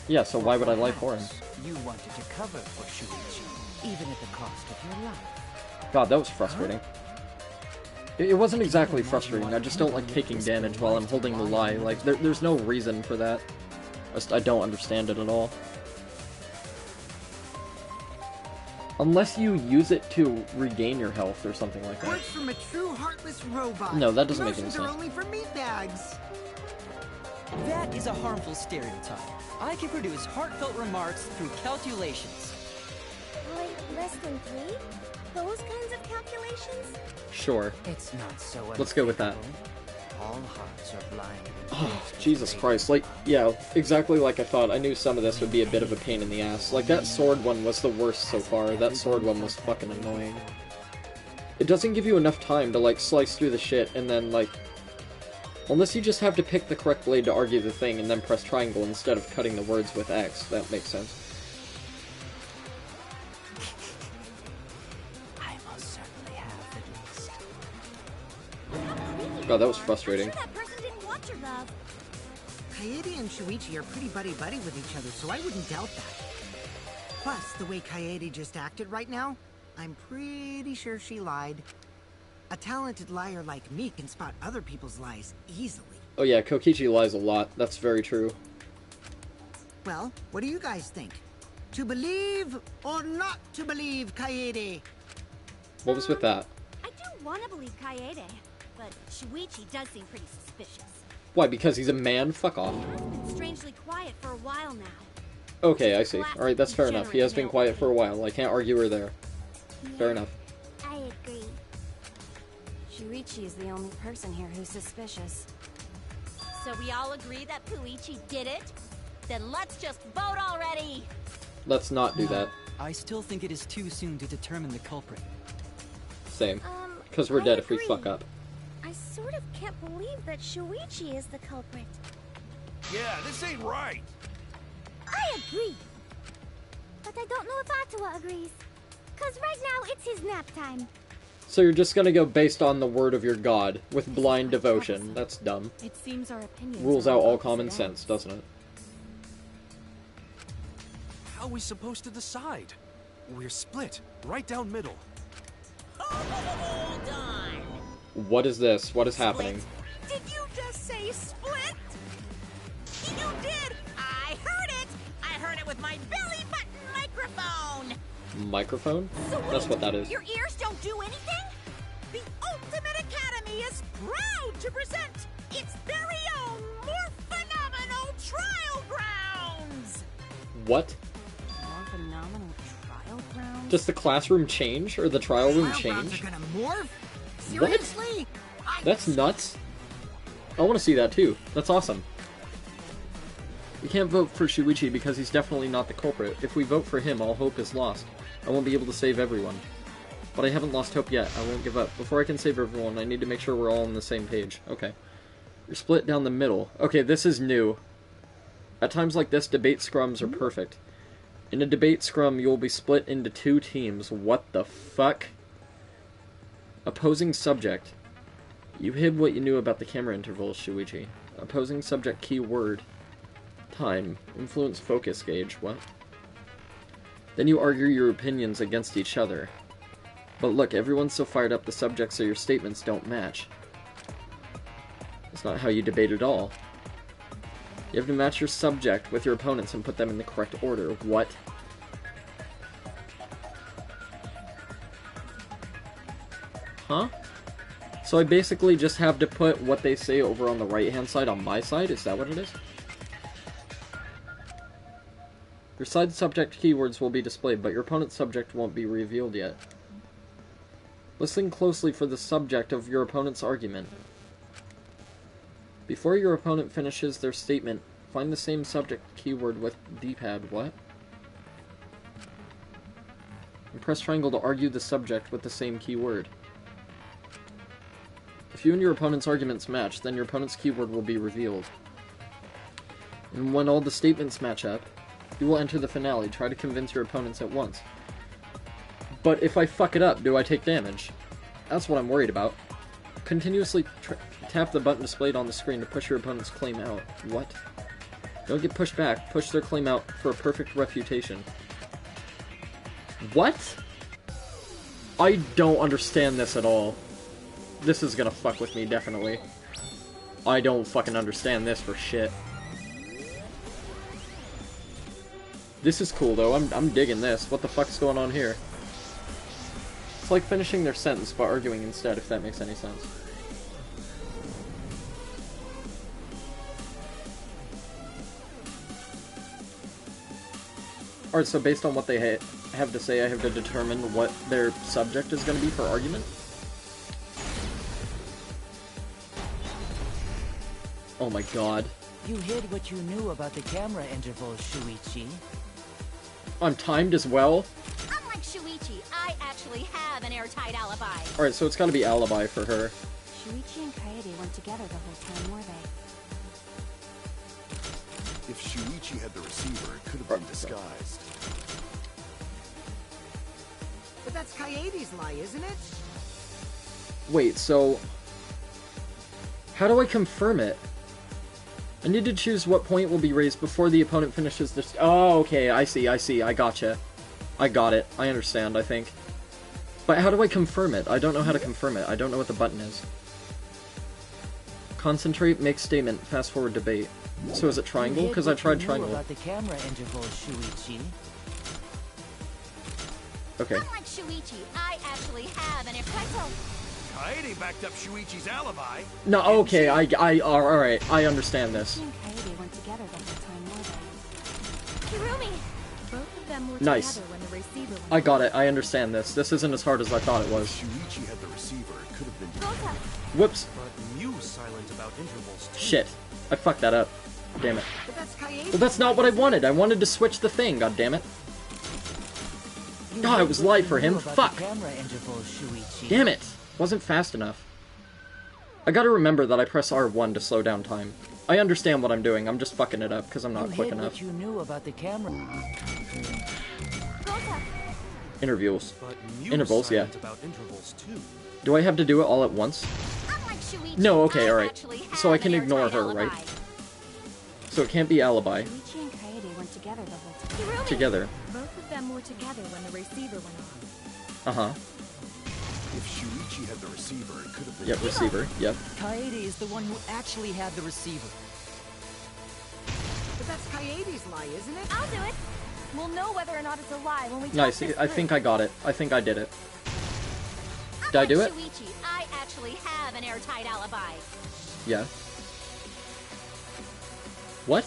Yeah, so why would I lie for him? You wanted to cover for Shuichi, even at the cost of your life. God, that was frustrating. It wasn't exactly frustrating, I just don't like taking damage while I'm holding the lie. Like, there's no reason for that. I don't understand it at all. Unless you use it to regain your health or something like that. Words from a true heartless robot. No, that doesn't make any Emotions sense. are only for meatbags. That is a harmful stereotype. I can produce heartfelt remarks through calculations. Like less than 3? Those kinds of calculations? Sure. It's not so Let's go with that. All hearts are blind. Oh, Jesus Christ. Like, yeah, exactly like I thought. I knew some of this would be a bit of a pain in the ass. Like, that sword one was the worst so far. That sword one was fucking annoying. It doesn't give you enough time to, like, slice through the shit and then, like... Unless you just have to pick the correct blade to argue the thing and then press triangle instead of cutting the words with X. That makes sense. I most certainly have at least. God, that was frustrating. I'm sure that person didn't want your love. Kaede and Shuichi are pretty buddy-buddy with each other, so I wouldn't doubt that. Plus, the way Kaede just acted right now, I'm pretty sure she lied. A talented liar like me can spot other people's lies easily. Oh yeah, Kokichi lies a lot. That's very true. Well, what do you guys think? To believe or not to believe Kaede? What was with that? I do want to believe Kaede, but Shuichi does seem pretty suspicious. Why, because he's a man? Fuck off. He has been strangely quiet for a while now. Okay, I see. Alright, that's fair enough. He has been quiet for a while. I can't argue her there. Fair enough. I agree. Shuichi is the only person here who's suspicious. So we all agree that Puichi did it? Then let's just vote already! Let's not do that. I still think it is too soon to determine the culprit. Same. Because we're dead if we fuck up. I sort of can't believe that Shuichi is the culprit. Yeah, this ain't right. I agree. But I don't know if Atawa agrees. Because right now it's his nap time. So you're just gonna go based on the word of your god, with blind devotion. That's dumb. It seems our opinions Rules are out all opposite common ends. sense, doesn't it? How are we supposed to decide? We're split, right down middle. Hold on. What is this? What is happening? Did you just say split? You did! I heard it! I heard it with my belly button microphone! Microphone? That's what that is. Your ears don't do anything? The Ultimate Academy is proud to present its very own, more phenomenal trial grounds! What? More phenomenal trial grounds? Does the classroom change? Or the trial room Trial grounds change? are gonna morph? Seriously? That's nuts. I want to see that too. That's awesome. We can't vote for Shuichi because he's definitely not the culprit. If we vote for him, all hope is lost. I won't be able to save everyone. But I haven't lost hope yet. I won't give up. Before I can save everyone, I need to make sure we're all on the same page. Okay. You're split down the middle. Okay, this is new. At times like this, debate scrums are perfect. In a debate scrum, you will be split into 2 teams. What the fuck? Opposing subject. You hid what you knew about the camera intervals, Shuichi. Opposing subject keyword. Time. Influence focus gauge. What? Then you argue your opinions against each other. But look, everyone's so fired up the subjects of your statements don't match. That's not how you debate at all. You have to match your subject with your opponents and put them in the correct order. What? Huh? So I basically just have to put what they say over on the right-hand side on my side? Is that what it is? Your side subject keywords will be displayed, but your opponent's subject won't be revealed yet. Listen closely for the subject of your opponent's argument. Before your opponent finishes their statement, find the same subject keyword with D-pad. What? And press triangle to argue the subject with the same keyword. If you and your opponent's arguments match, then your opponent's keyword will be revealed. And when all the statements match up, you will enter the finale. Try to convince your opponents at once. But if I fuck it up, do I take damage? That's what I'm worried about. Continuously tap the button displayed on the screen to push your opponent's claim out. What? Don't get pushed back. Push their claim out for a perfect refutation. What? I don't understand this at all. This is gonna fuck with me, definitely. I don't fucking understand this for shit. This is cool, though. I'm digging this. What the fuck's going on here? It's like finishing their sentence but arguing instead, if that makes any sense. Alright, so based on what they have to say, I have to determine what their subject is going to be for argument? Oh my god. You hid what you knew about the camera intervals, Shuichi. I'm timed as well? Unlike Shuichi, I actually have an airtight alibi. Alright, so it's gotta be alibi for her. Shuichi and Kaede weren't together the whole time, were they? If Shuichi had the receiver, it could have been disguised. But that's Kaede's lie, isn't it? Wait, so... how do I confirm it? I need to choose what point will be raised before the opponent finishes this. Oh, okay, I see, I gotcha. I got it. I understand, I think. But how do I confirm it? I don't know how to confirm it. I don't know what the button is. Concentrate, make statement, fast forward, debate. So is it triangle? Because I tried triangle. About the camera interval, Shuichi. Okay. Unlike Shuichi, I actually have an Ifeto. Kaede backed up Shuichi's alibi. No, okay, alright, I understand this. Kaede went together the whole time, more than Kirumi! Both of them were Nice. together when the receiver went I got it, I understand this. This isn't as hard as I thought it was. Shuichi had the receiver. It could have been. Whoops. But Mew's silent about intervals too. Shit. I fucked that up. Damn it. But that's Kaede. Well, that's not what I wanted. I wanted to switch the thing, god damn it. God, it was light for him. Fuck. Damn it. Wasn't fast enough. I gotta remember that I press R1 to slow down time. I understand what I'm doing. I'm just fucking it up because I'm not quick enough. What you knew about the camera. Intervals. But Mew's Intervals, yeah. silent about intervals too. Do I have to do it all at once? Unlike Shuichi, No, okay, I alright. actually So I have can an ignore airtight her, alibi. right? So it can't be alibi. Shuichi and Kaede went together the whole time. Together. Both of them were together when the receiver went off. Uh-huh. If Shuichi had the receiver, it could have been. Yep, receiver. Yep. Kaede is the one who actually had the receiver. But that's Kaede's lie, isn't it? I'll do it. We'll know whether or not it's a lie when we talk Nice. this I through. think I got it. I think I did it. Did I do it? Shuichi, I actually have an airtight alibi. Yeah. What?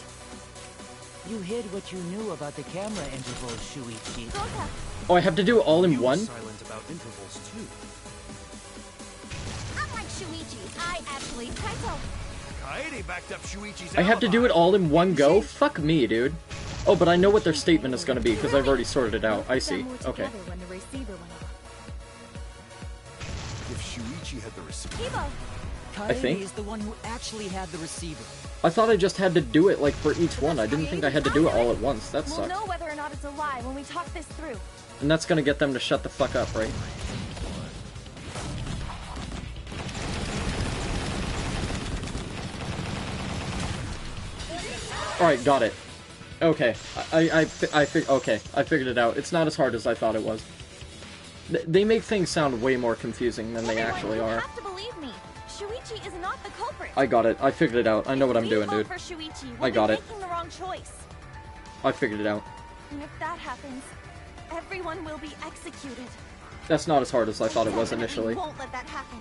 You hid what you knew about the camera interval, Shuichi. Oh, I have to do it all in one? Silent about intervals too. Unlike Shuichi, I actually Kaito. Kaede backed up Shuichi's I have to do it all in one go? Fuck me, dude. Oh, but I know what their statement is going to be because I've already sorted it out. I see. Okay. When the receiver went off. If Shuichi had the receiver. Kibo. I think. Kaede is the one who actually had the receiver. I thought I just had to do it, like, for each one. I didn't think I had to do it all at once. That We'll sucks. know whether or not it's a lie when we talk this through. And that's gonna get them to shut the fuck up, right? Alright, got it. Okay. I figured it out. It's not as hard as I thought it was. They make things sound way more confusing than they actually You are. have to believe me. Shuichi is not the culprit. I got it. I figured it out. I know what I'm doing, If we dude. vote for Shuichi, I we'll got be it. making the wrong choice. I figured it out. And if that happens, everyone will be executed. That's not as hard as I thought it was Definitely initially. won't let that happen,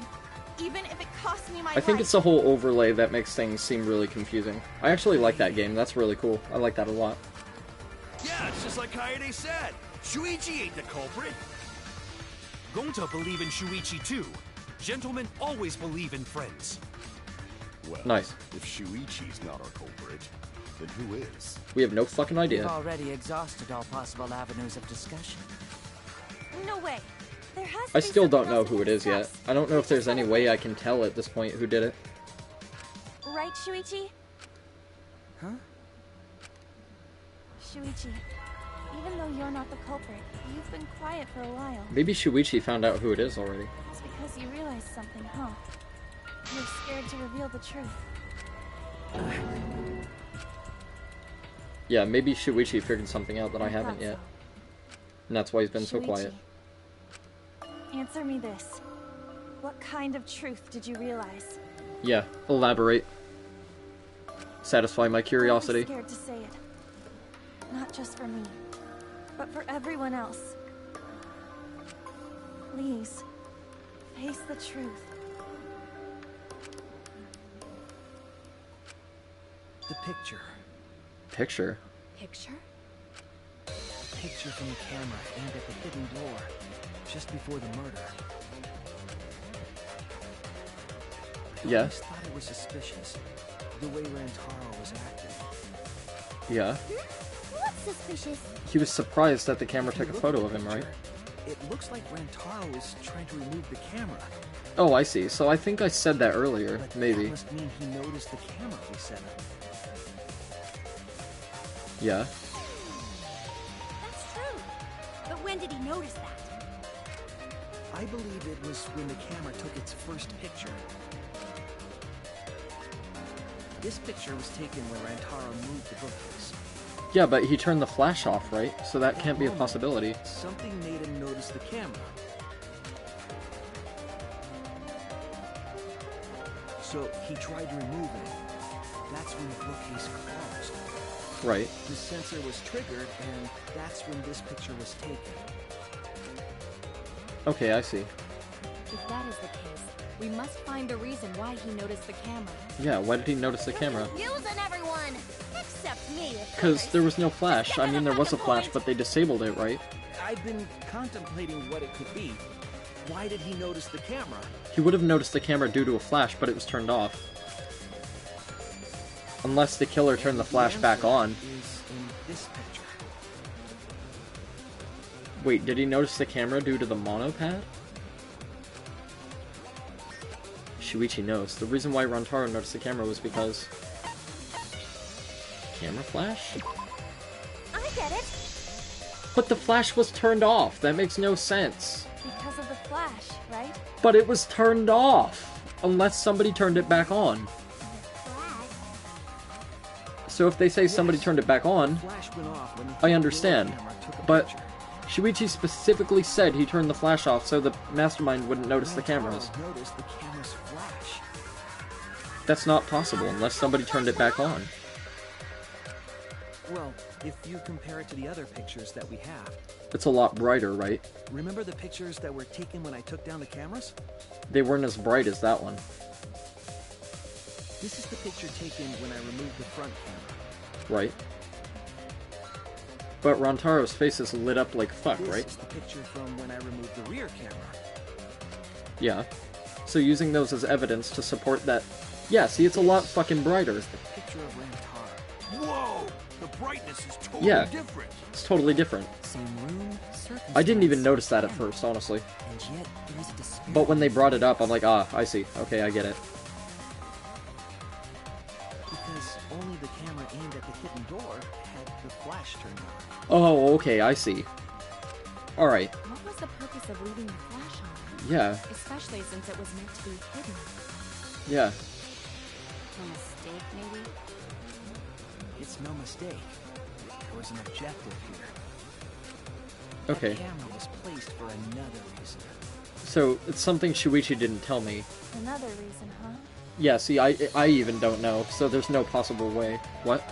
even if it costs me my I think life. it's the whole overlay that makes things seem really confusing. I actually like that game. That's really cool. I like that a lot. Yeah, it's just like Kaede said. Shuichi ain't the culprit. Gonta believe in Shuichi too. Gentlemen always believe in friends. Well, Nice. If Shuichi's not our culprit, then who is? We have no fucking We've idea. already exhausted all possible avenues of discussion. No way. There has to I be still don't something know else to who it is yet. discuss. I don't know if there's any way I can tell at this point who did it. Right, Shuichi? Huh? Shuichi, even though you're not the culprit, you've been quiet for a while. Maybe Shuichi found out who it is already. It's because you realized something, huh? You're scared to reveal the truth. Yeah, maybe Shuichi figured something out that I haven't yet. And that's why he's been so quiet. Answer me this. What kind of truth did you realize? Yeah, elaborate. Satisfy my curiosity. Don't be scared to say it. Not just for me, but for everyone else. Please, face the truth. The picture. Picture? Picture? Picture from the camera aimed at the hidden door, just before the murder. Yeah. I just thought it was suspicious, the way Rantaro was acting. Yeah. What's suspicious? He was surprised that the camera took a photo of him, right? It looks like Rantaro is trying to remove the camera. Oh, I see. So I think I said that earlier. But Maybe. that must mean he noticed the camera we set up. Yeah. That's true. But when did he notice that? I believe it was when the camera took its first picture. This picture was taken when Rantaro moved the bookcase. Yeah, but he turned the flash off, right? So that can't be a possibility. Something made him notice the camera. So he tried removing it. That's when the bookcase closed. Right. The sensor was triggered, and that's when this picture was taken. Okay, I see. If that is the case, we must find the reason why he noticed the camera. Yeah, why did he notice the camera? Using everyone, except me. Because there was no flash. I mean, there was a flash, but they disabled it, right? I've been contemplating what it could be. Why did he notice the camera? He would have noticed the camera due to a flash, but it was turned off. Unless the killer turned the flash back on. Is in this picture. Wait, did he notice the camera due to the monopad? Shuichi knows. The reason why Rantaro noticed the camera was because... Camera flash? I get it. But the flash was turned off. That makes no sense. Because of the flash, right? But it was turned off. Unless somebody turned it back on. So if they say somebody turned it back on, I understand. But Shuichi specifically said he turned the flash off so the mastermind wouldn't notice the cameras. That's not possible unless somebody turned it back on. Well, if you compare it to the other pictures that we have. It's a lot brighter, right? Remember the pictures that were taken when I took down the cameras? They weren't as bright as that one. This is the picture taken when I removed the front camera. Right. But Rantaro's face is lit up like fuck, right? This is the picture from when I removed the rear camera. Yeah. So using those as evidence to support that... Yeah, see, it's a lot fucking brighter. The picture of Rantaro. Whoa! The brightness is totally different. It's totally different. Same room, I didn't even notice that at first, honestly. and yet there is a dispute. But when they brought it up, I'm like, ah, I see. Okay, I get it. Because only the camera aimed at the hidden door had the flash turned on. Oh, okay, I see. Alright. What was the purpose of leaving the flash on? Yeah. Especially since it was meant to be hidden. Yeah. A mistake, maybe? It's no mistake. There was an objective here. Okay. That camera was placed for another reason. So, it's something Shuichi didn't tell me. Another reason, huh? Yeah, see, I even don't know, so there's no possible way. What?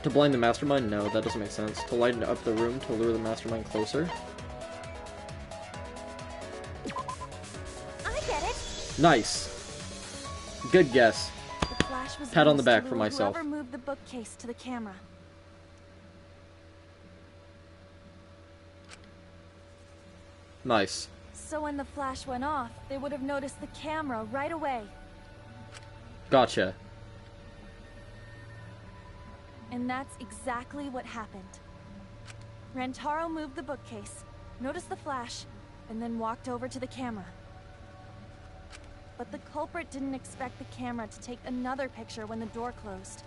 To blind the mastermind? No, that doesn't make sense. To lighten up the room to lure the mastermind closer? I get it. Nice. Good guess. The flash was Pat on the used back to for lure myself. Whoever moved the bookcase to the camera. Nice. So when the flash went off, they would have noticed the camera right away. Gotcha. And that's exactly what happened. Rantaro moved the bookcase, noticed the flash, and then walked over to the camera. But the culprit didn't expect the camera to take another picture when the door closed.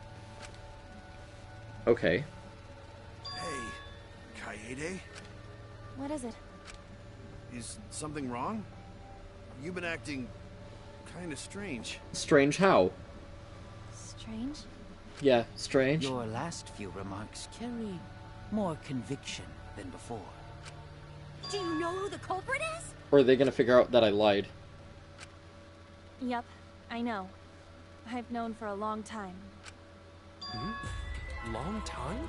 Okay. Hey, Kaede? What is it? Is something wrong? You've been acting kind of strange. Strange how? Strange? Yeah, strange. Your last few remarks carry more conviction than before. Do you know who the culprit is? Or are they gonna figure out that I lied? Yep, I know. I've known for a long time. Long time?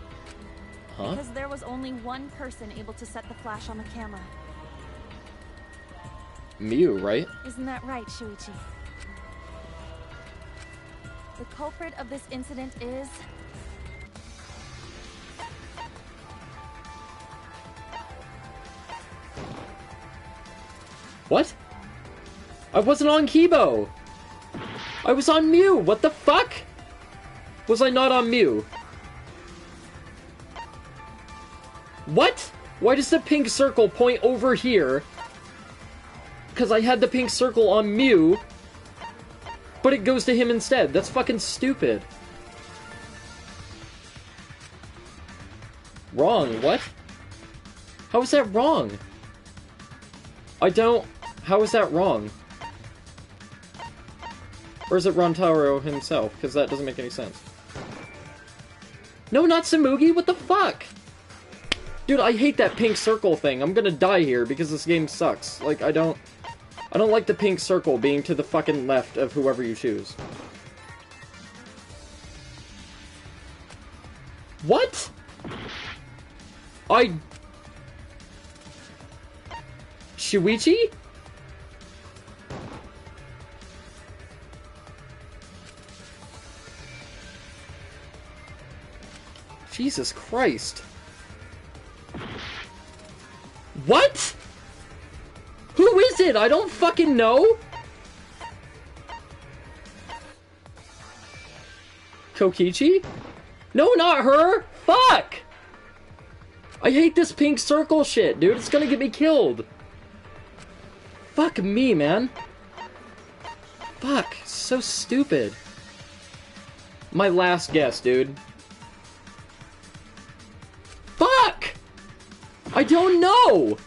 Huh? Because there was only one person able to set the flash on the camera. Mew, right? Isn't that right, Shuichi? The culprit of this incident is... What? I wasn't on Kibo! I was on Mew! What the fuck? Was I not on Mew? What? Why does the pink circle point over here? Because I had the pink circle on Mew, but it goes to him instead. That's fucking stupid. Wrong, what? How is that wrong? I don't... How is that wrong? Or is it Rantaro himself? Because that doesn't make any sense. No, not Samugi! What the fuck? Dude, I hate that pink circle thing. I'm gonna die here because this game sucks. Like, I don't like the pink circle being to the fucking left of whoever you choose. What? Shuichi? Jesus Christ. What? Who is it? I don't fucking know. Kokichi? No, not her! Fuck! I hate this pink circle shit, dude. It's gonna get me killed. Fuck me, man. Fuck. So stupid. My last guess, dude. Fuck! I don't know!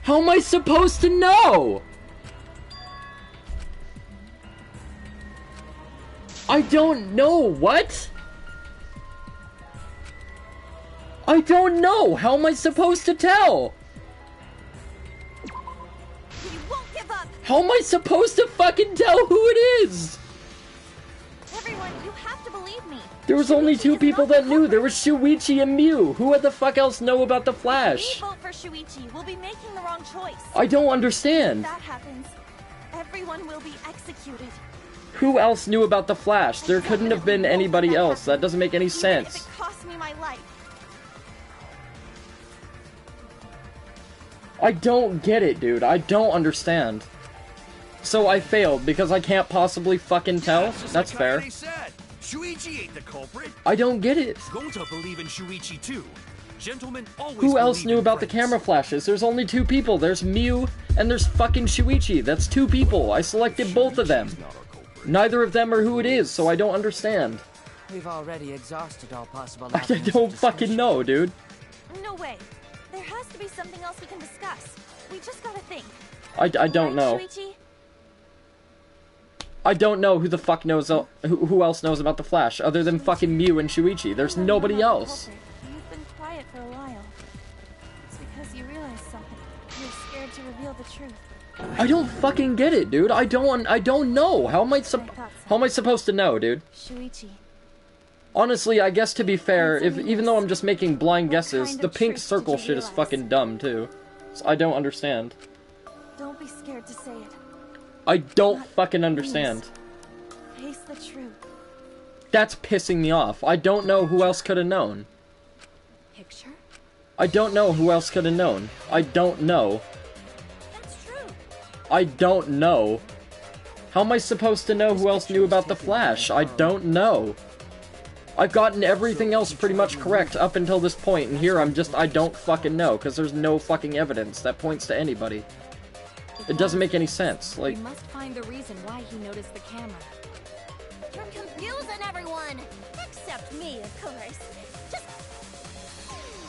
How am I supposed to know? I don't know, what? I don't know! How am I supposed to tell? We won't give up! How am I supposed to fucking tell who it is? Everyone, you have to believe me. There was only two people that knew. There was Shuichi and Mew. Who the fuck else know about the Flash? If we vote for Shuichi, we'll be making the wrong choice. I don't understand. If that happens, everyone will be executed. Who else knew about the Flash? There couldn't have been anybody else. That doesn't make any sense. If it cost me my life. I don't get it, dude. I don't understand. So I failed because I can't possibly fucking tell? That's fair. Shuichi ain't the culprit. I don't get it. Gonta believe in Shuichi too. Gentlemen always Who else believe knew in about the friends. camera flashes? There's only two people. There's Mew and there's fucking Shuichi. That's two people. I selected both of them. Neither of them are who it is, so I don't understand. We've already exhausted all possible I don't fucking know, dude. No way. There has to be something else we can discuss. We just gotta think. I don't know. Shuichi? I don't know who the fuck knows, who else knows about the Flash, other than fucking Mew and Shuichi. There's nobody else. You've been quiet for a while. It's because you realized something. You're scared to reveal the truth. I don't fucking get it, dude. I don't know. How am I supposed to know, dude? Shuichi. Honestly, I guess to be fair, even though I'm just making blind guesses, the pink circle shit is fucking dumb too. So I don't understand. Don't be scared to say it. I don't fucking understand. Face the truth. That's pissing me off. I don't know who else could have known. Picture? I don't know who else could have known. I don't know. That's true. I don't know. How am I supposed to know who else knew about the Flash? I don't know. I've gotten everything else pretty much correct up until this point, and here I don't fucking know, because there's no fucking evidence that points to anybody. It doesn't make any sense, like... We must find the reason why he noticed the camera. You're confusing everyone! Except me, of course. Just...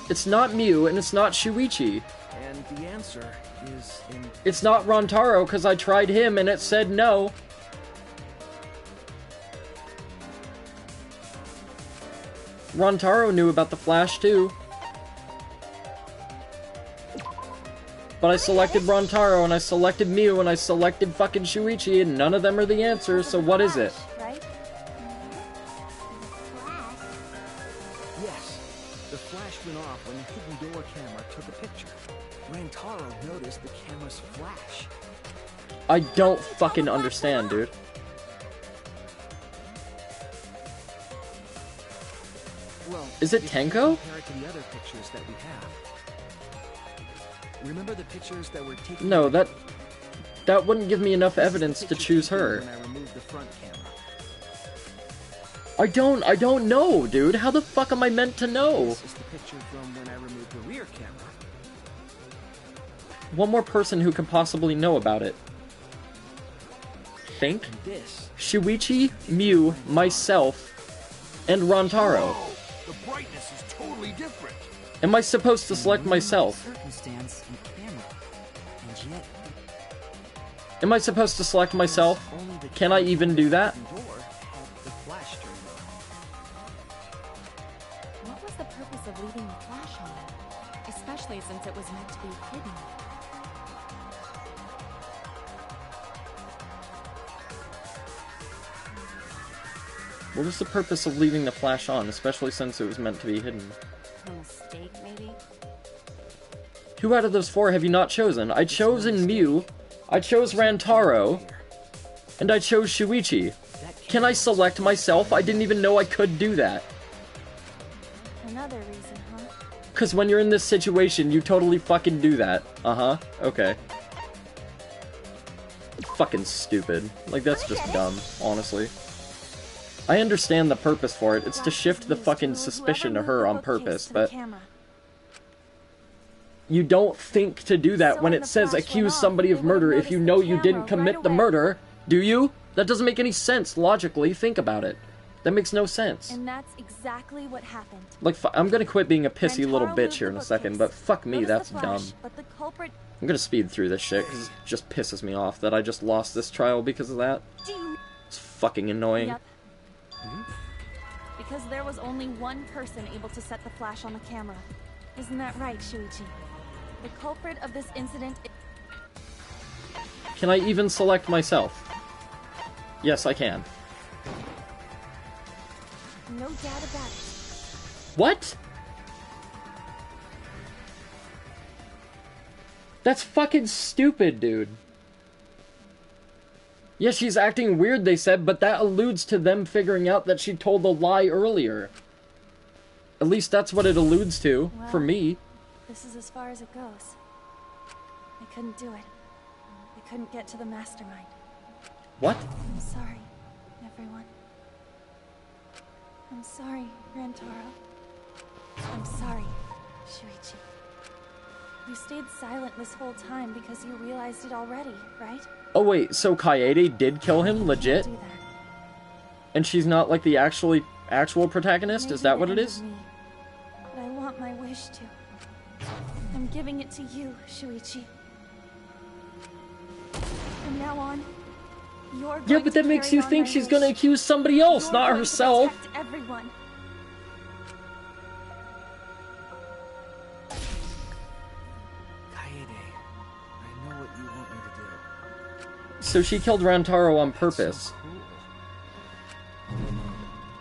It's not Mew, and it's not Shuichi. And the answer is in... It's not Rantaro, because I tried him, and it said no. Rantaro knew about the Flash, too. But I selected Rantaro, and I selected Mew, and I selected fucking Shuichi, and none of them are the answer, so what is it? Right? Yes. The flash went off when the hidden door camera took a picture. Rantaro noticed the camera's flash. I don't fucking understand, dude. Well, Is it Tenko? Compare it to the other pictures that we have. Remember the pictures that were taken? No, that wouldn't give me enough evidence to choose her. When I removed the front camera. I don't know, dude. How the fuck am I meant to know? This is the picture from when I removed the rear camera. One more person who could possibly know about it. Think? And this. Shuichi, Mew, myself, and Rantaro. Whoa, the brightness is totally different. Am I supposed to select myself? Circumstance and camera. And yet, Am I supposed to select myself? Can I even do that? What was the purpose of leaving the flash on? Especially since it was meant to be hidden. What was the purpose of leaving the flash on, especially since it was meant to be hidden? A mistake, maybe? Who out of those four have you not chosen? I chose Mew, I chose Rantaro, and I chose Shuichi. Can I select myself? I didn't even know I could do that. Another reason, huh? Because when you're in this situation, you totally fucking do that. Uh-huh. Okay. Fucking stupid. Like, that's just dumb, honestly. I understand the purpose for it. It's to shift the fucking suspicion to her on purpose, but... You don't think to do that when it says accuse somebody of murder if you know you didn't commit the murder, do you? That doesn't make any sense, logically. Think about it. That makes no sense. And that's exactly what happened. Like, I'm gonna quit being a pissy little bitch here in a second, but fuck me, that's dumb. I'm gonna speed through this shit, because it just pisses me off that I just lost this trial because of that. It's fucking annoying. Yep. Because there was only one person able to set the flash on the camera. Isn't that right, Shuichi? The culprit of this incident is... Can I even select myself? Yes, I can. No doubt about it. What? That's fucking stupid, dude. Yeah, she's acting weird, they said, but that alludes to them figuring out that she told a lie earlier. At least that's what it alludes to, well, for me. This is as far as it goes. I couldn't do it. I couldn't get to the mastermind. What? I'm sorry, everyone. I'm sorry, Rantaro. I'm sorry, Shuichi. You stayed silent this whole time because you realized it already, right? Oh wait, so Kaede did kill him, legit? Do that. And she's not like the actual protagonist? Maybe Is that what the it end is? of me, but I want my wish to. I'm giving it to you, Shuichi. From now on, you're going Yeah, but that to makes carry you on think my she's wish. gonna accuse somebody else, You're not going to herself. protect everyone. I know what you want me to do. So she killed Rantaro on purpose.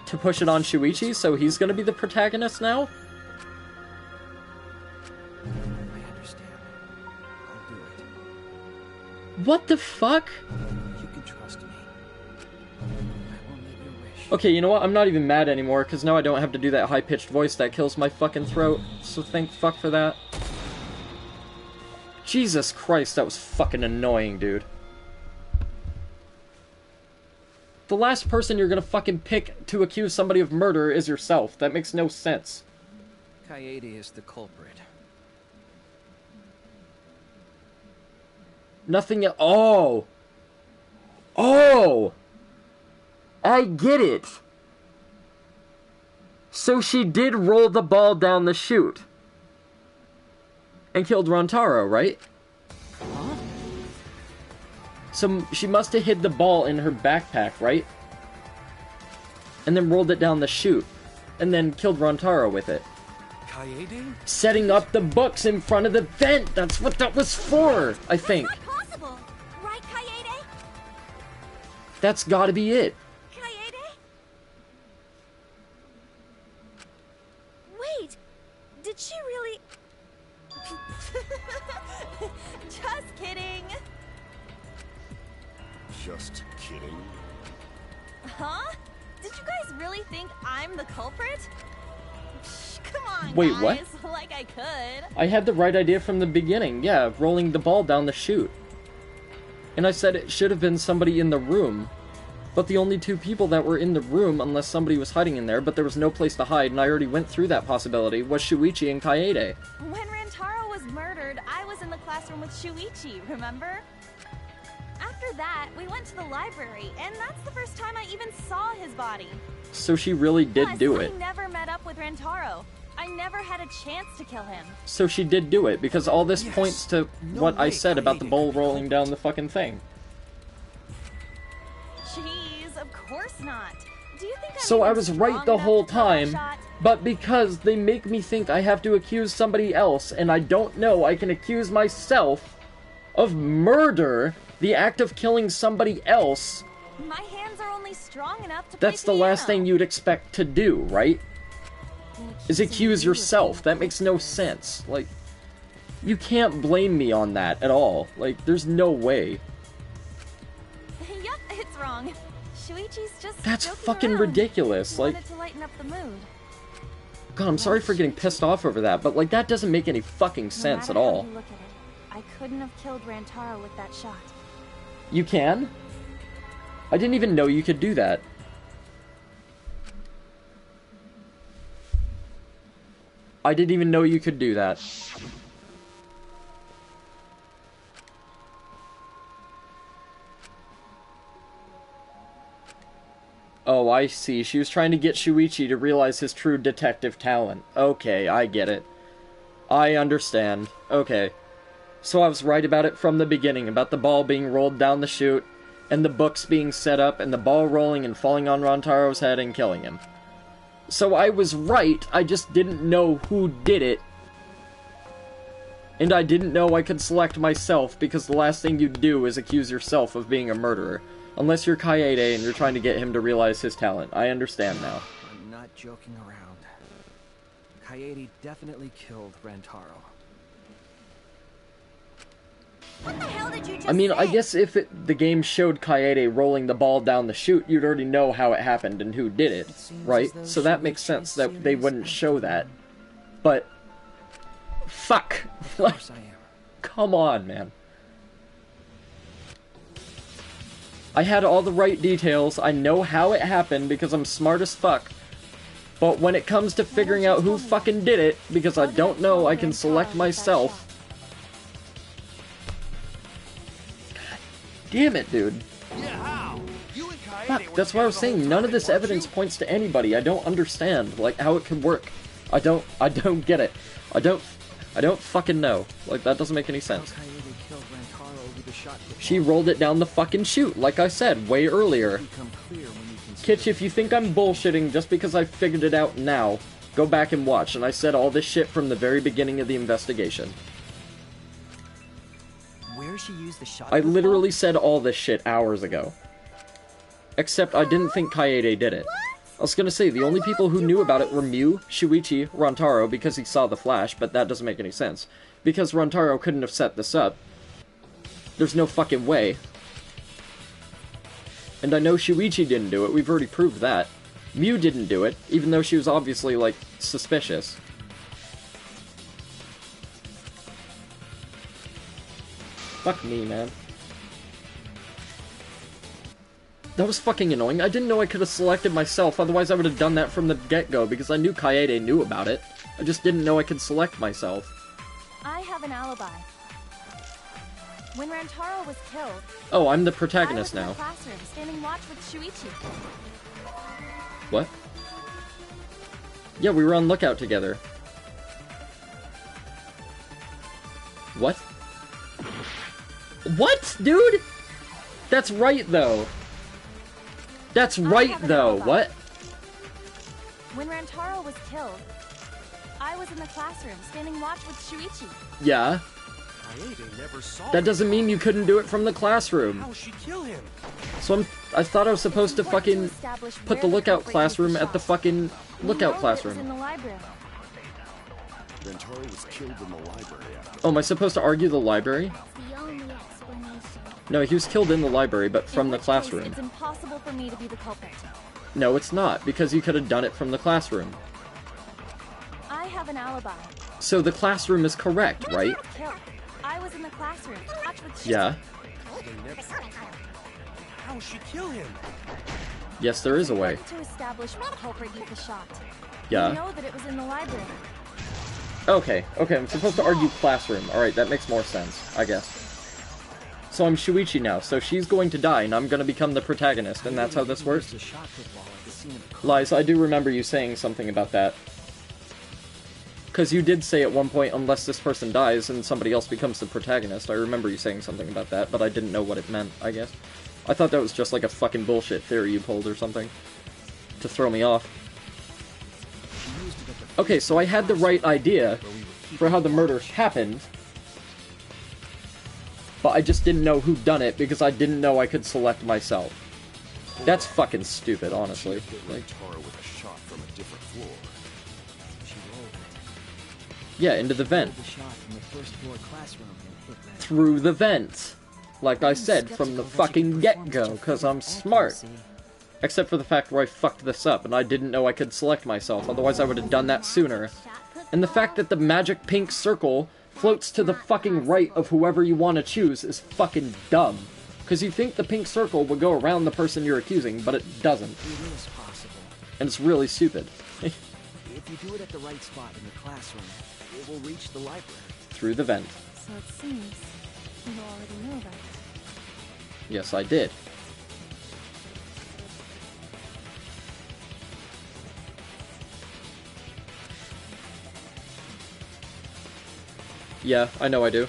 To push it on Shuichi, so he's gonna be the protagonist now? I understand. I'll do it. What the fuck? You can trust me. I won't let your wish. Okay, you know what? I'm not even mad anymore, because now I don't have to do that high-pitched voice that kills my fucking throat. So thank fuck for that. Jesus Christ, that was fucking annoying, dude. The last person you're gonna fucking pick to accuse somebody of murder is yourself. That makes no sense. Kaede is the culprit. Nothing. Oh! Oh! I get it! So she did roll the ball down the chute. And killed Rantaro, right? Huh? So she must have hid the ball in her backpack, right? And then rolled it down the chute. And then killed Rantaro with it. Kaede? Setting up the books in front of the vent! That's what that was for, I think. That's not possible! Right, Kaede? That's gotta be it. Kaede? Wait, did she really... Just kidding. Just kidding. Huh? Did you guys really think I'm the culprit? Come on, Wait, guys. what? Like I could. I had the right idea from the beginning. Yeah, rolling the ball down the chute. And I said it should have been somebody in the room. But the only two people that were in the room, unless somebody was hiding in there, but there was no place to hide, and I already went through that possibility, was Shuichi and Kaede. When Rantaro was murdered, I was in the classroom with Shuichi, remember? After that, we went to the library, and that's the first time I even saw his body. So she really did Plus, do it. I never met up with Rantaro. I never had a chance to kill him. So she did do it, because all this points to what I said about the ball rolling down the fucking thing. course not. Do you think I'm So I even was right strong the enough whole to call a time, shot? but because they make me think I have to accuse somebody else, and I don't know I can accuse myself of murder, the act of killing somebody else, My hands are only strong enough to that's the play last piano. thing you'd expect to do, right? Is accuse yourself. That makes no sense. Like, you can't blame me on that at all. Like, there's no way. Yep, it's wrong. Shuichi's just That's joking fucking around. ridiculous. He Like, wanted to lighten up the mood. God, I'm sorry for getting pissed off over that, but like, that doesn't make any fucking No sense at matter how all. you look at it, I couldn't have killed Rantaro with that shot. You can? I didn't even know you could do that. I didn't even know you could do that. Oh, I see. She was trying to get Shuichi to realize his true detective talent. Okay, I get it. I understand. Okay. So I was right about it from the beginning, about the ball being rolled down the chute, and the books being set up, and the ball rolling and falling on Rantaro's head and killing him. So I was right, I just didn't know who did it. And I didn't know I could select myself, because the last thing you do is accuse yourself of being a murderer. Unless you're Kaede and you're trying to get him to realize his talent. I understand now. I'm not joking around. Kaede definitely killed Rantaro. What the hell did you just I mean, say? I guess if the game showed Kaede rolling the ball down the chute, you'd already know how it happened and who did it, right? So that makes sense that they wouldn't show that. But, fuck. Like, come on, man. I had all the right details, I know how it happened because I'm smart as fuck. But when it comes to figuring out who fucking did it, because I don't know I can select myself... Damn it, dude. Fuck, that's why I was saying none of this evidence points to anybody. I don't understand, like, how it could work. I don't get it. I don't fucking know. Like, that doesn't make any sense. She rolled it down the fucking chute, like I said, way earlier. Kitch, if you think I'm bullshitting just because I figured it out now, go back and watch, and I said all this shit from the very beginning of the investigation. Where she used the shot? I literally said all this shit hours ago. Except I didn't think Kaede did it. I was gonna say, the only people who knew about it were Mew, Shuichi, Rantaro, because he saw the flash, but that doesn't make any sense. Because Rantaro couldn't have set this up. There's no fucking way. And I know Shuichi didn't do it, we've already proved that. Mew didn't do it, even though she was obviously, like, suspicious. Fuck me, man. That was fucking annoying. I didn't know I could have selected myself, otherwise I would have done that from the get-go, because I knew Kaede knew about it. I just didn't know I could select myself. I have an alibi. When Rantaro was killed, Oh, I'm the protagonist I was now. in the classroom, standing watch with Shuichi. What? Yeah, we were on lookout together. What? What, dude? That's right, though. That's right, though. What? When Rantaro was killed, I was in the classroom, standing watch with Shuichi. Yeah. Never saw That doesn't mean you couldn't do it from the classroom. How'd she kill him? So I thought I was supposed to fucking put the lookout classroom at the fucking lookout classroom. In the library. Rantaro was killed in the library. Oh, am I supposed to argue the library? No, he was killed in the library, but from the classroom. It's impossible for me to be the culprit. No, it's not, because you could have done it from the classroom. I have an alibi. So the classroom is correct, right? Killed. I was in the classroom, watch with Shuichi. Yeah. How'd she kill him? Yes, there is a way. To establish what culprit used the shot. Yeah. You know that it was in the library. Okay, I'm supposed to argue classroom. Alright, that makes more sense, I guess. So I'm Shuichi now, so she's going to die, and I'm gonna become the protagonist, and that's how this works? Liza, I do remember you saying something about that. Because you did say at one point, unless this person dies and somebody else becomes the protagonist. I remember you saying something about that, but I didn't know what it meant, I guess. I thought that was just like a fucking bullshit theory you pulled or something. To throw me off. Okay, so I had the right idea for how the murder happened. But I just didn't know who done it because I didn't know I could select myself. That's fucking stupid, honestly. Like, yeah, into the vent. Through the vent. Like I said, from the fucking get-go, because I'm smart. Except for the fact where I fucked this up, and I didn't know I could select myself, otherwise I would have done that sooner. And the fact that the magic pink circle floats to the fucking right of whoever you want to choose is fucking dumb. Because you think the pink circle would go around the person you're accusing, but it doesn't. It is possible. And it's really stupid. If you do it at the right spot in the classroom, it will reach the library. Through the vent. So it seems you already know about it. Yes, I did. Yeah, I know I do.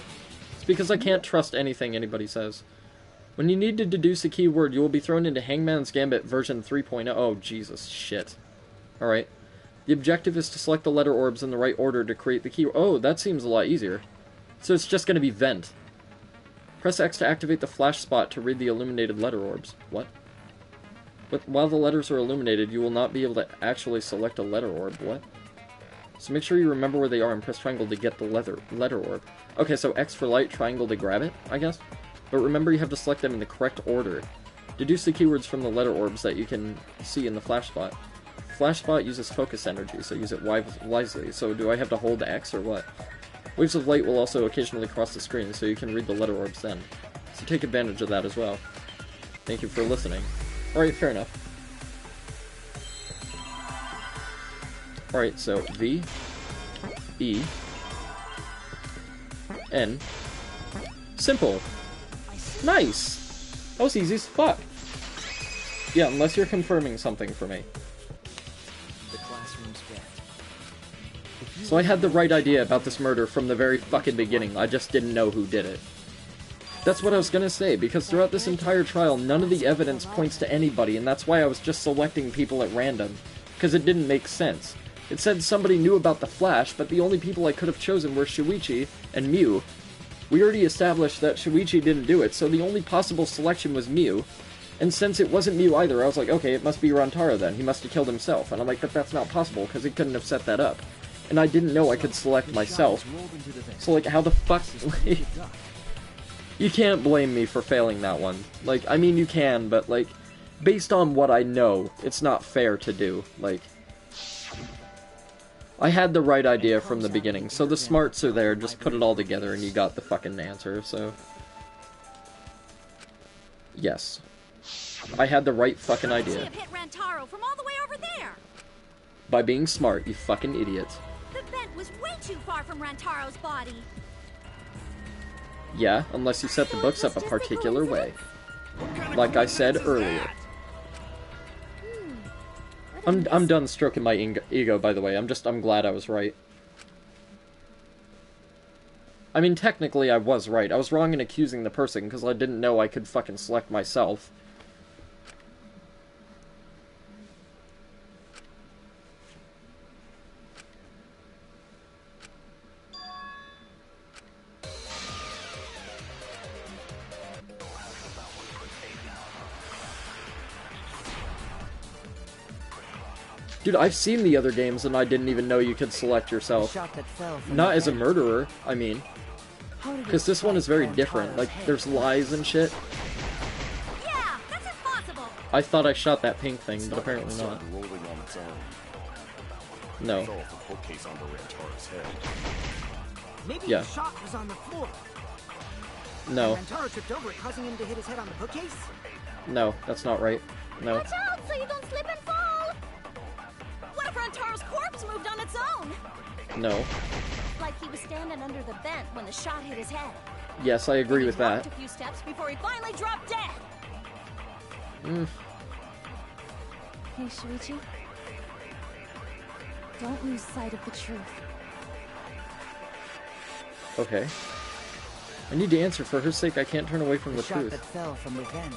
It's because I can't trust anything anybody says. When you need to deduce a keyword, you will be thrown into Hangman's Gambit version 3.0. Oh, Jesus, shit. Alright. The objective is to select the letter orbs in the right order to create the keyword. Oh, that seems a lot easier. So it's just going to be vent. Press X to activate the flash spot to read the illuminated letter orbs. What? But while the letters are illuminated, you will not be able to actually select a letter orb. What? So make sure you remember where they are and press triangle to get the letter orb. Okay, so X for light, triangle to grab it, I guess? But remember you have to select them in the correct order. Deduce the keywords from the letter orbs that you can see in the flash spot. Flash spot uses focus energy, so use it wisely. So do I have to hold X or what? Waves of light will also occasionally cross the screen, so you can read the letter orbs then. So take advantage of that as well. Thank you for listening. Alright, fair enough. Alright, so V, E, N. Simple. Nice! That was easy as fuck. Yeah, unless you're confirming something for me. The classroom's vent. So I had the right idea about this murder from the very fucking beginning, I just didn't know who did it. That's what I was gonna say, because throughout this entire trial, none of the evidence points to anybody, and that's why I was just selecting people at random. Because it didn't make sense. It said somebody knew about the Flash, but the only people I could have chosen were Shuichi and Mew. We already established that Shuichi didn't do it, so the only possible selection was Mew. And since it wasn't Mew either, I was like, okay, it must be Rantaro then. He must have killed himself. And I'm like, but that's not possible, because he couldn't have set that up. And I didn't know I could select myself. So, like, how the fuck... You can't blame me for failing that one. Like, I mean, you can, but, like, based on what I know, it's not fair to do. Like, I had the right idea from the beginning, so the smarts are there, just put it all together and you got the fucking answer, so... Yes. I had the right fucking idea. Hit Rantaro from all the way over there. By being smart, you fucking idiot. The vent was way too far from Rantaro's body. Yeah, unless you set the books up a particular way. Like I said earlier. I'm done stroking my ego, by the way. I'm glad I was right. I mean, technically I was right. I was wrong in accusing the person, because I didn't know I could fucking select myself. Dude, I've seen the other games and I didn't even know you could select yourself. Not as a murderer, I mean. Because this one is very different. Like, there's lies and shit. Yeah, that's impossible. I thought I shot that pink thing, but apparently not. No. Maybe Yeah. the shot was on the floor. No. Rantaro tripped over it, causing him to hit his head on the bookcase? No, that's not right. No. Watch out so you don't slip and fall. What if Rantaro's corpse moved on its own? No. Like he was standing under the vent when the shot hit his head. Yes, I agree with He walked that. a few steps before he finally dropped dead. Hey, Shuichi. Don't lose sight of the truth. Okay. I need to answer. For her sake, I can't turn away from the shot truth. that fell from the vent.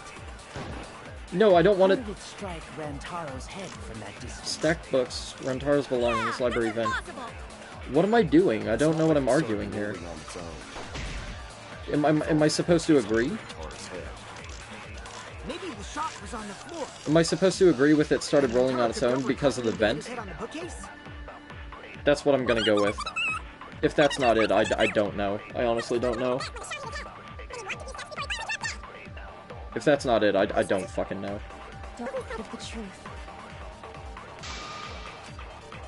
No, I don't want How to... did it strike Rantaro's head from that distance? Stacked books, Rantaro's belongings, library vent. What am I doing? I don't know what I'm arguing here. Am I supposed to agree? Maybe the shot was on the floor. Am I supposed to agree with it started rolling on its own because of the vent? That's what I'm gonna go with. If that's not it, I don't know. I honestly don't know. If that's not it, I don't fucking know. Don't give the truth.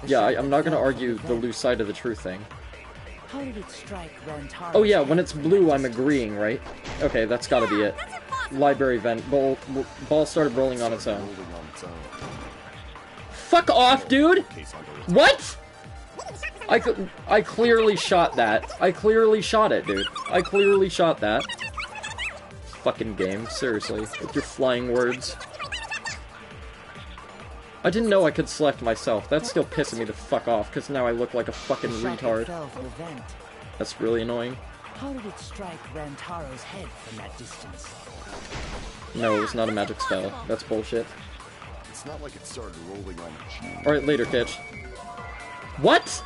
Yeah, I'm not gonna argue the lose sight of the truth thing. How did it strike Rantaro's Oh yeah, when it's blue, I'm agreeing, right? Okay, that's gotta be it. Library vent. Ball started rolling on its own. Fuck off, dude! What?! I clearly shot that. I clearly shot it, dude. I clearly shot that. Fucking game, seriously. With your flying words. I didn't know I could select myself. That's still pissing me the fuck off, because now I look like a fucking retard. That's really annoying. How did it strike Rantaro's head from that distance? No, it's not a magic spell. That's bullshit. It's not like it started rolling on you. Alright, later, Kitch. What?!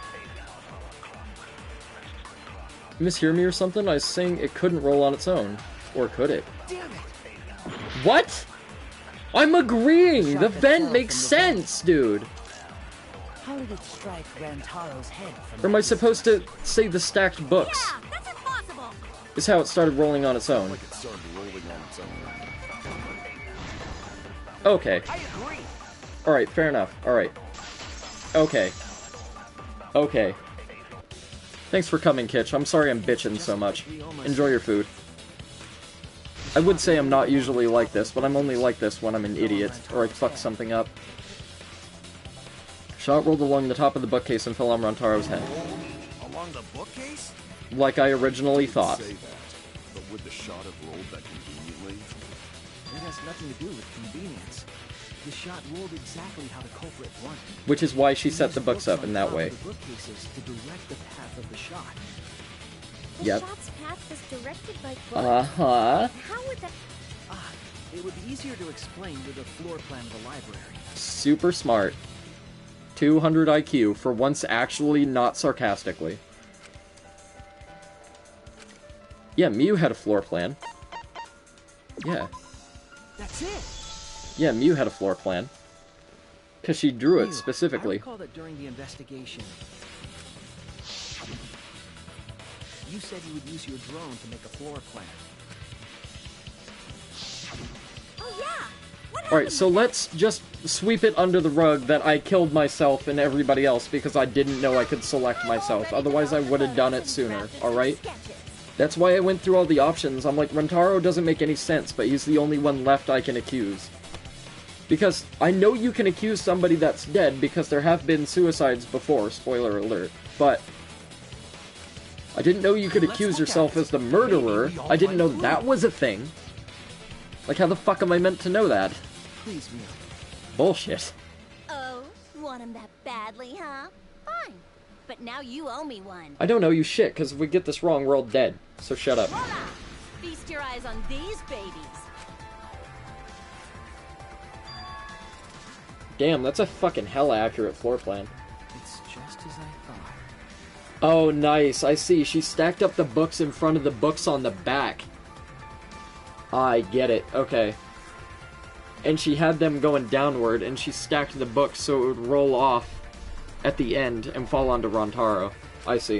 You mishear me or something? I was saying it couldn't roll on its own. Or could it? Damn it. What?! I'm agreeing! The vent makes sense, dude! How did it strike Rantaro's head from Or am I supposed to say the stacked books? Yeah, that's impossible. Is how it started rolling on its own. Like it started rolling on its own. Okay. I agree. Alright, fair enough. Alright. Okay. Okay. Thanks for coming, Kitch. I'm sorry I'm bitching so much. Enjoy your food. I would say I'm not usually like this, but I'm only like this when I'm an idiot, or I fuck something up. Shot rolled along the top of the bookcase and fell on Rantaro's head. Along the bookcase? Like I originally thought. Say that, but would the shot have rolled that conveniently? It has nothing to do with convenience. The shot rolled exactly how the culprit wanted. Which is why she set the books up in that way. The bookcases to direct the path of the shot. The Yep. shot's path was directed by books. Uh-huh. How would that... It would be easier to explain with a floor plan of the library. Super smart. 200 IQ, for once actually not sarcastically. Yeah, Mew had a floor plan. Yeah. That's it. Yeah, Mew had a floor plan. Because she drew it Mew, I specifically. recall that during the investigation, you said you would use your drone to make a floor plan. Oh yeah. Alright, so let's just sweep it under the rug that I killed myself and everybody else because I didn't know I could select myself. Otherwise I would have done it sooner, alright? That's why I went through all the options. I'm like, Rentaro doesn't make any sense, but he's the only one left I can accuse. Because I know you can accuse somebody that's dead because there have been suicides before, spoiler alert, but I didn't know you could accuse yourself as the murderer. I didn't know that was a thing. Like, how the fuck am I meant to know that? Please, Mew. Bullshit. Oh, want him that badly, huh? Fine. But now you owe me one. I don't know you shit, because if we get this wrong, we're all dead. So shut up. Voila! Feast your eyes on these babies. Damn, that's a fucking hella accurate floor plan. It's just as I thought. Oh, nice. I see. She stacked up the books in front of the books on the back. I get it. Okay. And she had them going downward, and she stacked the books so it would roll off at the end and fall onto Rantaro. I see.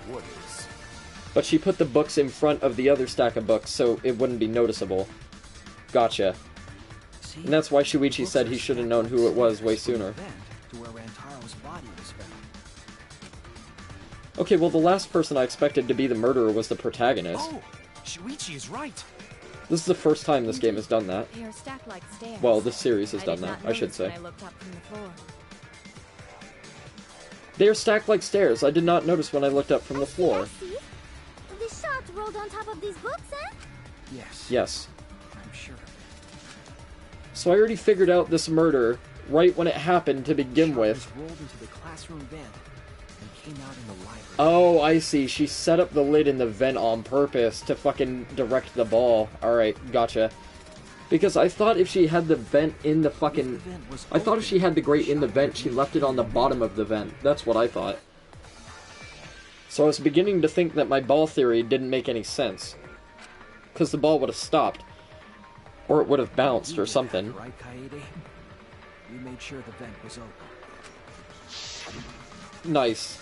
What is? But she put the books in front of the other stack of books so it wouldn't be noticeable. Gotcha. See, And that's why Shuichi said he should have known who it was way sooner. To where Rantaro's body was found. Okay, well the last person I expected to be the murderer was the protagonist. Oh, Shuichi is right. This is the first time this game has done that. They are stacked like stairs. Well, this series has I done did that, not I should notice say. when I looked up from the floor. They are stacked like stairs. I did not notice when I looked up from the floor. See? The shot rolled on top of these books, eh? Yes. Yes. I'm sure. So I already figured out this murder right when it happened to begin with. Rolled into the classroom vent and came out in the library. Oh, I see. She set up the lid in the vent on purpose to fucking direct the ball. Alright, gotcha. Because I thought if she had the vent in the fucking... I thought if she had the grate in the vent, she left it on the bottom of the vent. That's what I thought. So I was beginning to think that my ball theory didn't make any sense. Because the ball would have stopped. Or it would have bounced or something. Right, Kaede? You made sure the vent was open. Nice.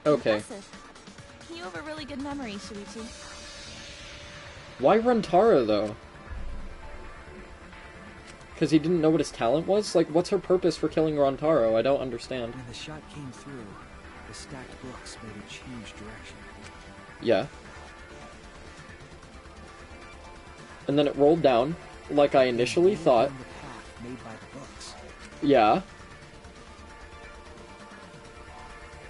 Okay. Impressive. You have a really good memory, Shuichi. Why Runtaro, though? Because he didn't know what his talent was? Like, what's her purpose for killing Runtaro? I don't understand. When the shot came through, the stacked books made it change direction. Yeah. And then it rolled down, like I initially thought. The path made by the books. Yeah.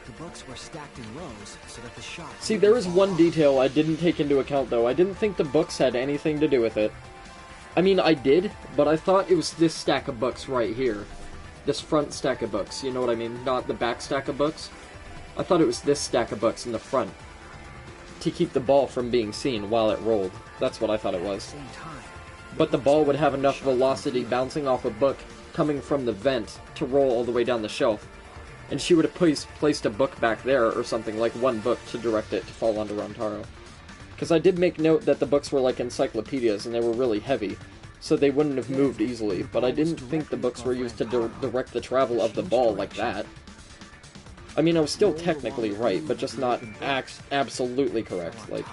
The books were stacked in rows so that the shot... See, there is one detail I didn't take into account, though. I didn't think the books had anything to do with it. I mean, I did, but I thought it was this stack of books right here. This front stack of books, you know what I mean? Not the back stack of books. I thought it was this stack of books in the front. To keep the ball from being seen while it rolled. That's what I thought it was. But the ball would have enough velocity bouncing off a book coming from the vent to roll all the way down the shelf. And she would have placed a book back there or something, like one book, to direct it to fall onto Runtaro. Because I did make note that the books were like encyclopedias and they were really heavy, so they wouldn't have moved easily, but I didn't think the books were used to direct the travel of the ball like that. I mean, I was still technically right, but just not absolutely correct, like...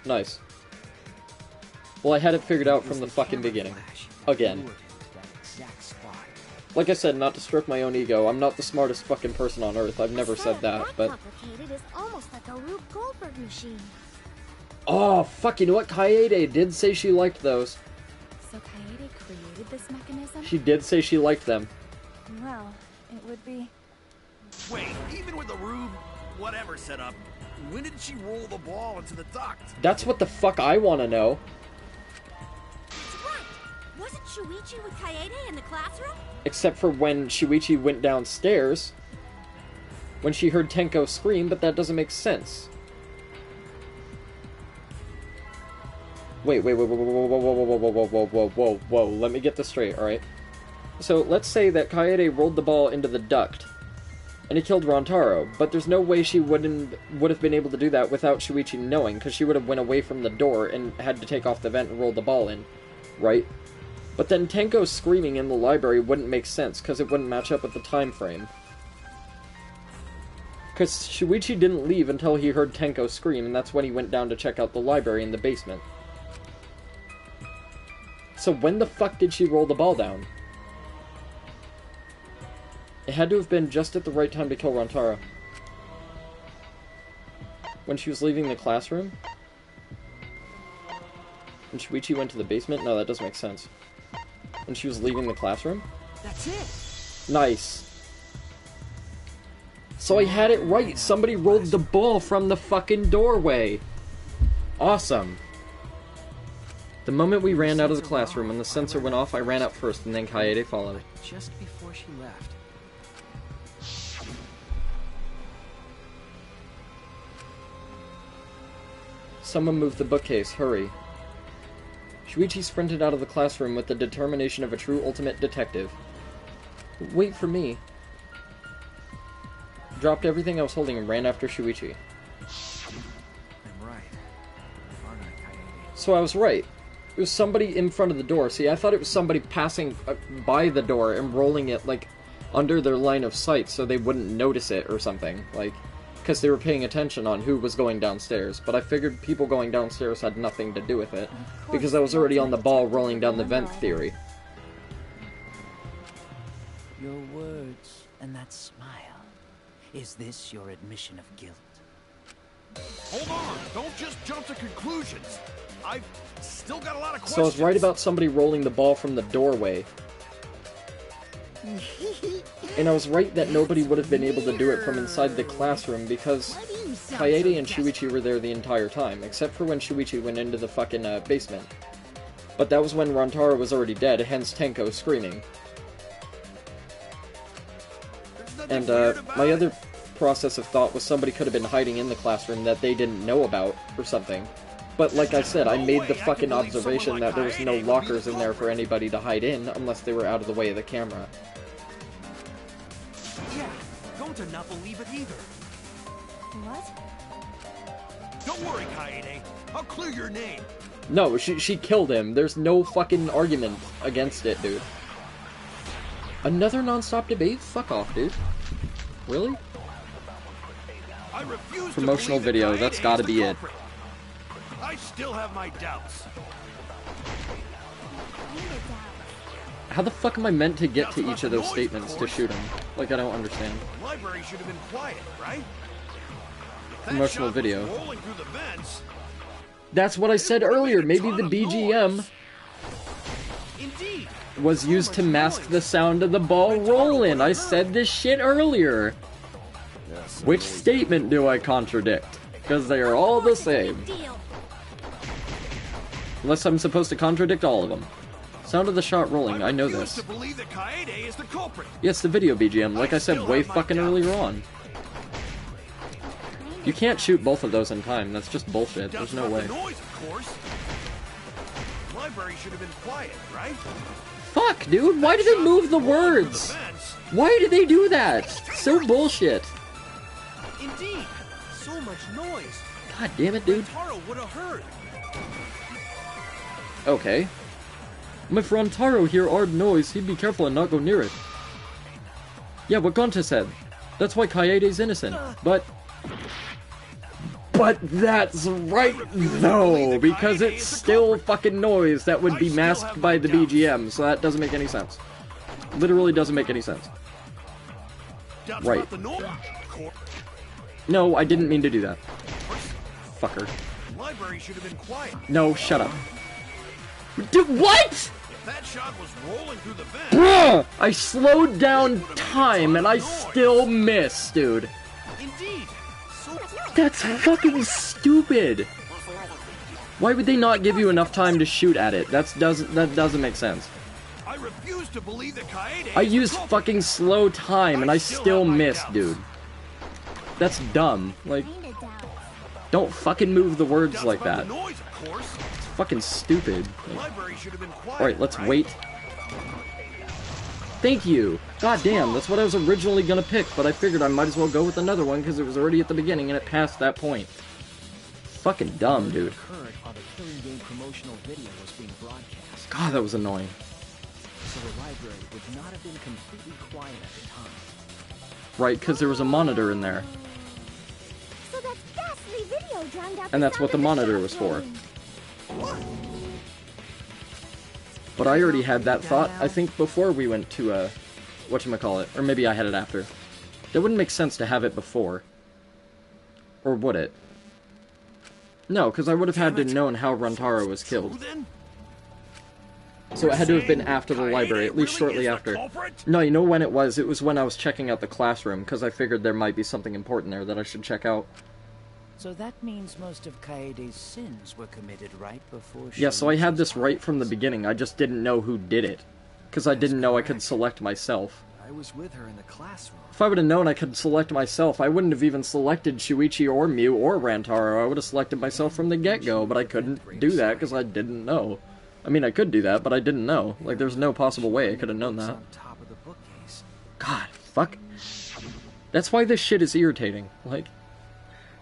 Nice. Well, I had it figured out from the fucking beginning. Again. Like I said, not to stroke my own ego, I'm not the smartest fucking person on Earth, I've never said that, but... Complicated is almost like a Rube Goldberg machine. Oh, fuck, you know what? Kaede did say she liked those. So Kaede created this mechanism? She did say she liked them. Well, it would be... Wait, even with the Rube whatever setup, when did she roll the ball into the duct? That's what the fuck I want to know. That's right! Wasn't Shuichi with Kaede in the classroom? Except for when Shuichi went downstairs. When she heard Tenko scream, but that doesn't make sense. Wait, whoa, let me get this straight, alright? So, let's say that Kaede rolled the ball into the duct, and he killed Runtaro, but there's no way she would have been able to do that without Shuichi knowing, because she would have went away from the door and had to take off the vent and roll the ball in, right? But then Tenko screaming in the library wouldn't make sense, because it wouldn't match up with the time frame. Because Shuichi didn't leave until he heard Tenko scream, and that's when he went down to check out the library in the basement. So when the fuck did she roll the ball down? It had to have been just at the right time to kill Runtaro. When she was leaving the classroom? When Shuichi went to the basement? No, that doesn't make sense. When she was leaving the classroom? That's it! Nice. So I had it right! Somebody rolled the ball from the fucking doorway! Awesome. The moment we ran out of the classroom and the sensor went off, I ran up first and then Kaede followed. Just before she left. Someone move the bookcase, hurry. Shuichi sprinted out of the classroom with the determination of a true ultimate detective. Wait for me. Dropped everything I was holding and ran after Shuichi. I'm right. Aren't I, Kaede? So I was right. It was somebody in front of the door. See, I thought it was somebody passing by the door and rolling it, like, under their line of sight so they wouldn't notice it or something. Like, because they were paying attention on who was going downstairs. But I figured people going downstairs had nothing to do with it, because I was already on the ball rolling down the vent theory. Your words and that smile. Is this your admission of guilt? Hold on! Don't just jump to conclusions! I've still got a lot of questions! So I was right about somebody rolling the ball from the doorway. And I was right that nobody would have been able to do it from inside the classroom because Kaede and Shuichi were there the entire time, except for when Shuichi went into the fucking basement. But that was when Runtaro was already dead, hence Tenko screaming. And my other process of thought was somebody could have been hiding in the classroom that they didn't know about or something. But like I said, I made the fucking observation that there was no lockers in there for anybody to hide in unless they were out of the way of the camera. Yeah, going to not believe it either. What? Don't worry, Kaede. I'll clear your name. No, she killed him. There's no fucking argument against it, dude. Another non-stop debate? Fuck off, dude. Really? I refuse Promotional to video, that that's gotta be it. I still have my doubts. How the fuck am I meant to get to each of those statements to shoot him? Like, I don't understand. The library should have been quiet, right? Promotional video. Rolling through the vents. That's what I said earlier. Maybe the BGM Indeed. was used to mask the sound of the ball rolling. I said this shit earlier. Which statement do I contradict? Because they are all the same. Unless I'm supposed to contradict all of them. Sound of the shot rolling, I know this. To believe that Kaede is the culprit. Yes, the video BGM, like I said way fucking earlier on. You can't shoot both of those in time, that's just bullshit, there's no way. The noise, of course. The library should have been quiet, right? Fuck, dude, why did they move the words? Why did they do that? So bullshit. Indeed, so much noise. God damn it, dude. Rantaro would have heard. Okay. If Rantaro hear odd noise, he'd be careful and not go near it. Yeah, what Gonta said. That's why Kaede's innocent. But that's right, though, because it's still fucking noise that would be masked by the BGM, so that doesn't make any sense. Literally doesn't make any sense. Right. No, I didn't mean to do that. Fucker. Library should have been quiet. No, shut up. Dude, what?! If that shot was rolling through the vent. Bruh! I slowed down time and I still missed, dude. Indeed. That's fucking stupid. Why would they not give you enough time to shoot at it? That doesn't make sense. I refuse to believe that Kaede I used fucking slow time and I still missed, dude. That's dumb. Like, don't fucking move the words like that. It's fucking stupid. Alright, let's wait. Thank you! God damn, that's what I was originally gonna pick, but I figured I might as well go with another one because it was already at the beginning and it passed that point. Fucking dumb, dude. God, that was annoying. So the library would not have been completely quiet at the time. Right, because there was a monitor in there. So that ghastly video drowned out And that's what the monitor was for. But I already had that thought, I think, before we went to, whatchamacallit. Or maybe I had it after. That wouldn't make sense to have it before. Or would it? No, because I would have had to known how Rantaro was killed. So it had to have been after the library, at least shortly after. No, you know when it was? It was when I was checking out the classroom, because I figured there might be something important there that I should check out. So that means most of Kaede's sins were committed right before she... Yeah, so I had this right from the beginning, I just didn't know who did it. Because I didn't know I could select myself. I was with her in the classroom. If I would have known I could select myself, I wouldn't have even selected Shuichi or Mew or Rantaro. I would have selected myself from the get-go, but I couldn't do that because I didn't know. I mean, I could do that, but I didn't know. Like, there's no possible way I could have known that. God, fuck. That's why this shit is irritating. Like,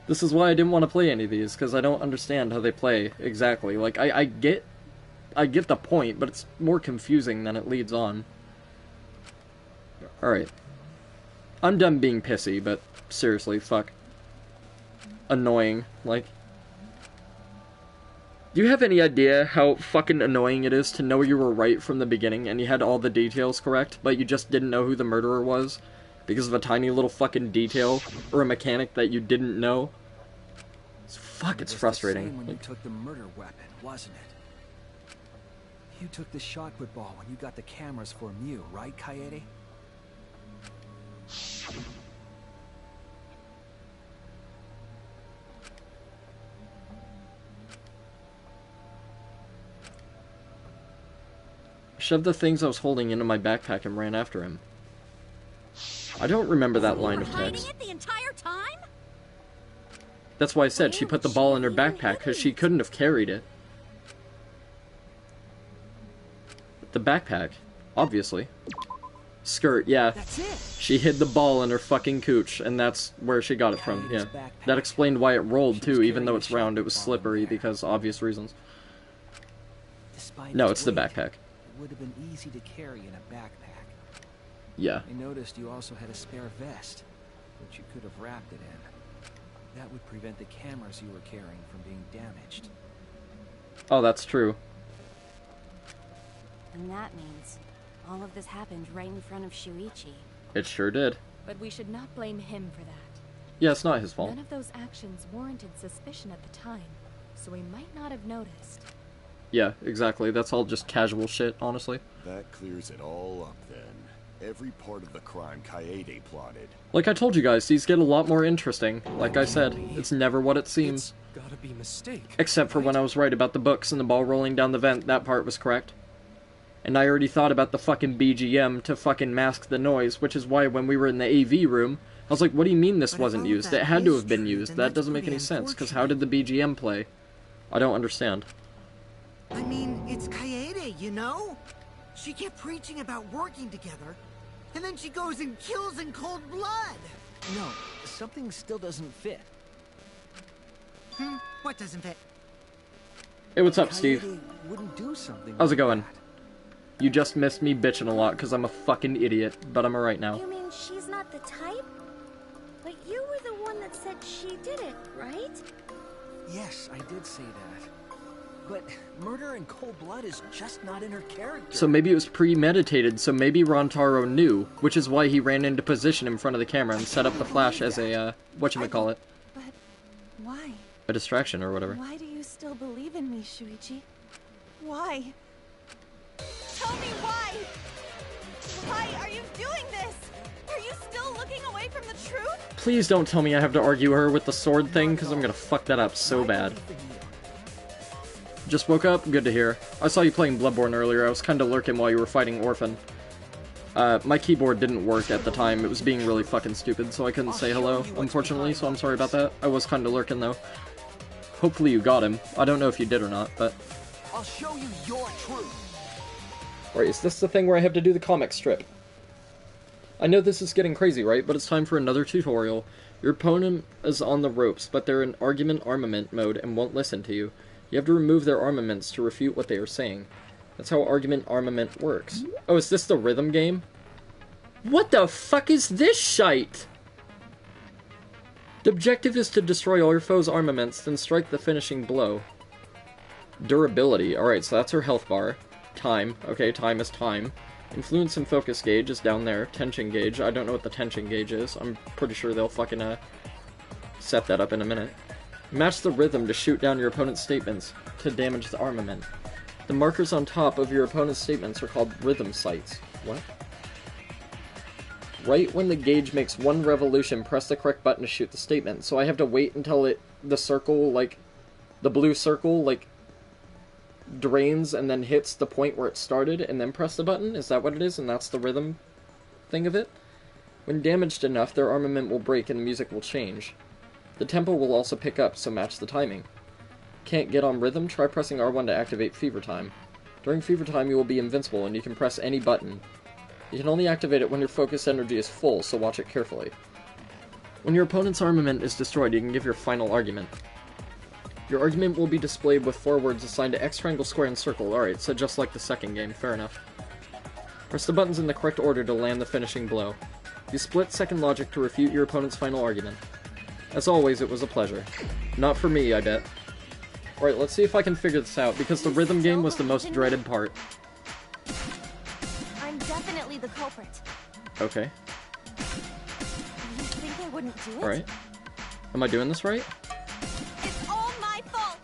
this is why I didn't want to play any of these, because I don't understand how they play exactly. Like, I get the point, but it's more confusing than it leads on. Alright. I'm done being pissy, but seriously, fuck. Annoying, like... Do you have any idea how fucking annoying it is to know you were right from the beginning and you had all the details correct, but you just didn't know who the murderer was? Because of a tiny little fucking detail, or a mechanic that you didn't know? Fuck, it's frustrating. It was the same when you took the murder weapon, wasn't it? You took the shot put ball when you got the cameras for Mew, right, Kaede? Shoved the things I was holding into my backpack and ran after him. I don't remember that line of Hiding text. it the entire time? That's why I said she put the ball in her backpack, because she couldn't have carried it. The backpack, obviously. Skirt, yeah. That's it. She hid the ball in her fucking cooch, and that's where she got it from, yeah. That explained why it rolled, too, even though it's round, it was slippery, because obvious reasons. Despite No, its it's the weight, backpack. It would have been easy to carry in a backpack. Yeah. I noticed you also had a spare vest, which you could have wrapped it in. That would prevent the cameras you were carrying from being damaged. Oh, that's true. And that means all of this happened right in front of Shuichi. It sure did. But we should not blame him for that. Yeah, it's not his fault. None of those actions warranted suspicion at the time, so we might not have noticed. Yeah, exactly. That's all just casual shit, honestly. That clears it all up then. Every part of the crime Kaede plotted. Like I told you guys, these get a lot more interesting. Like I said, it's never what it seems. It's gotta be a mistake. Except for when I was right about the books and the ball rolling down the vent, that part was correct. And I already thought about the fucking BGM to fucking mask the noise, which is why when we were in the AV room, I was like, what do you mean this wasn't used? It had to have been used. That doesn't make any sense, because how did the BGM play? I don't understand. I mean, it's Kaede, you know? She kept preaching about working together, and then she goes and kills in cold blood. No, something still doesn't fit. What doesn't fit? Hey, what's up, Steve? Kaede wouldn't do something How's it like going? that. You just missed me bitching a lot because I'm a fucking idiot, but I'm alright now. You mean she's not the type? But you were the one that said she did it, right? Yes, I did say that. But murder in cold blood is just not in her character. So maybe it was premeditated, so maybe Rantaro knew, which is why he ran into position in front of the camera and set up the flash as a, whatchamacallit. But why? A distraction or whatever. Why do you still believe in me, Shuichi? Why? Tell me why! Why are you doing this? Are you still looking away from the truth? Please don't tell me I have to argue her with the sword thing, because I'm gonna fuck that up so bad. Just woke up? Good to hear. I saw you playing Bloodborne earlier. I was kinda lurking while you were fighting Orphan. My keyboard didn't work at the time. It was being really fucking stupid, so I couldn't say hello, unfortunately, so I'm sorry about that. I was kinda lurking, though. Hopefully you got him. I don't know if you did or not, but... I'll show you your truth. Alright, is this the thing where I have to do the comic strip? I know this is getting crazy, right? But it's time for another tutorial. Your opponent is on the ropes, but they're in argument armament mode and won't listen to you. You have to remove their armaments to refute what they are saying. That's how argument armament works. Oh, is this the rhythm game? What the fuck is this shite? The objective is to destroy all your foe's armaments, then strike the finishing blow. Durability. Alright, so that's her health bar. Time. Okay, time is time. Influence and focus gauge is down there. Tension gauge. I don't know what the tension gauge is. I'm pretty sure they'll fucking, set that up in a minute. Match the rhythm to shoot down your opponent's statements to damage the armament. The markers on top of your opponent's statements are called rhythm sights. What? Right when the gauge makes one revolution, press the correct button to shoot the statement. So I have to wait until the circle, like, the blue circle, like, drains and then hits the point where it started and then press the button? Is that what it is? And that's the rhythm thing of it? When damaged enough, their armament will break and the music will change. The tempo will also pick up, so match the timing. Can't get on rhythm? Try pressing R1 to activate Fever Time. During Fever Time, you will be invincible and you can press any button. You can only activate it when your focus energy is full, so watch it carefully. When your opponent's armament is destroyed, you can give your final argument. Your argument will be displayed with 4 words assigned to X, triangle, square, and circle. Alright, so just like the second game, fair enough. Press the buttons in the correct order to land the finishing blow. Use split-second logic to refute your opponent's final argument. As always, it was a pleasure. Not for me, I bet. Alright, let's see if I can figure this out, because the rhythm game was the most dreaded part. I'm definitely the culprit. Okay. You think I wouldn't do it? Alright. Am I doing this right? It's all my fault.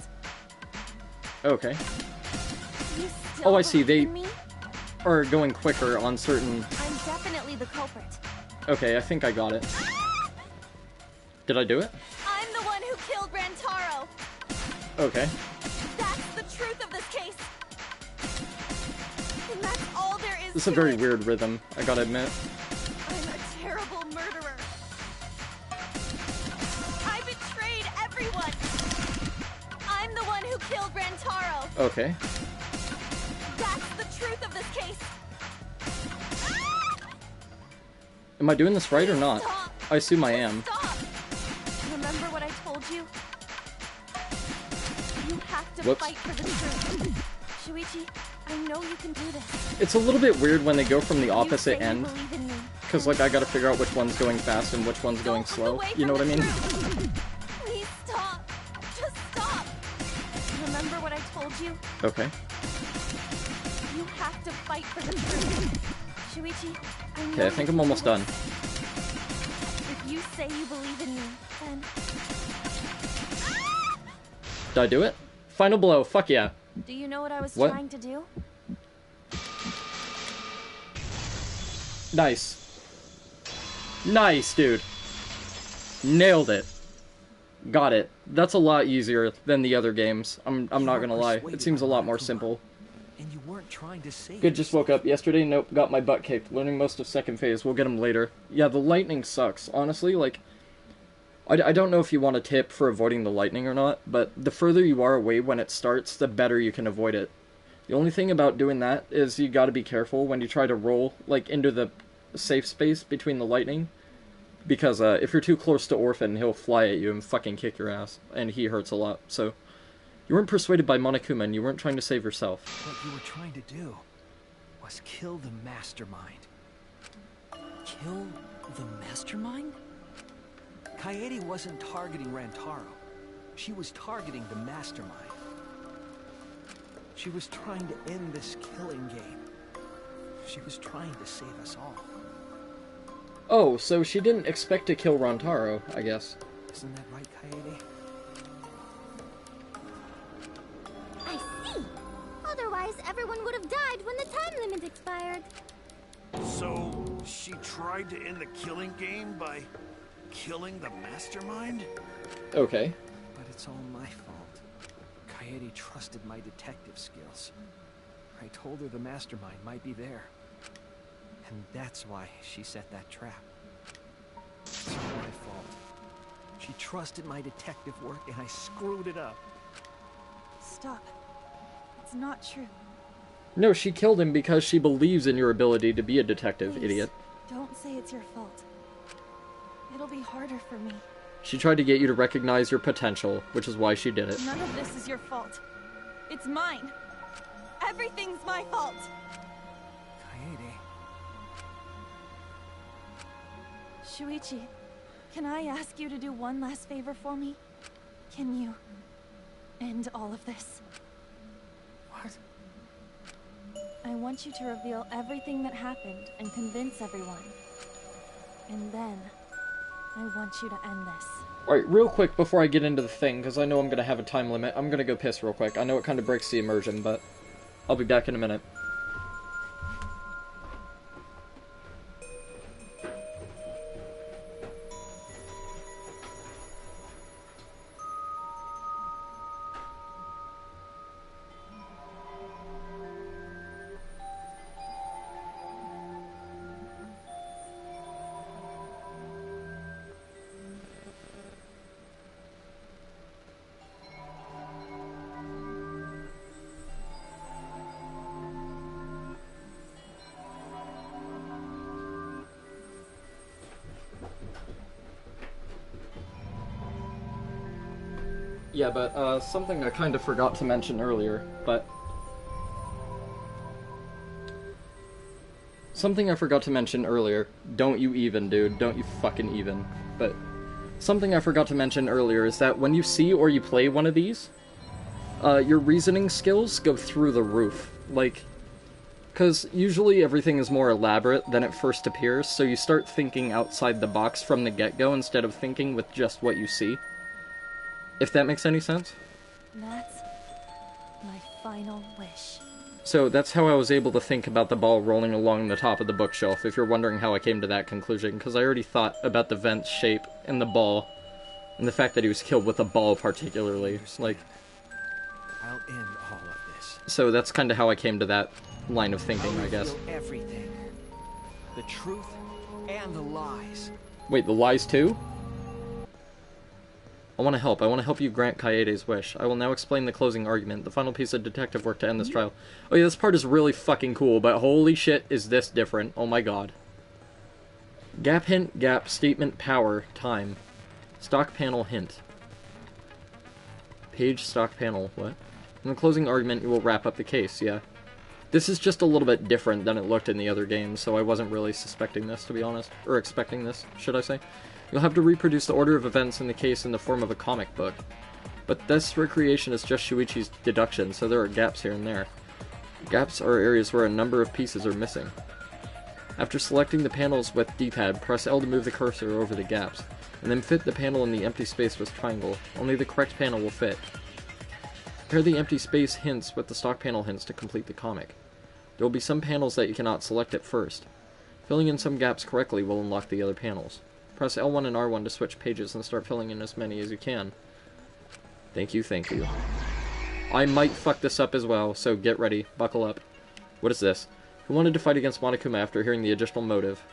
Okay. You still Oh, I see, they believe in me? are going quicker on certain... I'm definitely the culprit. Okay, I think I got it. Did I do it? I'm the one who killed Rantaro. Okay. That's the truth of this case. And that's all there is This is a to very it. weird rhythm, I gotta admit. I'm a terrible Okay. That's the truth of this case. Am I doing this right or not? Stop. I assume I am. Stop. Remember what I told you? You have to Whoops. fight for the truth. Shuichi, I know you can do this. It's a little bit weird when they go from the You opposite say you end. believe in me. Because, like, I gotta figure out which one's going fast and which one's going slow. You know what I mean? Please stop. Just stop. Remember what I told you? Okay. You have to fight for the truth. Shuichi, I know Okay, I think I'm almost done. If you say you believe in me, then Did I do it? Final blow. Fuck yeah. do you know what I was What? trying to do? Nice. Nice, dude. Nailed it. Got it. That's a lot easier than the other games. I'm not gonna lie. It seems a lot more simple. And you weren't trying to save Good, just woke up yesterday. Nope, got my butt kicked. Learning most of second phase. We'll get them later. Yeah, the lightning sucks. Honestly, like, I don't know if you want a tip for avoiding the lightning or not, but the further you are away when it starts, the better you can avoid it. The only thing about doing that is you gotta be careful when you try to roll, like, into the safe space between the lightning. Because, if you're too close to Orphan, he'll fly at you and fucking kick your ass. And he hurts a lot, so... You weren't persuaded by Monokuma, and you weren't trying to save yourself. What you were trying to do was kill the mastermind. Kill the mastermind? Kaede wasn't targeting Rantaro. She was targeting the mastermind. She was trying to end this killing game. She was trying to save us all. Oh, so she didn't expect to kill Rantaro, I guess. Isn't that right, Kaede? I see. Otherwise, everyone would have died when the time limit expired. So, she tried to end the killing game by killing the mastermind? Okay. But it's all my fault. Kaede trusted my detective skills. I told her the mastermind might be there. And that's why she set that trap. It's all my fault. She trusted my detective work and I screwed it up. Stop. It's not true. No, she killed him because she believes in your ability to be a detective, Please, idiot. Don't say it's your fault. It'll be harder for me. She tried to get you to recognize your potential, which is why she did it. None of this is your fault. It's mine. Everything's my fault. Kaede. Shuichi, can I ask you to do one last favor for me? Can you end all of this? What? I want you to reveal everything that happened and convince everyone. And then, I want you to end this. Alright, real quick before I get into the thing, because I know I'm going to have a time limit, I'm going to go piss real quick. I know it kind of breaks the immersion, but I'll be back in a minute. Yeah, but, something I kind of forgot to mention earlier, but... Something I forgot to mention earlier. Don't you even, dude. Don't you fucking even. But, something I forgot to mention earlier is that when you see or you play one of these, your reasoning skills go through the roof. Like, because usually everything is more elaborate than it first appears, so you start thinking outside the box from the get-go instead of thinking with just what you see. If that makes any sense? That's my final wish. So that's how I was able to think about the ball rolling along the top of the bookshelf, if you're wondering how I came to that conclusion, because I already thought about the vent's shape and the ball, and the fact that he was killed with a ball particularly. Like, I'll end all of this. so that's kind of how I came to that line of thinking, I guess. Reveal everything. The truth and the lies. Wait, the lies too? I want to help. I want to help you grant Kaede's wish. I will now explain the closing argument, the final piece of detective work to end this trial. Oh yeah, this part is really fucking cool, but holy shit, is this different. Oh my god. Gap hint, gap, statement, power, time. Stock panel hint. Page, stock panel, what? In the closing argument, you will wrap up the case, yeah. This is just a little bit different than it looked in the other games, so I wasn't really suspecting this, to be honest. Or expecting this, should I say. You'll have to reproduce the order of events in the case in the form of a comic book. But this recreation is just Shuichi's deduction, so there are gaps here and there. Gaps are areas where a number of pieces are missing. After selecting the panels with D-pad, press L to move the cursor over the gaps, and then fit the panel in the empty space with triangle. Only the correct panel will fit. Pair the empty space hints with the stock panel hints to complete the comic. There will be some panels that you cannot select at first. Filling in some gaps correctly will unlock the other panels. Press L1 and R1 to switch pages and start filling in as many as you can. Thank you, thank you. I might fuck this up as well, so get ready, buckle up. What is this? Who wanted to fight against Monokuma after hearing the additional motive?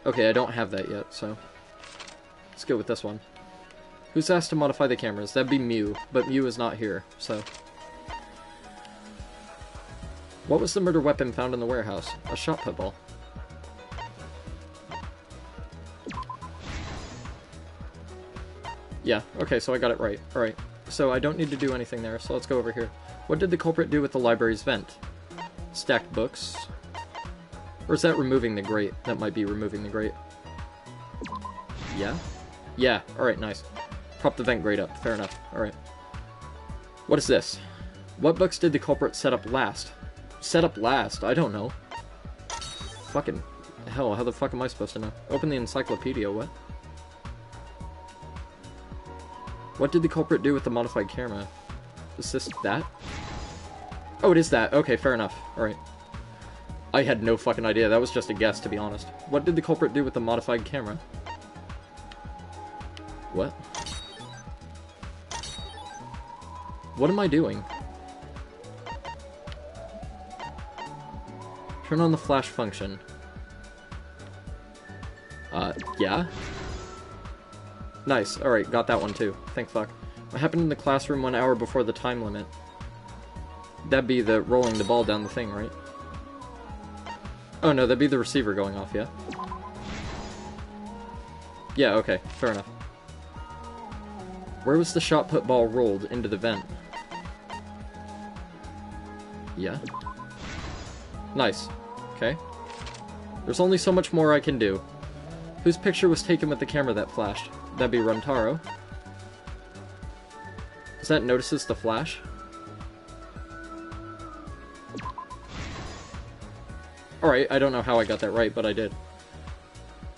Okay, I don't have that yet, so... let's go with this one. Who's asked to modify the cameras? That'd be Mew, but Mew is not here, so... What was the murder weapon found in the warehouse? A shot put ball. Yeah, okay, so I got it right. Alright, so I don't need to do anything there, so let's go over here. What did the culprit do with the library's vent? Stacked books. Or is that removing the grate? That might be removing the grate. Yeah? Yeah, alright, nice. Prop the vent grate up, fair enough. Alright. What is this? What books did the culprit set up last? Set up last? I don't know. Fucking hell, how the fuck am I supposed to know? Open the encyclopedia, what? What did the culprit do with the modified camera? Is this that? Oh, it is that. Okay, fair enough. Alright. I had no fucking idea. That was just a guess, to be honest. What did the culprit do with the modified camera? What? What am I doing? Turn on the flash function. Yeah? Nice. Alright, got that one too. Thank fuck. What happened in the classroom 1 hour before the time limit? That'd be the rolling the ball down the thing, right? Oh no, that'd be the receiver going off, yeah? Yeah, okay. Fair enough. Where was the shot put ball rolled? Into the vent. Yeah? Nice. Okay. There's only so much more I can do. Whose picture was taken with the camera that flashed? That'd be Runtaro. Does that notices the flash? Alright, I don't know how I got that right, but I did.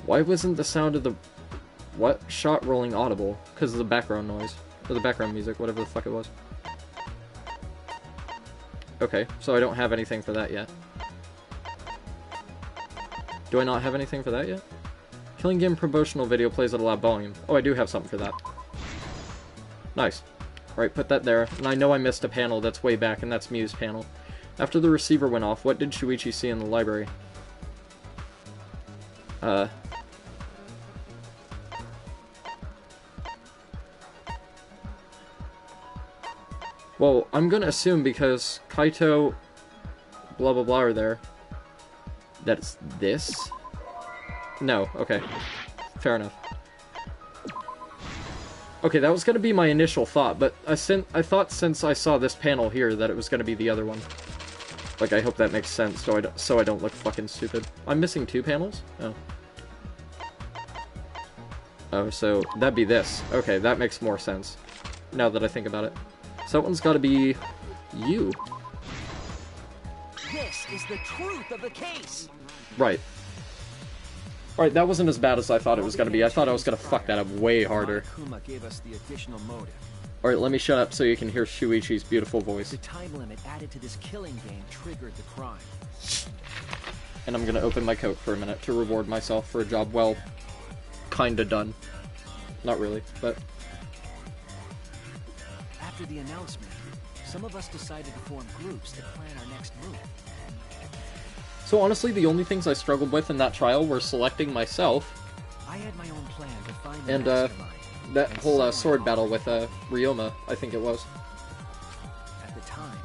Why wasn't the sound of the... what? Shot rolling audible? Because of the background noise. Or the background music, whatever the fuck it was. Okay, so I don't have anything for that yet. Do I not have anything for that yet? Killing Game promotional video plays at a loud volume. Oh, I do have something for that. Nice. Alright, put that there. And I know I missed a panel that's way back, and that's Mew's panel. After the receiver went off, what did Shuichi see in the library? Well, I'm gonna assume because Kaito, blah blah blah are there, that's this? No, okay. Fair enough. Okay, that was gonna be my initial thought, but I thought since I saw this panel here that it was gonna be the other one. Like, I hope that makes sense, so I don't look fucking stupid. I'm missing 2 panels? Oh. Oh, so that'd be this. Okay, that makes more sense, now that I think about it. So that one's gotta be... you. This is the truth of the case! Right. Alright, that wasn't as bad as I thought it was gonna be. I thought I was gonna fuck that up way harder. Monokuma gave us the additional motive. Alright, let me shut up so you can hear Shuichi's beautiful voice. The time limit added to this killing game triggered the crime. And I'm gonna open my Coke for a minute to reward myself for a job well, kinda done. Not really, but... After the announcement, some of us decided to form groups to plan our next move. So honestly, the only things I struggled with in that trial were selecting myself, I had my own plan to find the And, mastermind. that And whole, someone sword battle with, Ryoma, I think it was. At the time,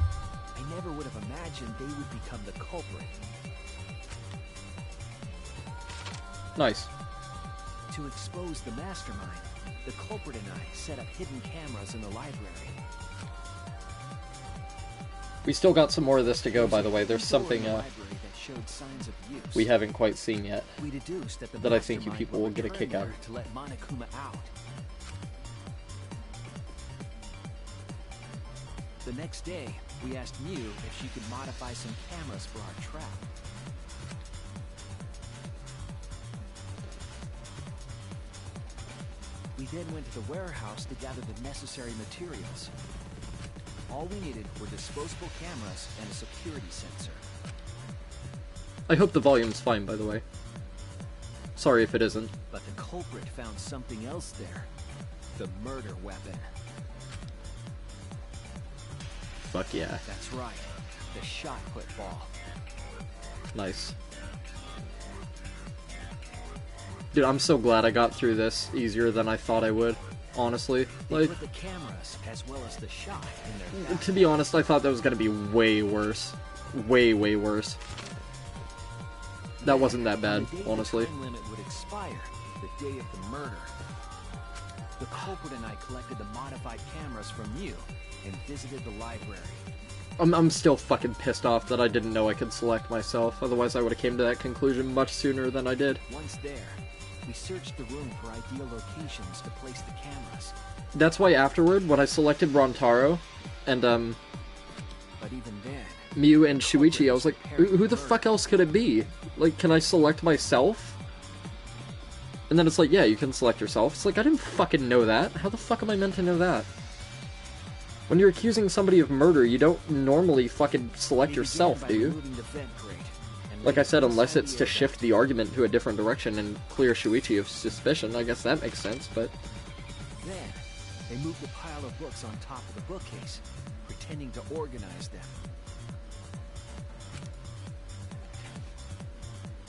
I never would have imagined they would become the culprit. Nice. To expose the mastermind, the culprit and I set up hidden cameras in the library. We still got some more of this to go, by the way. There's something, that showed signs of use. we haven't quite seen yet. We deduced that the that I think you mastermind people will get a return kick out. there to let Monokuma out. The next day, we asked Mew if she could modify some cameras for our trap. We then went to the warehouse to gather the necessary materials. All we needed were disposable cameras and a security sensor. I hope the volume's fine, by the way. Sorry if it isn't. But the culprit found something else there. The murder weapon. Fuck yeah. That's right. The shot put ball. Nice. Dude, I'm so glad I got through this easier than I thought I would, honestly. They Like, put the cameras as well as the shot in their to be honest, I thought that was gonna be way worse. Way, way worse. That wasn't that bad, the day honestly. The time limit would expire, the day of the murder. The culprit and I collected the modified cameras from you and visited the library. I'm still fucking pissed off that I didn't know I could select myself, otherwise I would have came to that conclusion much sooner than I did. Once there, we searched the room for ideal locations to place the cameras. That's why afterward, when I selected Rontaro, and, But even then, Mew and Shuichi, I was like, who the fuck else could it be? Like, can I select myself? And then it's like, yeah, you can select yourself. It's like, I didn't fucking know that. How the fuck am I meant to know that? When you're accusing somebody of murder, you don't normally fucking select yourself, do you? Like I said, unless it's to shift the argument to a different direction and clear Shuichi of suspicion, I guess that makes sense, but... Then, they moved a pile of books on top of the bookcase, pretending to organize them.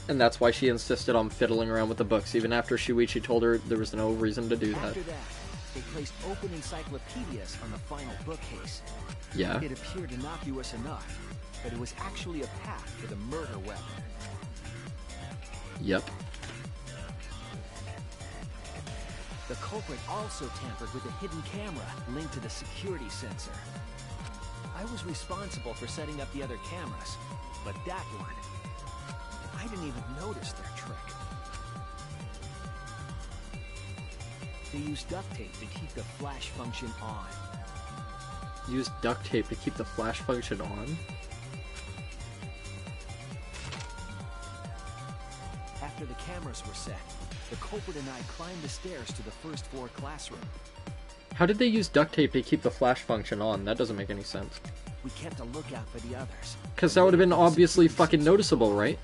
And that's why she insisted on fiddling around with the books, even after Shuichi told her there was no reason to do that. After that, they placed open encyclopedias on the final bookcase. Yeah. It appeared innocuous enough, but it was actually a path for the murder weapon. Yep. The culprit also tampered with a hidden camera linked to the security sensor. I was responsible for setting up the other cameras, but that one, I didn't even notice their trick. They used duct tape to keep the flash function on. Use duct tape to keep the flash function on? After the cameras were set, the culprit and I climbed the stairs to the first floor classroom. How did they use duct tape to keep the flash function on? That doesn't make any sense. We kept a lookout for the others. Because that would have been obviously fucking noticeable, right?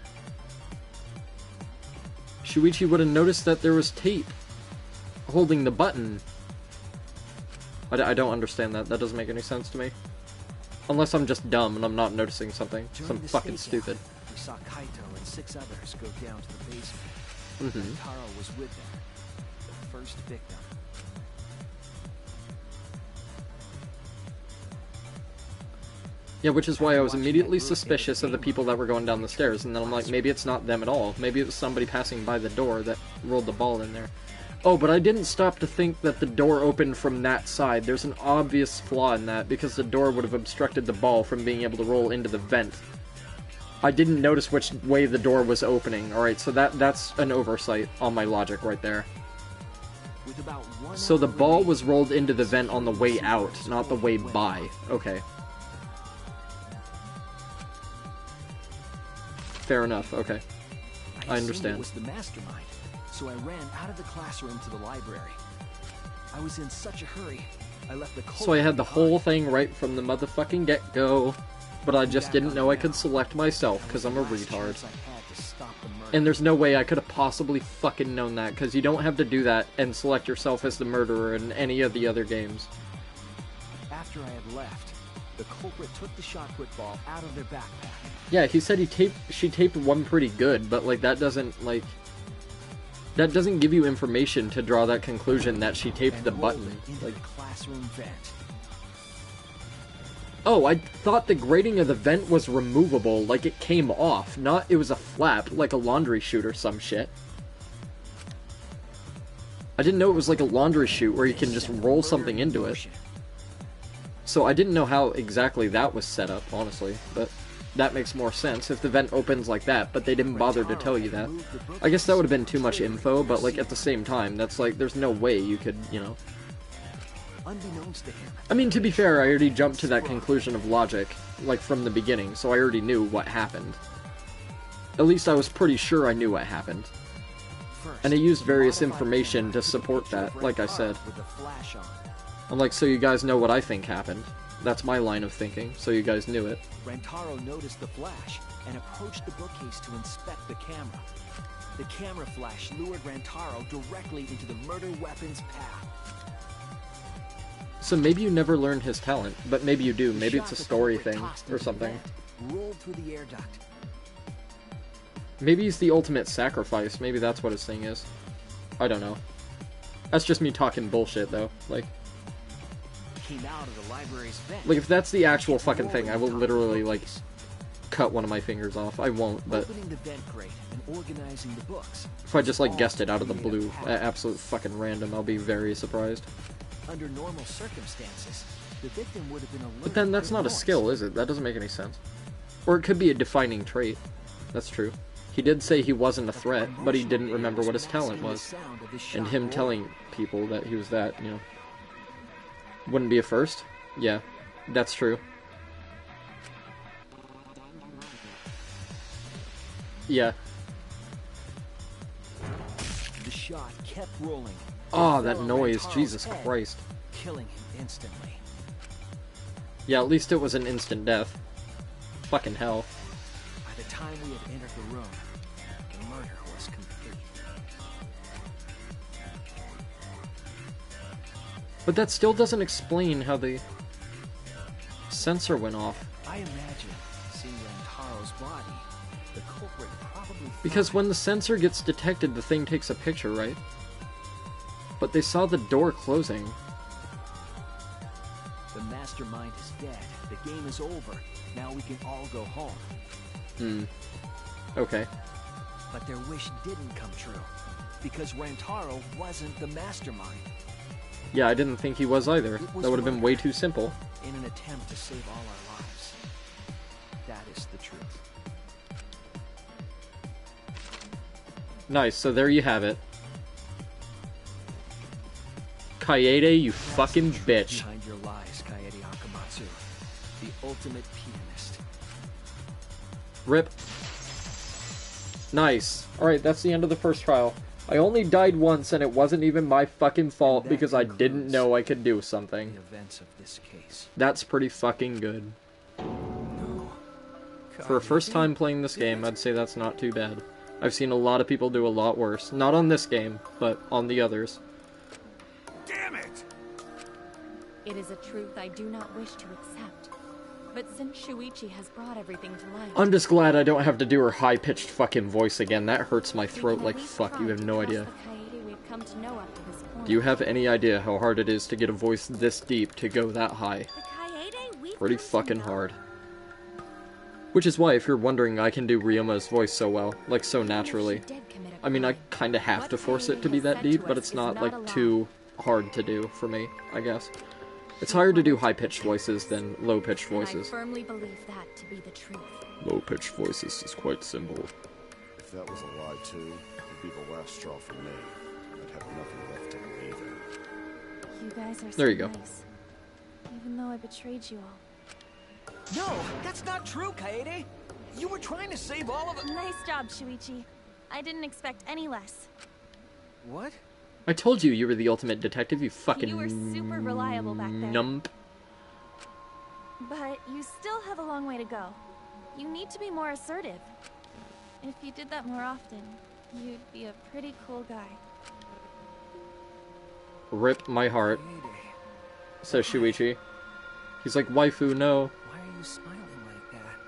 Shuichi would have noticed that there was tape holding the button. I don't understand that. That doesn't make any sense to me. Unless I'm just dumb and I'm not noticing something. I'm fucking stupid. We saw Kaito and 6 others go down to the basement. Mhm. Taro was with them, the first victim. Yeah, which is why I was immediately suspicious of the people that were going down the stairs, and then I'm like, maybe it's not them at all. Maybe it was somebody passing by the door that rolled the ball in there. Oh, but I didn't stop to think that the door opened from that side. There's an obvious flaw in that, because the door would have obstructed the ball from being able to roll into the vent. I didn't notice which way the door was opening. Alright, so that's an oversight on my logic right there. So the ball was rolled into the vent on the way out, not the way by. Okay. Fair enough, okay. I understand. It was the mastermind, so I ran out of the classroom to the library. I was in such a hurry, I left the So I had the whole thing right from the motherfucking get-go, but I just didn't know I could select myself, because I'm a retard. And there's no way I could have possibly fucking known that, because you don't have to do that and select yourself as the murderer in any of the other games. After I had left, the culprit took the shot put ball out of their backpack. Yeah, he said she taped one pretty good, but, like, that doesn't, like... That doesn't give you information to draw that conclusion that she taped the button. Like, classroom vent. oh, I thought the grating of the vent was removable, like it came off, not it was a flap, like a laundry chute or some shit. I didn't know it was like a laundry chute where you can just roll something into it. So I didn't know how exactly that was set up, honestly, but that makes more sense if the vent opens like that, but they didn't bother to tell you that. I guess that would have been too much info, but like at the same time, that's like, there's no way you could, you know. Unbeknownst to him. I mean, to be fair, I already jumped to that conclusion of logic, like from the beginning, so I already knew what happened. At least I was pretty sure I knew what happened. And I used various information to support that, like I said. I'm like, so you guys know what I think happened. That's my line of thinking, so you guys knew it. Rantaro noticed the flash and approached the bookcase to inspect the camera. The camera flash lured Rantaro directly into the murder weapon's path. So maybe you never learned his talent, but maybe you do. Maybe it's a story thing or something. Rolled through the air duct. Maybe he's the ultimate sacrifice. Maybe that's what his thing is. I don't know. That's just me talking bullshit, though. Like, Came out of the library's vent. if that's the actual fucking thing, I will literally, like, cut one of my fingers off. I won't, but Opening the vent grate and organizing the books. if I just, like, guessed it out of the blue, at absolute fucking random, I'll be very surprised. Under normal circumstances, the victim would have been alerted. But then that's to not a noise. skill, is it? That doesn't make any sense. Or it could be a defining trait. That's true. He did say he wasn't a threat, but he didn't remember what his talent was. And him telling people that he was that, you know, wouldn't be a first? Yeah, that's true. Yeah. The shot kept rolling. Oh, that noise, Jesus Christ. Killing him instantly. Yeah, at least it was an instant death. Fucking hell. By the time we had entered the room, the murder was complete. But that still doesn't explain how the sensor went off. I imagine, seeing Rantaro's body, the culprit probably Because when the sensor gets detected, the thing takes a picture, right? But they saw the door closing. the mastermind is dead. The game is over. Now we can all go home. Hmm. Okay. But their wish didn't come true. Because Rantaro wasn't the mastermind. Yeah, I didn't think he was either. That would have been way too simple. In an attempt to save all our lives. That is the truth. Nice, so there you have it. Kaede, you fucking bitch. Behind your lies, Kaede Akamatsu. The ultimate pianist. Rip. Nice. Alright, that's the end of the first trial. I only died once, and it wasn't even my fucking fault because I didn't know I could do something. The events of this case. That's pretty fucking good. For a first time playing this game, I'd say that's not too bad. I've seen a lot of people do a lot worse. Not on this game, but on the others. Damn it! It is a truth I do not wish to accept. But since Shuichi has brought everything to light... I'm just glad I don't have to do her high-pitched fucking voice again. That hurts my throat like fuck. You have no idea. Come to know up to this point. Do you have any idea how hard it is to get a voice this deep to go that high? Pretty fucking hard. Which is why, if you're wondering, I can do Ryoma's voice so well, like so naturally. I mean, I kinda have to force it to be that deep, but it's not like too hard to do for me, I guess. It's harder to do high-pitched voices than low-pitched voices. I firmly believe that to be the truth. Low-pitched voices is quite simple. If that was a lie too, it'd be the last straw for me. I'd have nothing left to believe in. You guys are so There you go. nice. Even though I betrayed you all. No, that's not true, Kaede. You were trying to save all of it. Nice job, Shuichi. I didn't expect any less. What? I told you you were the ultimate detective, you fucking You were super reliable back then. nump. But you still have a long way to go. You need to be more assertive. If you did that more often, you'd be a pretty cool guy. Rip my heart, says Shuichi. He's like, waifu, no. Why are you smiling like that?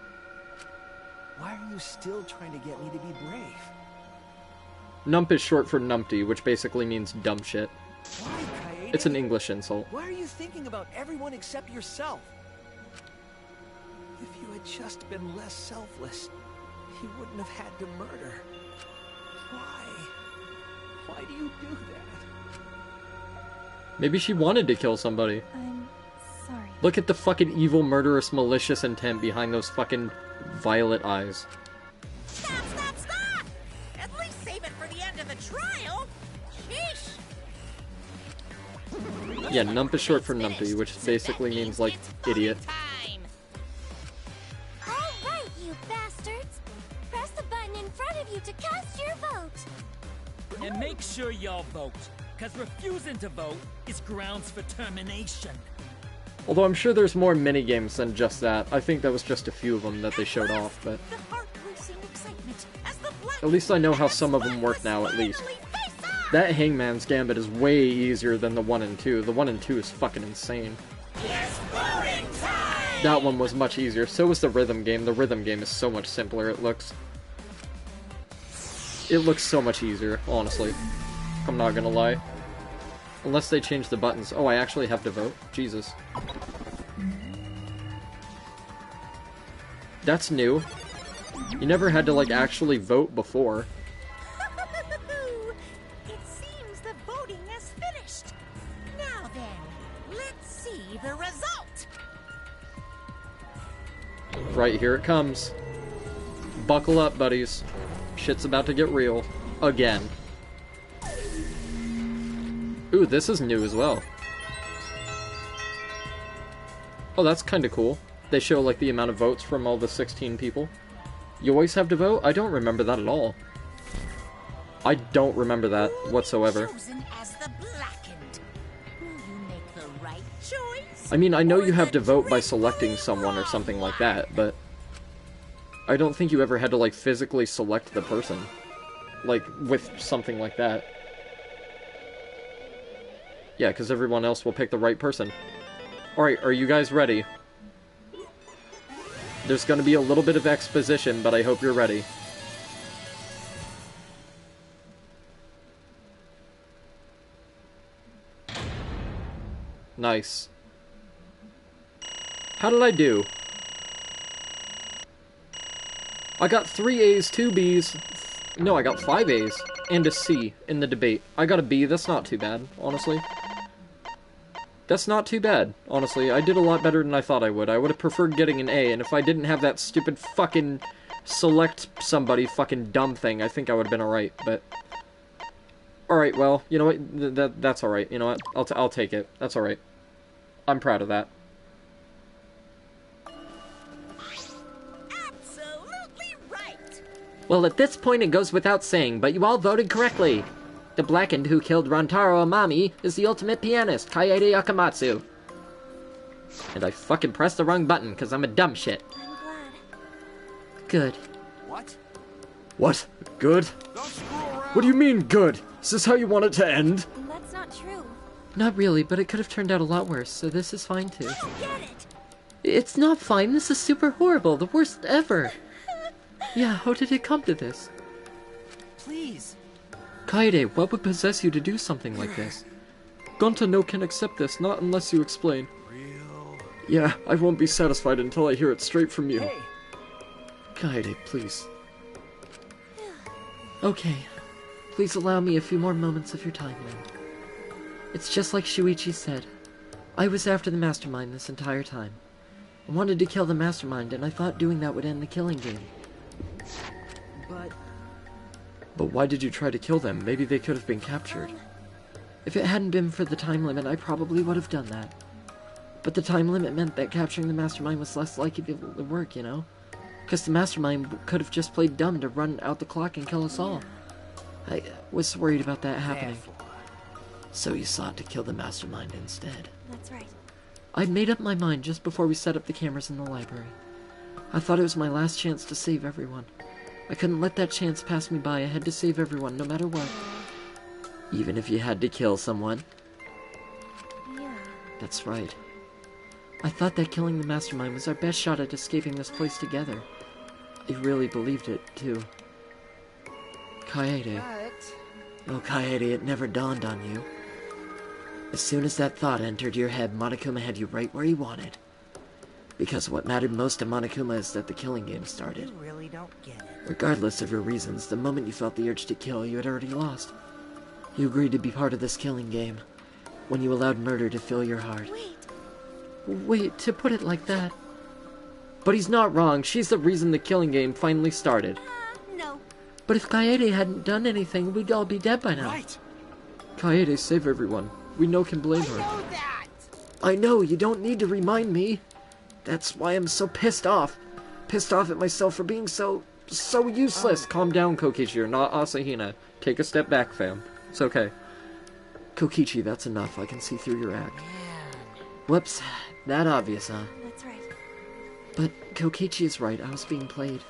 Why are you still trying to get me to be brave? Nump is short for numpty, which basically means dumb shit. Why, Kaede? It's an English insult. Why are you thinking about everyone except yourself? If you had just been less selfless, you wouldn't have had to murder. Why? Why do you do that? Maybe she wanted to kill somebody. I'm sorry. Look at the fucking evil, murderous, malicious intent behind those fucking violet eyes. Stop, stop, stop! At least save it for the end of the trial. Sheesh! Yeah, nump is short for numpty, which basically means, like, idiot. All right, you bastards! Press the button in front of you to cast your vote. And make sure y'all vote, because refusing to vote is grounds for termination. Although I'm sure there's more minigames than just that. I think that was just a few of them that they showed off, but... At least I know how some of them work now, at least. That Hangman's Gambit is way easier than the 1 and 2. The 1 and 2 is fucking insane. That one was much easier. So was the rhythm game. The rhythm game is so much simpler, it looks. It looks so much easier, honestly. I'm not gonna lie. Unless they change the buttons. Oh, I actually have to vote? Jesus. That's new. You never had to, like, actually vote before. It seems the voting has finished. Now then, let's see the result. Right, here it comes. Buckle up, buddies. Shit's about to get real. Again. Ooh, this is new as well. Oh, that's kinda cool. They show, like, the amount of votes from all the 16 people. You always have to vote? I don't remember that at all. I don't remember that whatsoever. Chosen as the blackened. Will you make the right choice? I mean, I know you have to vote by selecting someone or something like that, but... I don't think you ever had to, like, physically select the person. Like, with something like that. Yeah, because everyone else will pick the right person. Alright, are you guys ready? There's gonna be a little bit of exposition, but I hope you're ready. Nice. How did I do? I got 3 A's, 2 B's... No, I got 5 A's, and a C in the debate. I got a B, that's not too bad, honestly. That's not too bad, honestly. I did a lot better than I thought I would. I would have preferred getting an A, and if I didn't have that stupid fucking select somebody fucking dumb thing, I think I would have been alright, but... Alright, well, you know what? That's alright. You know what? I'll take it. That's alright. I'm proud of that. Absolutely right. Well, at this point it goes without saying, but you all voted correctly. The blackened who killed Rantaro Amami is the ultimate pianist, Kaede Akamatsu. And I fucking pressed the wrong button, because I'm a dumb shit. I'm glad. Good. What? What? Good? What do you mean, good? Is this how you want it to end? That's not true. Not really, but it could have turned out a lot worse, so this is fine too. I get it. It's not fine, this is super horrible, the worst ever. Yeah, how did it come to this? Please. Kaede, what would possess you to do something like this? Gonta no can accept this, not unless you explain. Yeah, I won't be satisfied until I hear it straight from you. Hey. Kaede, please. Okay. Please allow me a few more moments of your time then. It's just like Shuichi said. I was after the mastermind this entire time. I wanted to kill the mastermind, and I thought doing that would end the killing game. But why did you try to kill them? Maybe they could have been captured. If it hadn't been for the time limit, I probably would have done that. But the time limit meant that capturing the mastermind was less likely to work, you know? Because the mastermind could have just played dumb to run out the clock and kill us all. I was worried about that happening. So you sought to kill the mastermind instead. That's right. I'd made up my mind just before we set up the cameras in the library. I thought it was my last chance to save everyone. I couldn't let that chance pass me by. I had to save everyone, no matter what. Even if you had to kill someone? Yeah. That's right. I thought that killing the mastermind was our best shot at escaping this place together. I really believed it, too. Kaede. But Oh, Kaede, it never dawned on you. As soon as that thought entered your head, Monokuma had you right where he wanted. Because what mattered most to Monokuma is that the killing game started. You really don't get it. Regardless of your reasons, the moment you felt the urge to kill, you had already lost. You agreed to be part of this killing game, when you allowed murder to fill your heart. Wait, to put it like that. But he's not wrong. She's the reason the killing game finally started. No. But if Kaede hadn't done anything, we'd all be dead by now. Right. Kaede, save everyone. We no can blame her. know that! I know, you don't need to remind me. That's why I'm so pissed off. Pissed off at myself for being so useless. Calm down, Kokichi. You're not Asahina. Take a step back, fam. It's okay. Kokichi, that's enough. I can see through your act. Whoops. That obvious, huh? That's right. But Kokichi is right. I was being played.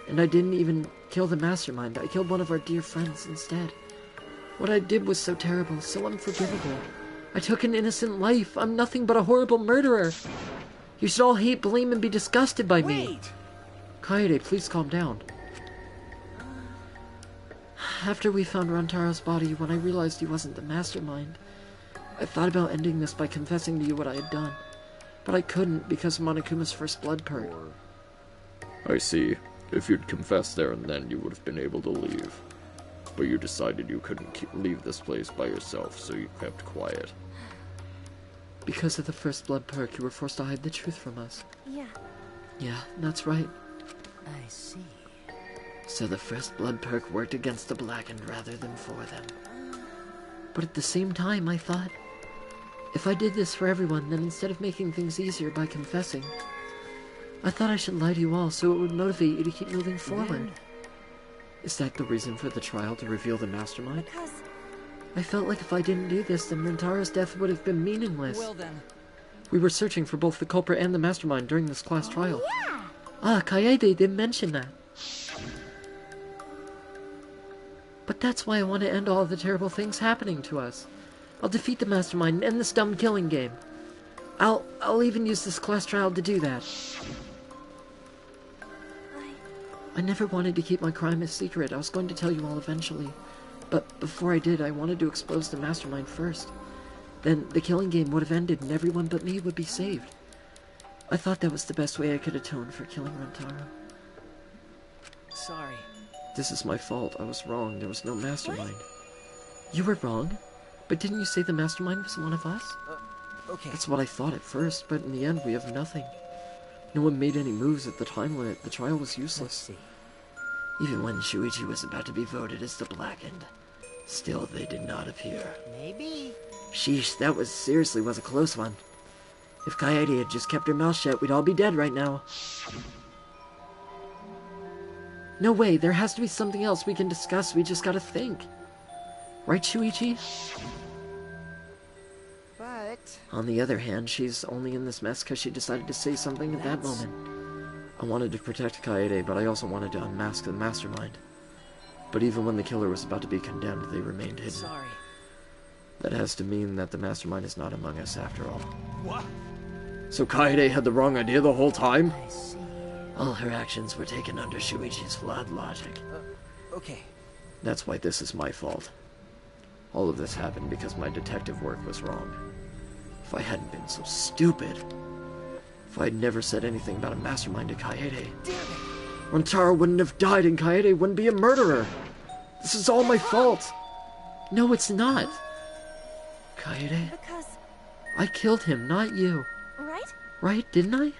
And I didn't even kill the mastermind. I killed one of our dear friends instead. What I did was so terrible, so unforgivable. I took an innocent life. I'm nothing but a horrible murderer. You should all hate, blame, and be disgusted by me. Kaede, please calm down. After we found Rantaro's body, when I realized he wasn't the mastermind, I thought about ending this by confessing to you what I had done. But I couldn't because of Monokuma's first blood perk. I see. If you'd confessed there and then, you would have been able to leave. But you decided you couldn't leave this place by yourself, so you kept quiet. Because of the first blood perk, you were forced to hide the truth from us. Yeah. Yeah, that's right. I see. So the first blood perk worked against the blackened rather than for them. But at the same time, I thought, if I did this for everyone, then instead of making things easier by confessing, I thought I should lie to you all so it would motivate you to keep moving forward. Is that the reason for the trial, to reveal the mastermind? Because I felt like if I didn't do this, then Rantaro's death would have been meaningless. Well then. We were searching for both the culprit and the mastermind during this class trial. Yeah! Ah, Kaede didn't mention that. But that's why I want to end all the terrible things happening to us. I'll defeat the mastermind and end this dumb killing game. I'll even use this class trial to do that. I never wanted to keep my crime a secret. I was going to tell you all eventually. But before I did, I wanted to expose the mastermind first. Then the killing game would have ended and everyone but me would be saved. I thought that was the best way I could atone for killing Rantaro. Sorry. This is my fault. I was wrong. There was no mastermind. You were wrong? But didn't you say the mastermind was one of us? Okay. That's what I thought at first, but in the end we have nothing. No one made any moves at the time limit. The trial was useless. Even when Shuichi was about to be voted as the Blackened, still they did not appear. Maybe. Sheesh, that was a close one. If Kaede had just kept her mouth shut, we'd all be dead right now. No way, there has to be something else we can discuss. We just gotta think. Right, Shuichi? But On the other hand, she's only in this mess because she decided to say something at that moment. I wanted to protect Kaede, but I also wanted to unmask the mastermind. But even when the killer was about to be condemned, they remained hidden. Sorry. That has to mean that the mastermind is not among us after all. What? So Kaede had the wrong idea the whole time? I see. All her actions were taken under Shuichi's flawed logic. Okay. That's why this is my fault. All of this happened because my detective work was wrong. If I hadn't been so stupid, if I'd never said anything about a mastermind to Kaede, Rantaro wouldn't have died and Kaede wouldn't be a murderer. This is all my fault. No, it's not. Kaede, because, I killed him, not you. right? Right, didn't I?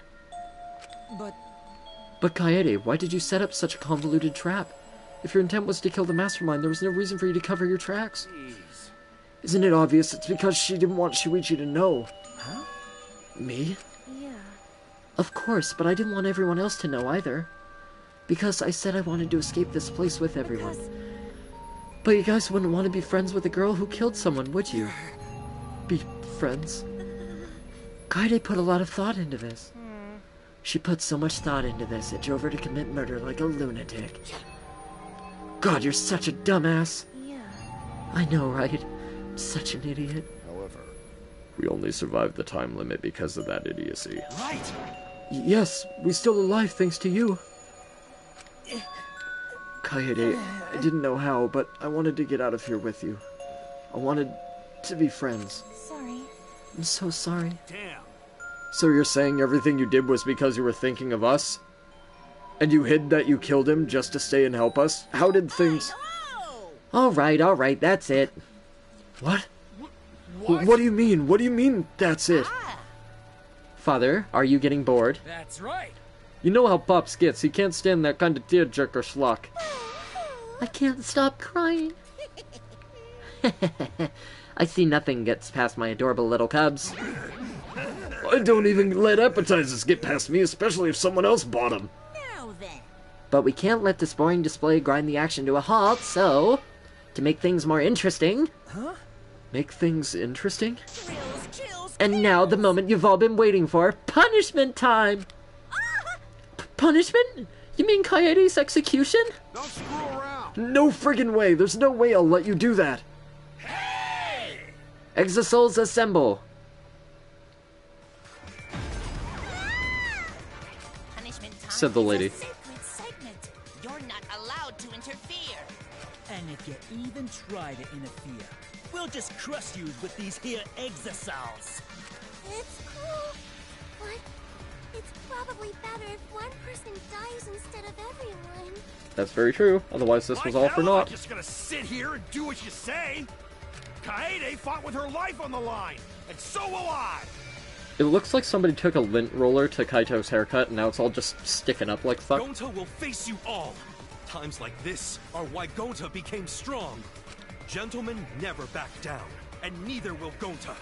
But Kaede, why did you set up such a convoluted trap? If your intent was to kill the mastermind, there was no reason for you to cover your tracks. Jeez. Isn't it obvious? It's because she didn't want Shuichi to know. Huh? Me? Yeah. Of course, but I didn't want everyone else to know either. Because I said I wanted to escape this place with everyone. But you guys wouldn't want to be friends with a girl who killed someone, would you? Be friends? Kaede put a lot of thought into this. She put so much thought into this, it drove her to commit murder like a lunatic. God, you're such a dumbass. Yeah. I know, right? I'm such an idiot. However, We only survived the time limit because of that idiocy. Right! Yes, we're still alive thanks to you. Kaede, I didn't know how, but I wanted to get out of here with you. I wanted to be friends. Sorry. I'm so sorry. Damn. So you're saying everything you did was because you were thinking of us? And you hid that you killed him just to stay and help us? How did things... Alright, that's it. What? What do you mean? What do you mean, that's it? Father, are you getting bored? That's right. You know how Pops gets. He can't stand that kind of tearjerker schlock. I can't stop crying. I see nothing gets past my adorable little cubs. I don't even let appetizers get past me, especially if someone else bought them. Now then. But we can't let this boring display grind the action to a halt, so... to make things more interesting... Huh? Make things interesting? Thrills, chills, and now the moment you've all been waiting for, punishment time! Punishment? You mean Kaede's execution? Don't screw around! No friggin' way! There's no way I'll let you do that! Hey! Exosouls assemble! Punishment time Said the lady. is a sacred segment. You're not allowed to interfere. And if you even try to interfere, we'll just crush you with these here exosouls. It's cool, but it's probably better if one person dies instead of everyone. That's very true. Otherwise, this was all for I'm naught. just gonna sit here and do what you say. Kaede fought with her life on the line, and so will I. It looks like somebody took a lint roller to Kaito's haircut, and now it's all just sticking up like fuck. Gonta will face you all. Times like this are why Gonta became strong. Gentlemen never back down, and neither will Gonta.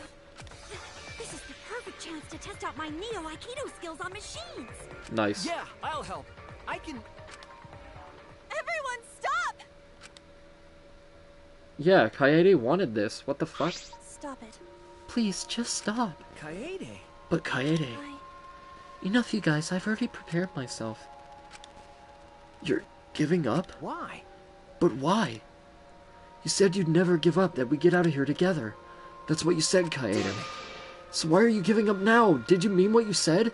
This is the perfect chance to test out my Neo Aikido skills on machines. Nice. Yeah, I'll help. I can... Everyone, stop! Yeah, Kaede wanted this. What the fuck? Stop it. Please, just stop. Kaede. But Kaede... Enough, you guys. I've already prepared myself. You're giving up? Why? But why? You said you'd never give up, that we get out of here together. That's what you said, Kaede. So why are you giving up now? Did you mean what you said?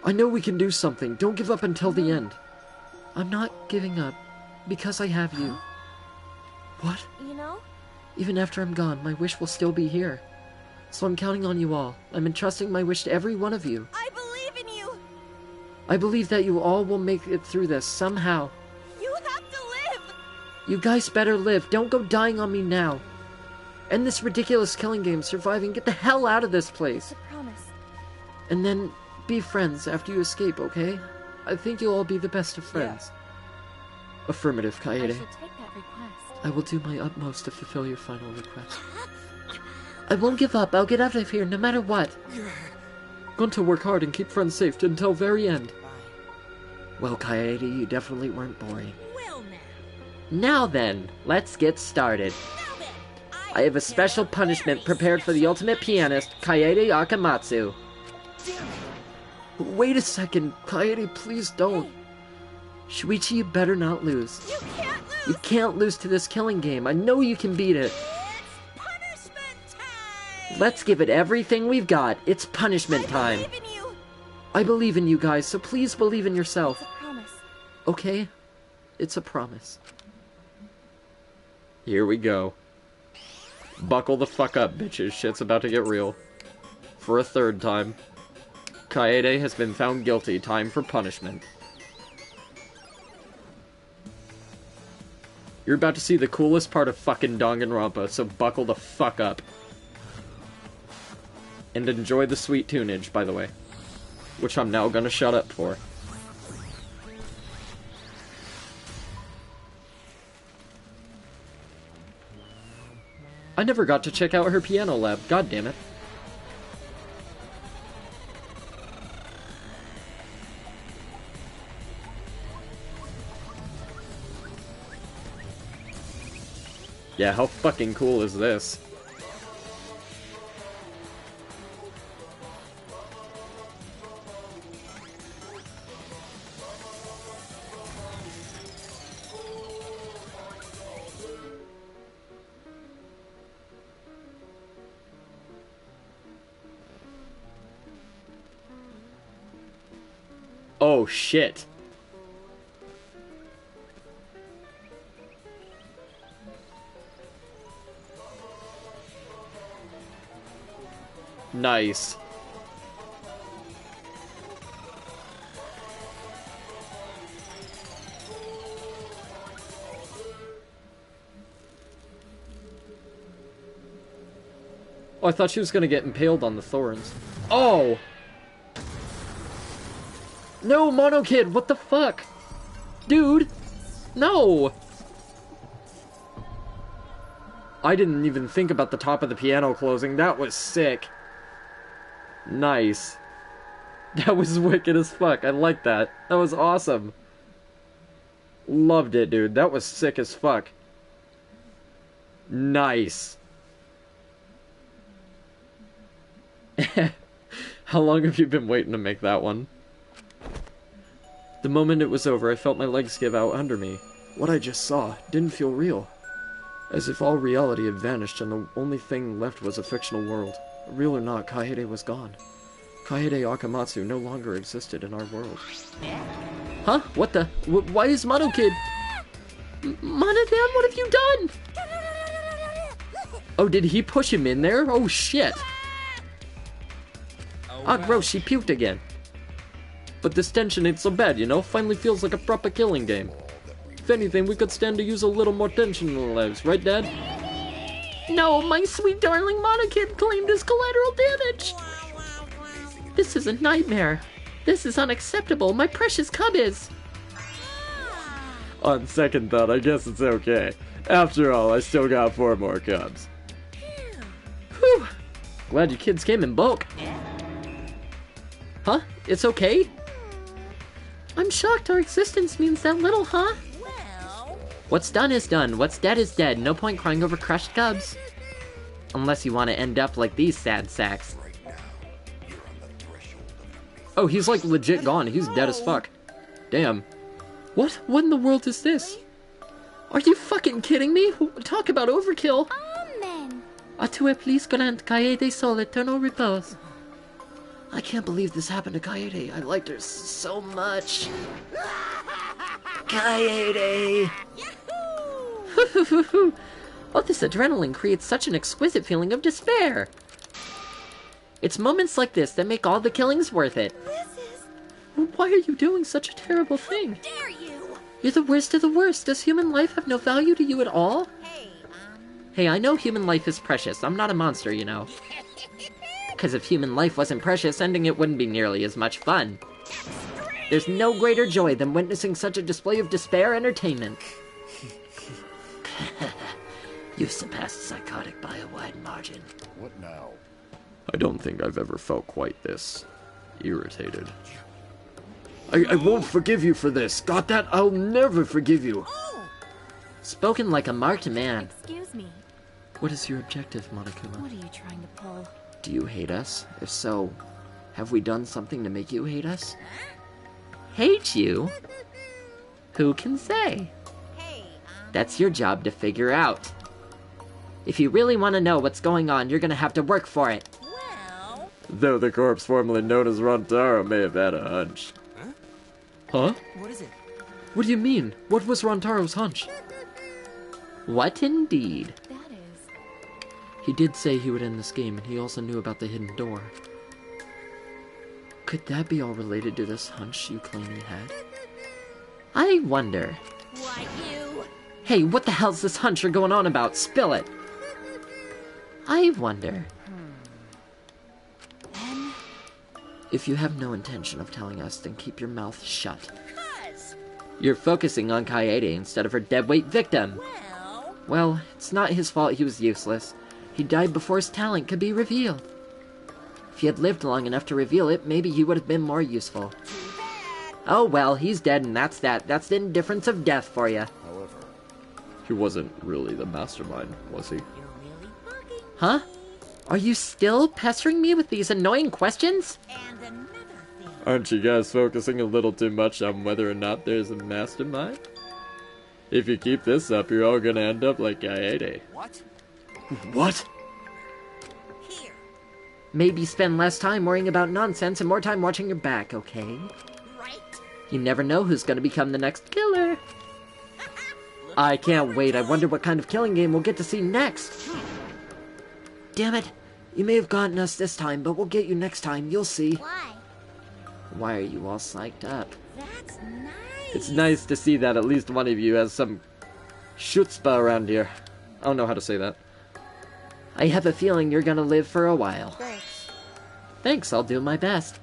I know we can do something. Don't give up until the end. I'm not giving up, because I have you. What? You know? Even after I'm gone, my wish will still be here. So I'm counting on you all. I'm entrusting my wish to every one of you. I believe in you! I believe that you all will make it through this, somehow. You have to live! You guys better live. Don't go dying on me now. End this ridiculous killing game, surviving, get the hell out of this place. I promise. And then be friends after you escape, okay? I think you'll all be the best of friends. Yeah. Affirmative, I Kaede. should take that request. I will do my utmost to fulfill your final request. I won't give up. I'll get out of here no matter what. Going to work hard and keep friends safe until very end. Well, Kaede, you definitely weren't boring. Well now. Now then, let's get started. I have a special punishment prepared for the ultimate pianist, Kaede Akamatsu. Wait a second, Kaede, please don't. Shuichi, you better not lose. You can't lose! You can't lose to this killing game. I know you can beat it. It's punishment time! Let's give it everything we've got. It's punishment time. I believe in you! I believe in you guys, so please believe in yourself. It's a promise. Okay? It's a promise. Here we go. Buckle the fuck up, bitches. Shit's about to get real. For a third time. Kaede has been found guilty. Time for punishment. You're about to see the coolest part of fucking Danganronpa, so buckle the fuck up. And enjoy the sweet tunage, by the way. Which I'm now gonna shut up for. I never got to check out her piano lab, god damn it. Yeah, how fucking cool is this? Oh shit. Nice. Oh, I thought she was gonna get impaled on the thorns. Oh! No, Mono Kid, what the fuck? Dude! No! I didn't even think about the top of the piano closing. That was sick. Nice. That was wicked as fuck. I like that. That was awesome. Loved it, dude. That was sick as fuck. Nice. How long have you been waiting to make that one? The moment it was over, I felt my legs give out under me. What I just saw didn't feel real. As if all reality had vanished and the only thing left was a fictional world. Real or not, Kaede was gone. Kaede Akamatsu no longer existed in our world. Huh? What the? Why is Mono Kid? Monodan, what have you done? Oh, did he push him in there? Oh, shit. Ah, gross, she puked again. But this tension ain't so bad, you know? Finally feels like a proper killing game. If anything, we could stand to use a little more tension in our lives, right, Dad? No, my sweet darling Monokid claimed his collateral damage! This is a nightmare. This is unacceptable. My precious cub is... On second thought, I guess it's okay. After all, I still got 4 more cubs. Whew! Glad you kids came in bulk. Huh? It's okay? I'm shocked our existence means that little, huh? Well... What's done is done. What's dead is dead. No point crying over crushed cubs. Unless you want to end up like these sad sacks. Oh, he's like legit gone. He's dead as fuck. Damn. What in the world is this? Are you fucking kidding me? Talk about overkill. Amen. Atue, please grant Kaede's soul eternal repose. I can't believe this happened to Kaede. I liked her so much. Kaede! Oh, this adrenaline creates such an exquisite feeling of despair. It's moments like this that make all the killings worth it. Why are you doing such a terrible thing? How dare you? You're the worst of the worst. Does human life have no value to you at all? Hey, I know human life is precious. I'm not a monster, you know. Because if human life wasn't precious, ending it wouldn't be nearly as much fun. There's no greater joy than witnessing such a display of despair entertainment. You've surpassed psychotic by a wide margin. What now? I don't think I've ever felt quite this irritated. I won't forgive you for this. Got that? I'll never forgive you. Spoken like a marked man. Excuse me. What is your objective, Monokuma? What are you trying to pull? Do you hate us? If so, have we done something to make you hate us? Hate you? Who can say? That's your job to figure out. If you really want to know what's going on, you're gonna have to work for it. Though the corpse formerly known as Rontaro may have had a hunch. Huh? What is it? What do you mean? What was Rontaro's hunch? What indeed? That is... He did say he would end this game, and he also knew about the hidden door. Could that be all related to this hunch you claim you had? I wonder. Why, you... Hey, what the hell's this hunch you're going on about? Spill it! I wonder. If you have no intention of telling us, then keep your mouth shut. You're focusing on Kaede instead of her deadweight victim. Well, it's not his fault he was useless. He died before his talent could be revealed. If he had lived long enough to reveal it, maybe he would have been more useful. Oh well, he's dead and that's that. That's the indifference of death for you. However, he wasn't really the mastermind, was he? Huh? Are you still pestering me with these annoying questions? Aren't you guys focusing a little too much on whether or not there's a mastermind? If you keep this up, you're all gonna end up like Kaede. What? What? Maybe spend less time worrying about nonsense and more time watching your back, okay? Right. You never know who's gonna become the next killer. I can't wait. I wonder what kind of killing game we'll get to see next. Damn it. You may have gotten us this time, but we'll get you next time. You'll see. Why? Why are you all psyched up? That's nice. It's nice to see that at least one of you has some chutzpah around here. I don't know how to say that. I have a feeling you're gonna live for a while. Thanks. Thanks, I'll do my best.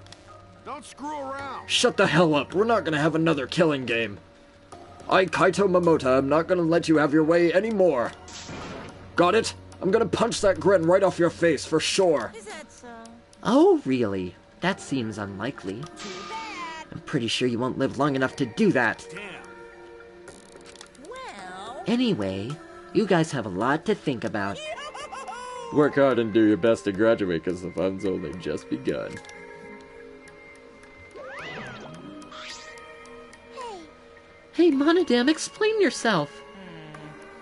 Don't screw around. Shut the hell up. We're not gonna have another killing game. I, Kaito Momota, am not gonna let you have your way anymore. Got it? I'm gonna punch that grin right off your face, for sure. Is that so? Oh, really? That seems unlikely. Too bad. I'm pretty sure you won't live long enough to do that. Damn. Well... Anyway, you guys have a lot to think about. Work hard and do your best to graduate, because the fun's only just begun. Hey, Monodam, explain yourself.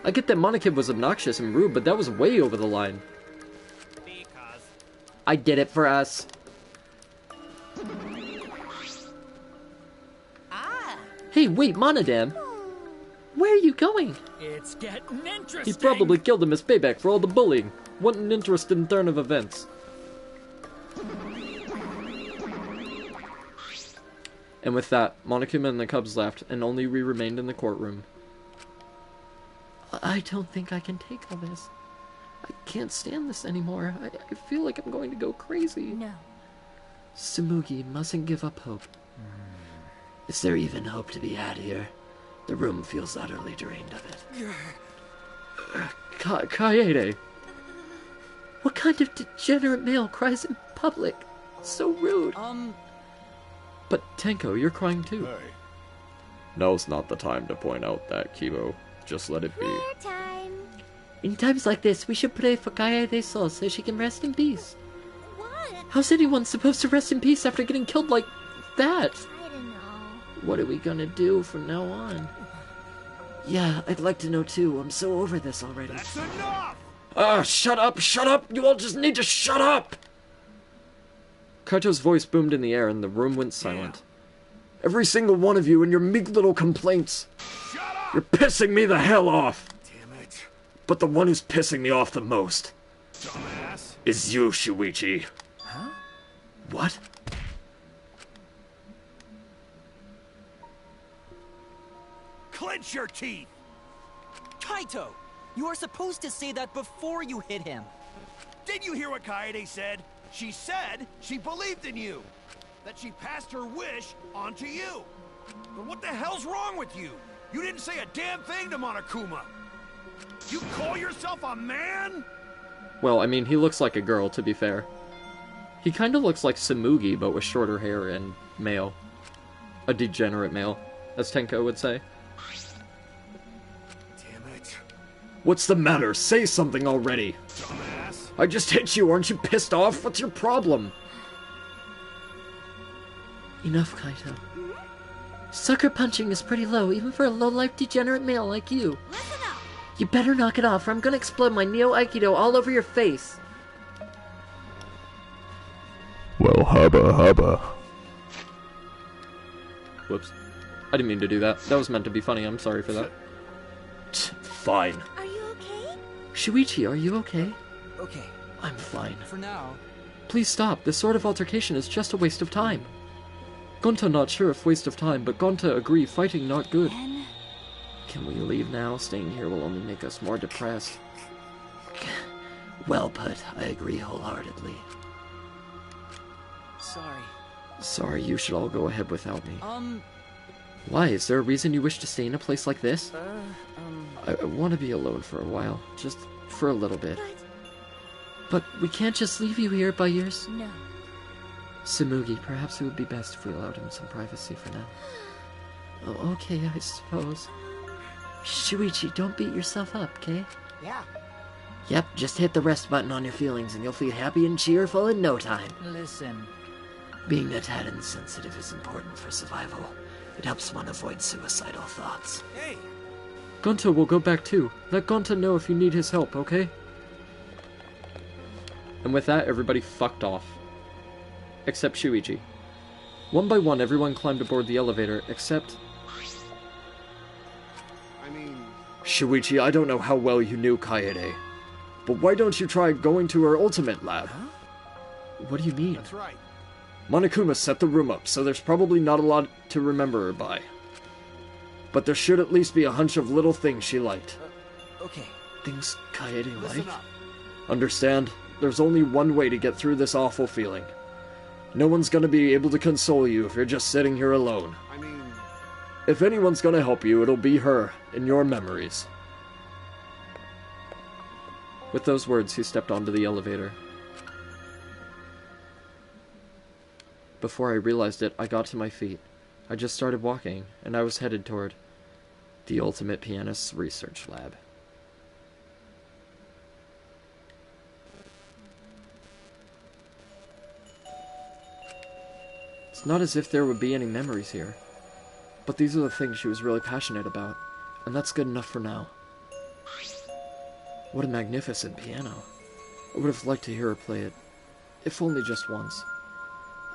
I get that Monokid was obnoxious and rude, but that was way over the line. Because... I did it for us. Hey, wait, Monodam. Where are you going? It's getting He interesting. probably killed him as payback for all the bullying. What an interesting turn of events. And with that, Monokuma and the Cubs left, and only we remained in the courtroom. I don't think I can take all this. I can't stand this anymore. I feel like I'm going to go crazy. No. Tsumugi mustn't give up hope. Is there even hope to be had here? The room feels utterly drained of it. Kaede! What kind of degenerate male cries in public? So rude. But Tenko, you're crying too. Hey. Now's not the time to point out that, Kibo. Just let it be. Prayer time. In times like this, we should pray for Kaede's soul so she can rest in peace. What? How's anyone supposed to rest in peace after getting killed like that? I don't know. What are we gonna do from now on? Yeah, I'd like to know too. I'm so over this already. That's enough! Shut up! Shut up! You all just need to shut up! Kaito's voice boomed in the air and the room went silent. Every single one of you and your meek little complaints. Shut up! You're pissing me the hell off! Damn it. But the one who's pissing me off the most Dumbass. is you, Shuichi. Huh? What? Clench your teeth! Kaito! You are supposed to say that before you hit him. Did you hear what Kaede said? She said she believed in you. That she passed her wish on to you. But what the hell's wrong with you? You didn't say a damn thing to Monokuma. You call yourself a man? Well, I mean, he looks like a girl, to be fair. He kind of looks like Tsumugi, but with shorter hair and male. A degenerate male, as Tenko would say. Damn it. What's the matter? Say something already! Dumbass. I just hit you, aren't you pissed off? What's your problem? Enough, Kaito. Sucker punching is pretty low, even for a low-life degenerate male like you. Listen up. You better knock it off, or I'm gonna explode my Neo Aikido all over your face. Well, hubba hubba. Whoops. I didn't mean to do that. That was meant to be funny. I'm sorry for that. Fine. Are you okay? Shuichi, are you okay? Okay, I'm fine. for now. Please stop. This sort of altercation is just a waste of time. Gonta not sure if waste of time, but Gonta agree fighting not good. Then Can we leave now? Staying here will only make us more depressed. Well put. I agree wholeheartedly. Sorry. Sorry, you should all go ahead without me. Um, Why? Is there a reason you wish to stay in a place like this? uh, I want to be alone for a while. Just for a little bit. But we can't just leave you here by yours. no. Tsumugi, perhaps it would be best if we allowed him some privacy for now. Oh, okay, I suppose. Shuichi, don't beat yourself up, okay? Yeah. Yep, just hit the rest button on your feelings and you'll feel happy and cheerful in no time. listen. Being a tad insensitive is important for survival. It helps one avoid suicidal thoughts. Hey, Gonta will go back too. Let Gonta know if you need his help, okay? And with that, everybody fucked off. Except Shuichi. One by one, everyone climbed aboard the elevator, except... I mean... Shuichi, I don't know how well you knew Kaede, But why don't you try going to her ultimate lab? Huh? What do you mean? That's right. Monokuma set the room up, so there's probably not a lot to remember her by. But there should at least be a hunch of little things she liked. Okay. Things Kaede Listen liked? up. Understand? There's only one way to get through this awful feeling. No one's gonna be able to console you if you're just sitting here alone. I mean... If anyone's gonna help you, it'll be her, in your memories. With those words, he stepped onto the elevator. Before I realized it, I got to my feet. I just started walking, and I was headed toward the Ultimate Pianist's research lab. It's not as if there would be any memories here, but these are the things she was really passionate about, and that's good enough for now. What a magnificent piano. I would have liked to hear her play it, if only just once.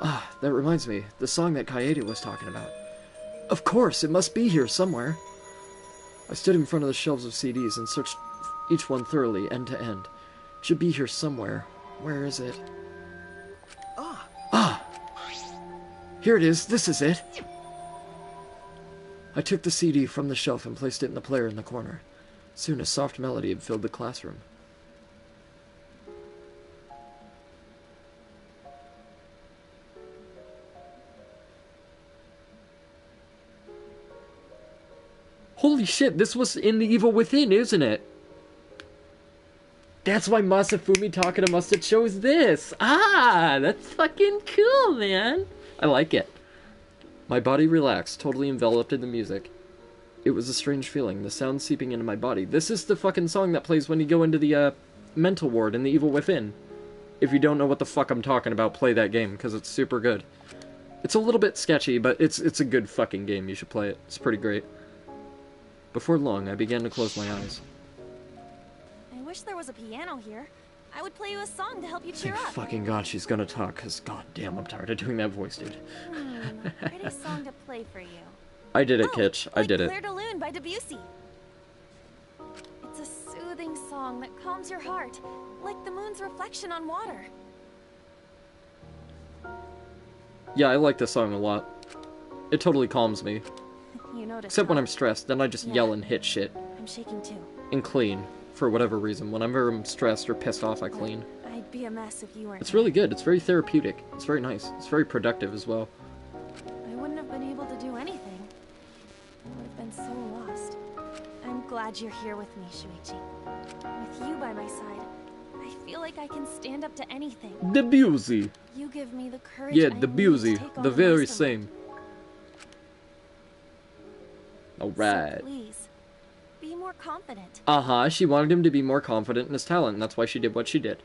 Ah, that reminds me, the song that Kaede was talking about. Of course, it must be here somewhere. I stood in front of the shelves of CDs and searched each one thoroughly, end to end. It should be here somewhere. Where is it? Ah! Here it is, this is it! I took the CD from the shelf and placed it in the player in the corner. Soon a soft melody had filled the classroom. Holy shit, this was in The Evil Within, isn't it? That's why Masafumi Takada must have chose this! Ah, that's fucking cool, man! I like it. My body relaxed, totally enveloped in the music. It was a strange feeling, the sound seeping into my body. This is the fucking song that plays when you go into the, mental ward in The Evil Within. If you don't know what the fuck I'm talking about, play that game, because it's super good. It's a little bit sketchy, but it's a good fucking game, you should play it. It's pretty great. Before long, I began to close my eyes. I wish there was a piano here. I would play you a song to help you cheer Thank up. fucking God she's gonna talk, because goddamn, I'm tired of doing that voice, dude. Pretty song to play for you. I did it, Kitch. I did it. Clair de Lune by Debussy. It's a soothing song that calms your heart, like the moon's reflection on water. Yeah, I like this song a lot. It totally calms me. You noticed, Except when huh? I'm stressed, then I just yell and hit shit. I'm shaking too. And clean, for whatever reason. Whenever I'm stressed or pissed off, I clean. I'd be a mess if you weren't. It's really good. It's very therapeutic. It's very nice. It's very productive as well. I wouldn't have been able to do anything. I would have been so lost. I'm glad you're here with me, Shuichi. With you by my side, I feel like I can stand up to anything. Debussy. You give me the courage. Yeah, I need Debussy. to take on The very rest of same. Alright. So please, be more confident. Uh-huh, she wanted him to be more confident in his talent, and that's why she did what she did.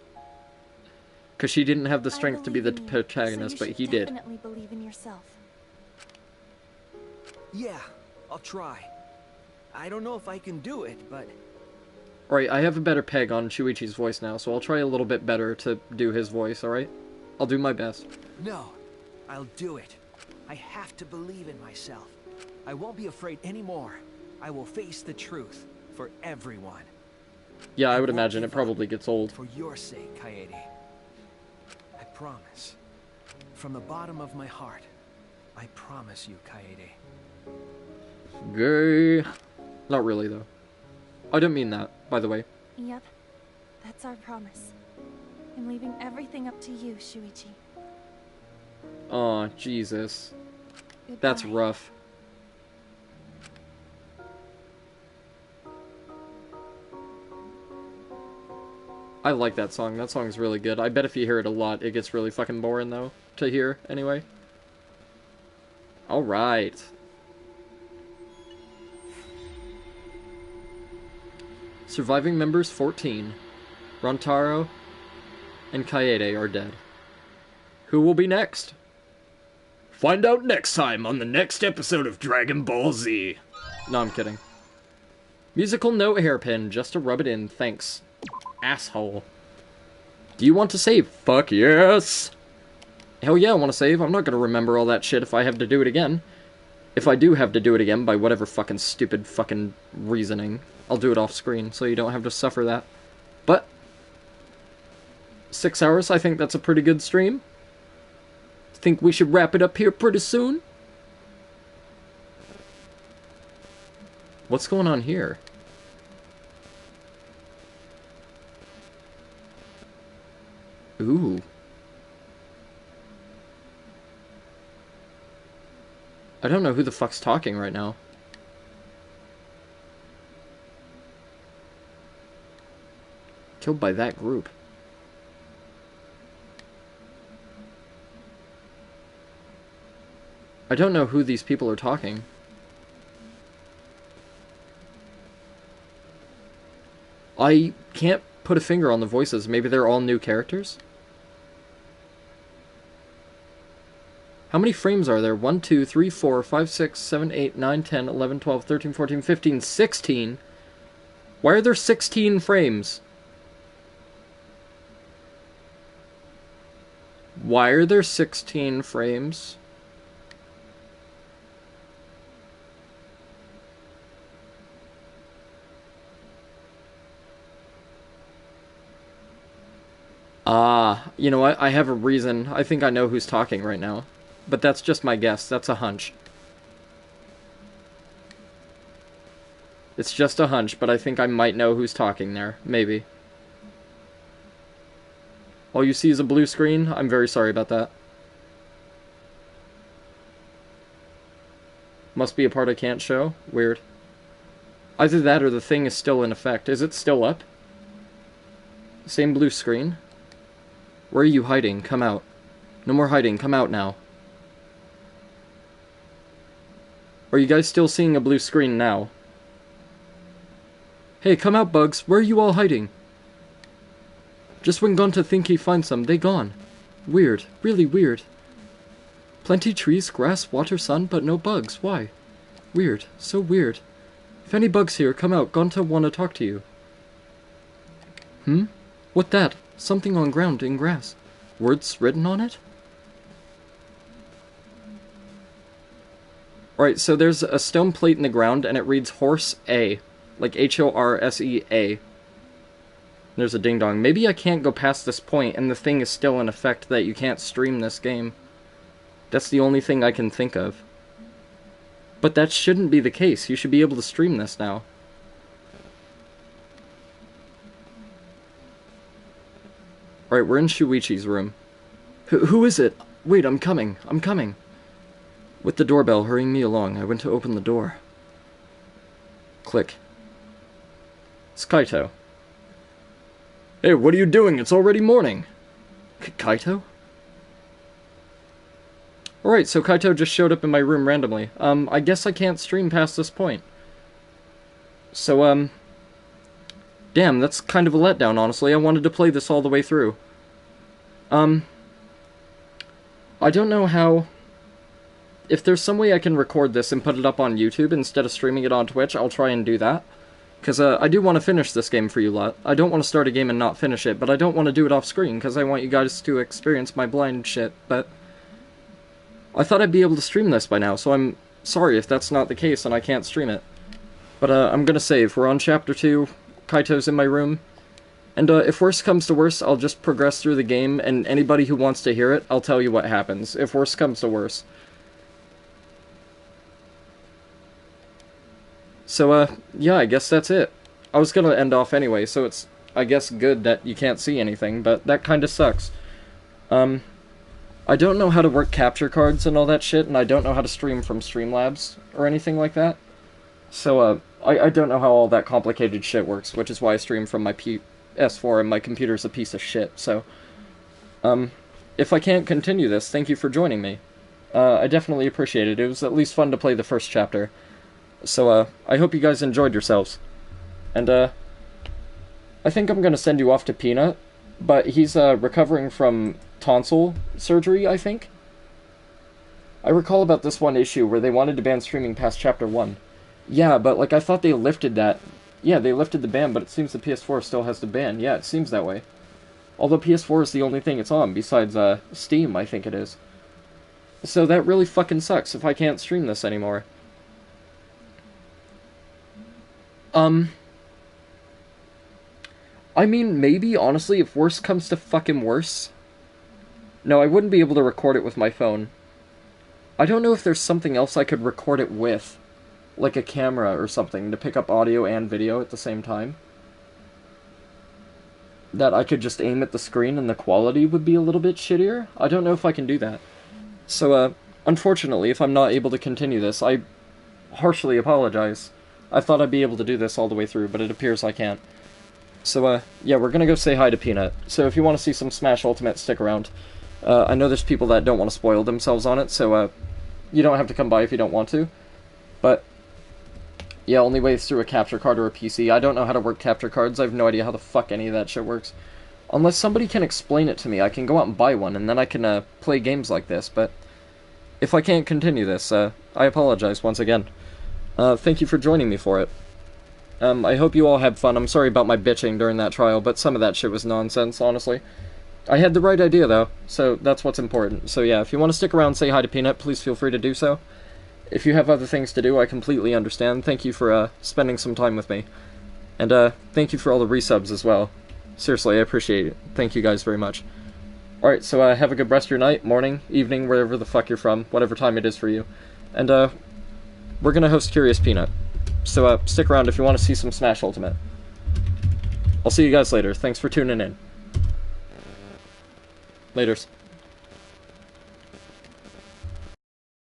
Because she didn't have the strength to be the protagonist, but he did. Definitely believe in yourself. Yeah, I'll try. I don't know if I can do it, but... Alright, I have a better peg on Shuichi's voice now, so I'll try a little bit better to do his voice, alright? I'll do my best. No, I'll do it. I have to believe in myself. I won't be afraid anymore. I will face the truth for everyone. Yeah, I would imagine it probably gets old. For your sake, Kaede. I promise. From the bottom of my heart, I promise you, Kaede. Gay. Not really, though. I didn't mean that, by the way. Yep, that's our promise. I'm leaving everything up to you, Shuichi. Aw, Jesus. Goodbye. That's rough. I like that song. That song's really good. I bet if you hear it a lot, it gets really fucking boring, though, to hear, anyway. Alright. Surviving members 14. Rantaro and Kaede are dead. Who will be next? Find out next time on the next episode of Dragon Ball Z. No, I'm kidding. Musical note hairpin, just to rub it in, thanks. Asshole. Do you want to save? Fuck yes! Hell yeah, I want to save. I'm not gonna remember all that shit if I have to do it again. If I do have to do it again, by whatever fucking stupid fucking reasoning, I'll do it off screen, so you don't have to suffer that. But, 6 hours. I think that's a pretty good stream. Think we should wrap it up here pretty soon? What's going on here? Ooh. I don't know who the fuck's talking right now. Killed by that group. I don't know who these people are talking. I can't put a finger on the voices. Maybe they're all new characters? How many frames are there? 1, 2, 3, 4, 5, 6, 7, 8, 9, 10, 11, 12, 13, 14, 15, 16? Why are there 16 frames? Why are there 16 frames? You know what? I have a reason. I think I know who's talking right now. But that's just my guess. That's a hunch. It's just a hunch, but I think I might know who's talking there. Maybe. All you see is a blue screen? I'm very sorry about that. Must be a part I can't show? Weird. Either that or the thing is still in effect. Is it still up? Same blue screen? Where are you hiding? Come out. No more hiding. Come out now. Are you guys still seeing a blue screen now? Hey, come out, Bugs. Where are you all hiding? Just when gone to think he finds some, they gone. Weird. Really weird. Plenty trees, grass, water, sun, but no bugs. Why? Weird. So weird. If any bugs here, come out. Gonta wanna talk to you. What that? Something on ground in grass. Words written on it? Alright, so there's a stone plate in the ground, and it reads Horse A. Like H-O-R-S-E-A. There's a ding-dong. Maybe I can't go past this point, and the thing is still in effect that you can't stream this game. That's the only thing I can think of. But that shouldn't be the case. You should be able to stream this now. Alright, we're in Shuichi's room. Who is it? Wait, I'm coming. I'm coming. With the doorbell hurrying me along, I went to open the door. Click. It's Kaito. Hey, what are you doing? It's already morning. Kaito? Alright, so Kaito just showed up in my room randomly. I guess I can't stream past this point. So, damn, that's kind of a letdown, honestly. I wanted to play this all the way through. I don't know how... If there's some way I can record this and put it up on YouTube instead of streaming it on Twitch, I'll try and do that. Because, I do want to finish this game for you lot. I don't want to start a game and not finish it, but I don't want to do it off-screen, because I want you guys to experience my blind shit, but... I thought I'd be able to stream this by now, so I'm sorry if that's not the case and I can't stream it. But, I'm gonna save. We're on Chapter 2, Kaito's in my room, and, if worse comes to worse, I'll just progress through the game, and anybody who wants to hear it, I'll tell you what happens, if worse comes to worse. So, yeah, I guess that's it. I was gonna end off anyway, so it's, I guess, good that you can't see anything, but that kinda sucks. I don't know how to work capture cards and all that shit, and I don't know how to stream from Streamlabs or anything like that. So, I don't know how all that complicated shit works, which is why I stream from my PS4 and my computer's a piece of shit, so... if I can't continue this, thank you for joining me. I definitely appreciate it. It was at least fun to play the first chapter. So, I hope you guys enjoyed yourselves. And, I think I'm gonna send you off to Peanut, but he's, recovering from tonsil surgery, I think? I recall about this one issue where they wanted to ban streaming past Chapter 1. Yeah, but, like, I thought they lifted that. Yeah, they lifted the ban, but it seems the PS4 still has the ban. Yeah, it seems that way. Although PS4 is the only thing it's on, besides, Steam, I think it is. So that really fucking sucks if I can't stream this anymore. I mean, maybe, honestly, if worse comes to fucking worse. No, I wouldn't be able to record it with my phone. I don't know if there's something else I could record it with. Like a camera or something, to pick up audio and video at the same time. That I could just aim at the screen and the quality would be a little bit shittier. I don't know if I can do that. So, unfortunately, if I'm not able to continue this, I harshly apologize. I thought I'd be able to do this all the way through, but it appears I can't. So, yeah, we're gonna go say hi to Peanut. So if you want to see some Smash Ultimate, stick around. I know there's people that don't want to spoil themselves on it, so, you don't have to come by if you don't want to. But, yeah, only way is through a capture card or a PC. I don't know how to work capture cards. I have no idea how the fuck any of that shit works. Unless somebody can explain it to me, I can go out and buy one, and then I can, play games like this, but if I can't continue this, I apologize once again. Thank you for joining me for it. I hope you all had fun. I'm sorry about my bitching during that trial, but some of that shit was nonsense, honestly. I had the right idea, though, so that's what's important. So yeah, if you want to stick around and say hi to Peanut, please feel free to do so. If you have other things to do, I completely understand. Thank you for, spending some time with me. And, thank you for all the resubs as well. Seriously, I appreciate it. Thank you guys very much. Alright, so, have a good rest of your night, morning, evening, wherever the fuck you're from, whatever time it is for you. And, we're gonna host Curious Peanut. So, stick around if you want to see some Smash Ultimate. I'll see you guys later. Thanks for tuning in. Laters.